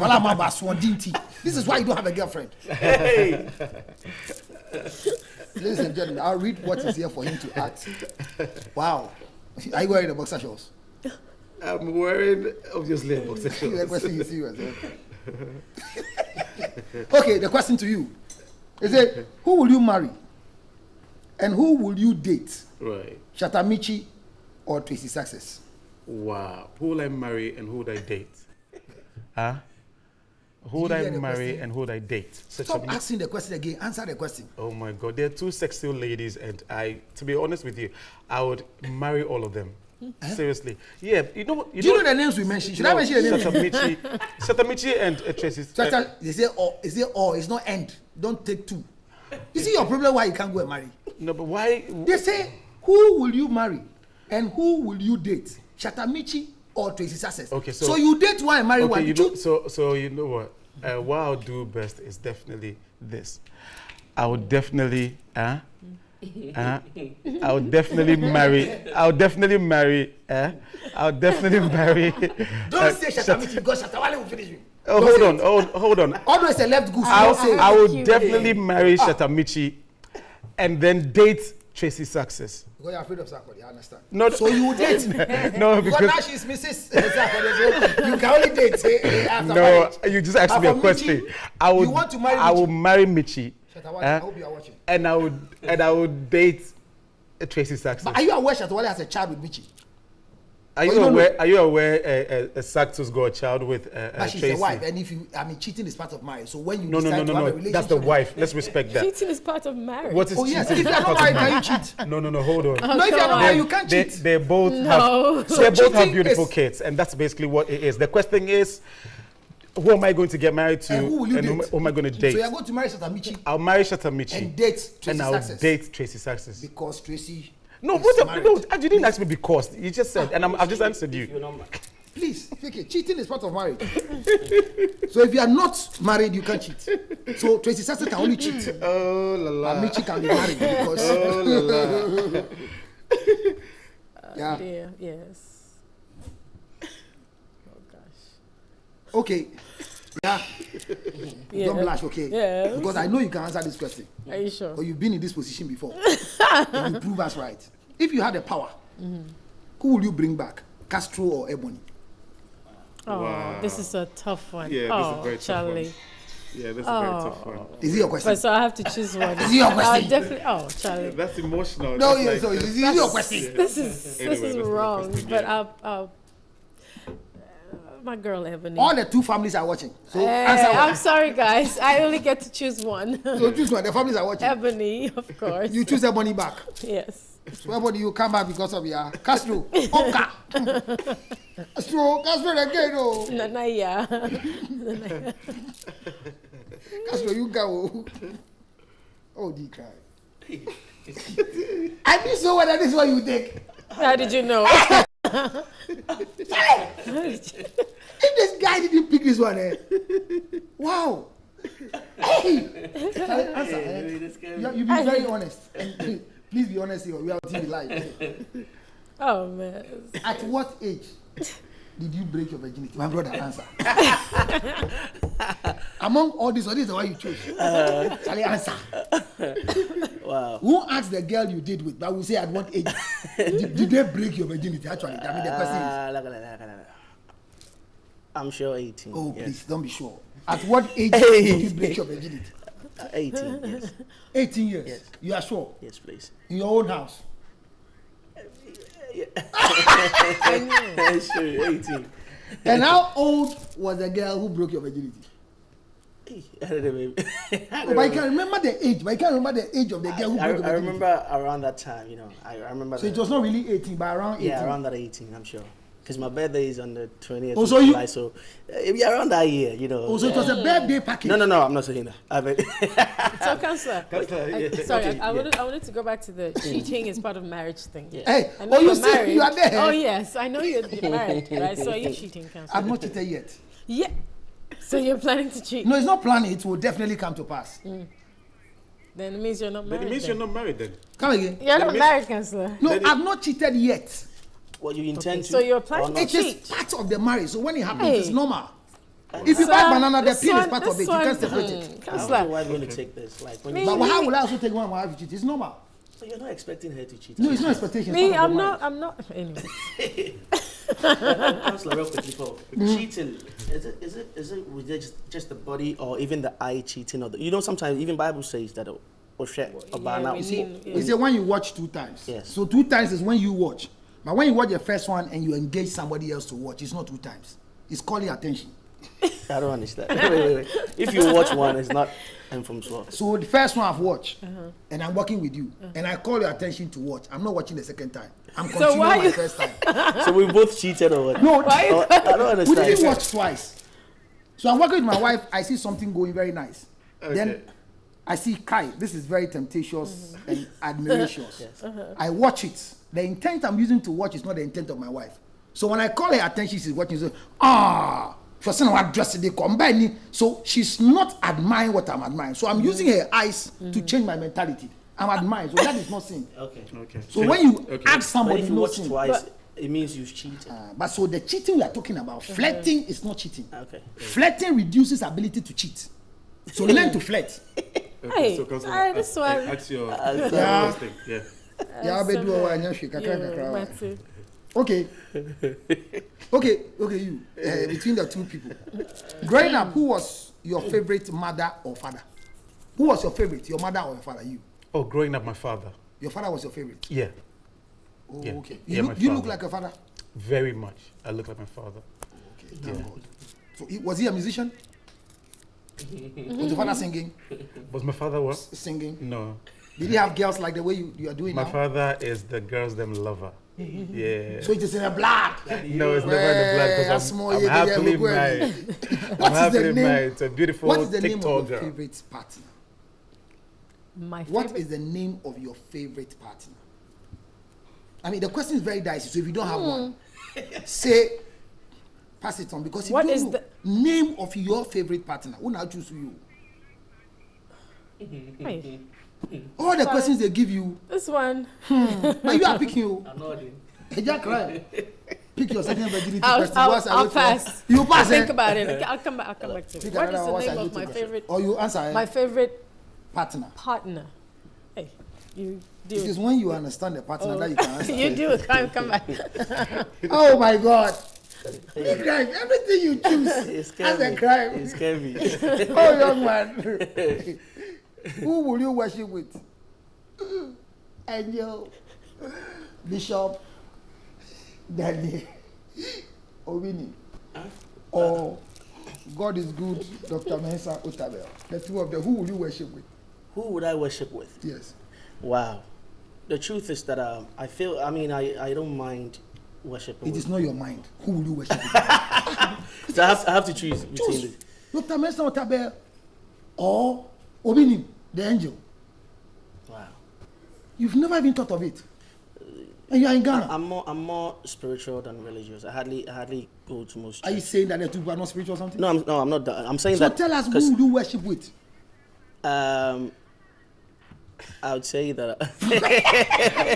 This is why you don't have a girlfriend. Hey. Ladies and gentlemen, I'll read what is here for him to act. Wow. Are you wearing the boxer shorts? I'm wearing, obviously, a boxer shorts. The question you see yourself. Okay, the question to you is it, who will you marry and who will you date? Right. Shatamichi or Tracy Success? Wow. Who will I marry and who would I date? Huh? Who would I marry and who would I date? Stop asking the question again. Answer the question. Oh my God. There are two sexy ladies, and to be honest with you, I would marry all of them. Seriously. Yeah. Do you know the names we mentioned? Should I mention the names? Shatamichi and Tracy. They say it's not end. Don't take two. You see your problem why you can't go and marry? No, but why? They say, who will you marry and who will you date? Shatamichi or Tracy Success? Okay, so you date one and marry one. So you know what? What I'll do best is definitely this. I would definitely I would definitely marry. Don't say Shatamichi because Shatawale will finish you. Hold on. Always a left goose. I would definitely marry Shatamichi and then date Tracy Success. Because you're afraid of Sarkodie, I understand. No, so you would date? No, because now she's Mrs. Sarkodie, so you can only date after marriage. You just asked me a question. You want to marry Michi? I will marry Michi. I hope you are watching. And I would date Tracy Success. But are you aware Shatawale has a child with Michi? Are you aware Success got a child with but she's Tracy? a wife, and cheating is part of marriage. So when you decide to have a relationship, that's the wife. Let's respect that. Cheating is part of marriage. What is cheating? Yes. If you're not married, can you cheat? No, hold on. No, if you're not married, you can't cheat. They both have beautiful kids, and that's basically what it is. The question is, who am I going to get married to? And who will you date? Who am I going to date? So you're going to marry Shatamichi? I'll marry Shatamichi. And date Tracy Success? I'll date Tracy Success. Because Tracy... No, you didn't ask me because. You just said, and I've just answered you. Please, okay, cheating is part of marriage. So if you are not married, you can't cheat. So Tracy Success can only cheat. Oh, la la. And Michi can be married because... Oh, la la. Yeah. Dear, yes. Oh, gosh. Okay. Yeah. Don't blush, okay? Yeah. Because I know you can answer this question. Are you sure? Or you've been in this position before. And you prove us right. If you had the power, who will you bring back? Castro or Ebony? Oh, wow. This is a tough one. Yeah, this is a very tough one. Yeah, that's a very tough one. Is it your question? But so I have to choose one. Is it your question? Definitely. Charlie. That's emotional. No, that's so is it your question? Yeah. This is wrong. But I'll my girl Ebony. All the two families are watching. So answer one. I'm sorry, guys. I only get to choose one. So choose one. The families are watching. Ebony, of course. You choose Ebony back. Yes. So Ebony, you come back because of your Castro. Oka. Castro again, oh. Nanaya. Castro, you go. Oh, the cry. I didn't know whether this is what you take. How did you know? If this guy didn't pick this one, wow. Hey, answer. You be very honest. And please be honest here. We are on TV live. Oh man. At what age did you break your virginity? My brother, answer. Among all these, what is the one you chose? Charlie, answer. Wow. Who asked the girl you did with? But we say at what age did they break your virginity? Actually, I mean the question is. I'm sure 18. Oh, yes. please, don't be sure. At what age did you break your virginity? 18, yes. 18 years? Yes. You are sure? Yes, please. In your own house? That's true, 18. And how old was the girl who broke your virginity? I don't know, maybe. But I can remember the age. But I can't remember the age of the girl who broke your virginity. I remember around that time, you know. I remember. So it was not really 18, but around 18. Yeah, around that 18, I'm sure. Because my birthday is on the 20th Oh, so of you- July, so around that year, you know. Oh, so it was a birthday package? No, I'm not saying that. I mean, So, Counselor, sorry, okay, I wanted to go back to the cheating is part of marriage thing. Yeah. Hey, I know you you're say married. you are there? Oh yes, I know you're married, right? So are you cheating, Counselor? I've not cheated yet. Yeah. So you're planning to cheat? No, it's not planning. It will definitely come to pass. Then it means you're not married. Then it means you're not married then. Come again. You're not married, Counselor. No, I've not cheated yet. What you intend to? So you're planning to It cheat? is part of the marriage. So when it happens, Hey. it's normal. If you buy banana, the peel is part of it. You can't separate it. How's your wife going to take this? Like, when you But how will I also take one wife to cheat? It's normal. So you're not expecting her to cheat? No, it's not expectation. Me, it's part of I'm the not. marriage. I'm not. Anyway. Counselor, real quick before cheating, is it with just the body or even the eye cheating or you know sometimes even Bible says that You see, when you watch 2 times. Yes. So 2 times is when you watch. But when you watch the first one and you engage somebody else to watch, it's not 2 times. It's calling attention. I don't understand. Wait. If you watch one, it's not from slow. So the first one I've watched, and I'm working with you, and I call your attention to watch. I'm not watching the second time. I'm continuing my first time. So we both cheated or what? No, I don't understand. we didn't watch twice. So I'm working with my wife. I see something going very nice. Then I see Kai. This is very temptatious and admiracious. Yes. I watch it. The intent I'm using to watch is not the intent of my wife. So when I call her attention, she's watching. So, so she's not admiring what I'm admiring. So I'm using her eyes to change my mentality. I'm admiring. So that is not sin. Okay. So when you ask somebody, but if you no watch sin. twice, it means you've cheated. But so the cheating we are talking about, flirting is not cheating. Okay. Flirting reduces ability to cheat. So learn to flirt. Hey, this one. That's your Yeah. thing. Yeah. Okay. Okay, you. Between the 2 people. Growing up, who was your favorite mother or father? Who was your favorite, your mother or your father? You. Oh, growing up, my father. Your father was your favorite? Yeah. Oh, Yeah. okay. Yeah, my You look father. like a father? Very much. I look like my father. Okay, thank God. So was he a musician? Was your father singing? Was my father what? Singing? No. Did he have girls like the way you are doing My now? father is the girls them lover. Yeah. So it is in the blood? No, it's never in the blood because I'm happily married. I'm happily married. It's a beautiful What is the name TikTok of your girl. favorite partner? What is the name of your favorite partner? I mean, the question is very dicey. So if you don't have one, say, pass it on. Because if What you is don't know, name of your favorite partner, who now choose you? Hey. All the questions they give you. This one. Now you are picking you. I'm nodding. Hey, Jack, right? Pick your second virginity I'll question. Once I I'll wait for- pass. You pass. Think eh? about it. Okay, I'll come back to it. Pick What is another the one once I name go of to my the- favorite? Or you answer. eh? My favorite partner. Partner. Hey, you do. It is when you understand the partner that you can answer. You do. Come back. Oh my God. You crime. Everything you choose It's as a scary. crime. It's scary. Oh, young man. Who will you worship with? Angel, Bishop, Daniel, Owini, or God is good, Dr. Mensa Otabel. The 2 of them. Who will you worship with? Who would I worship with? Yes. Wow. The truth is that I feel, I don't mind worshiping. It is not your mind. Who will you worship with? So I have to choose between the Dr. Mensa Otabel or Owini, the angel. Wow. You've never even thought of it. And you are in Ghana. I'm more spiritual than religious. I hardly go to most church. Are you saying that the two people are not spiritual or something? No, I'm not. I'm saying so that. So tell us who you do worship with. I would say that.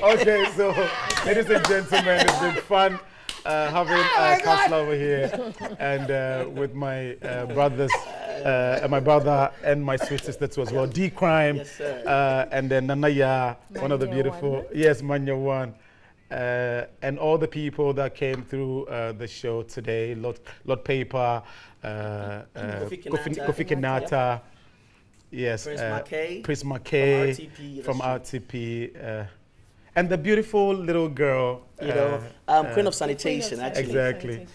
Okay, so ladies and gentlemen, it's been fun having Counselor over here and with my brothers. My brother and my sweet sister too as well. D Crime, yes, and then Nanaya, one of the beautiful, yes, Manya One, and all the people that came through the show today. Lord Paper, Kofi Kinata, yes, Prince McKay from RTP, and the beautiful little girl, Queen of Sanitation, actually. Exactly,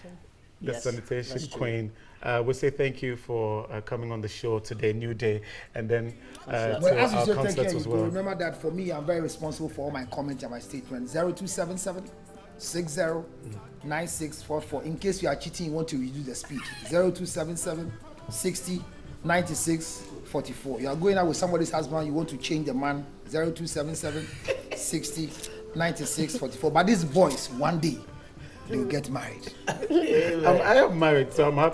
the sanitation queen. We'll say thank you for coming on the show today, NewDay, and then well, as you say thank you, as well. Remember that for me, I'm very responsible for all my comments and my statements. 0277 609644. In case you are cheating, you want to reduce the speed. 0277 60 96 44. You are going out with somebody's husband, you want to change the man. 0277 60 96 44. But these boys, one day, they will get married. I am married, so I'm happy.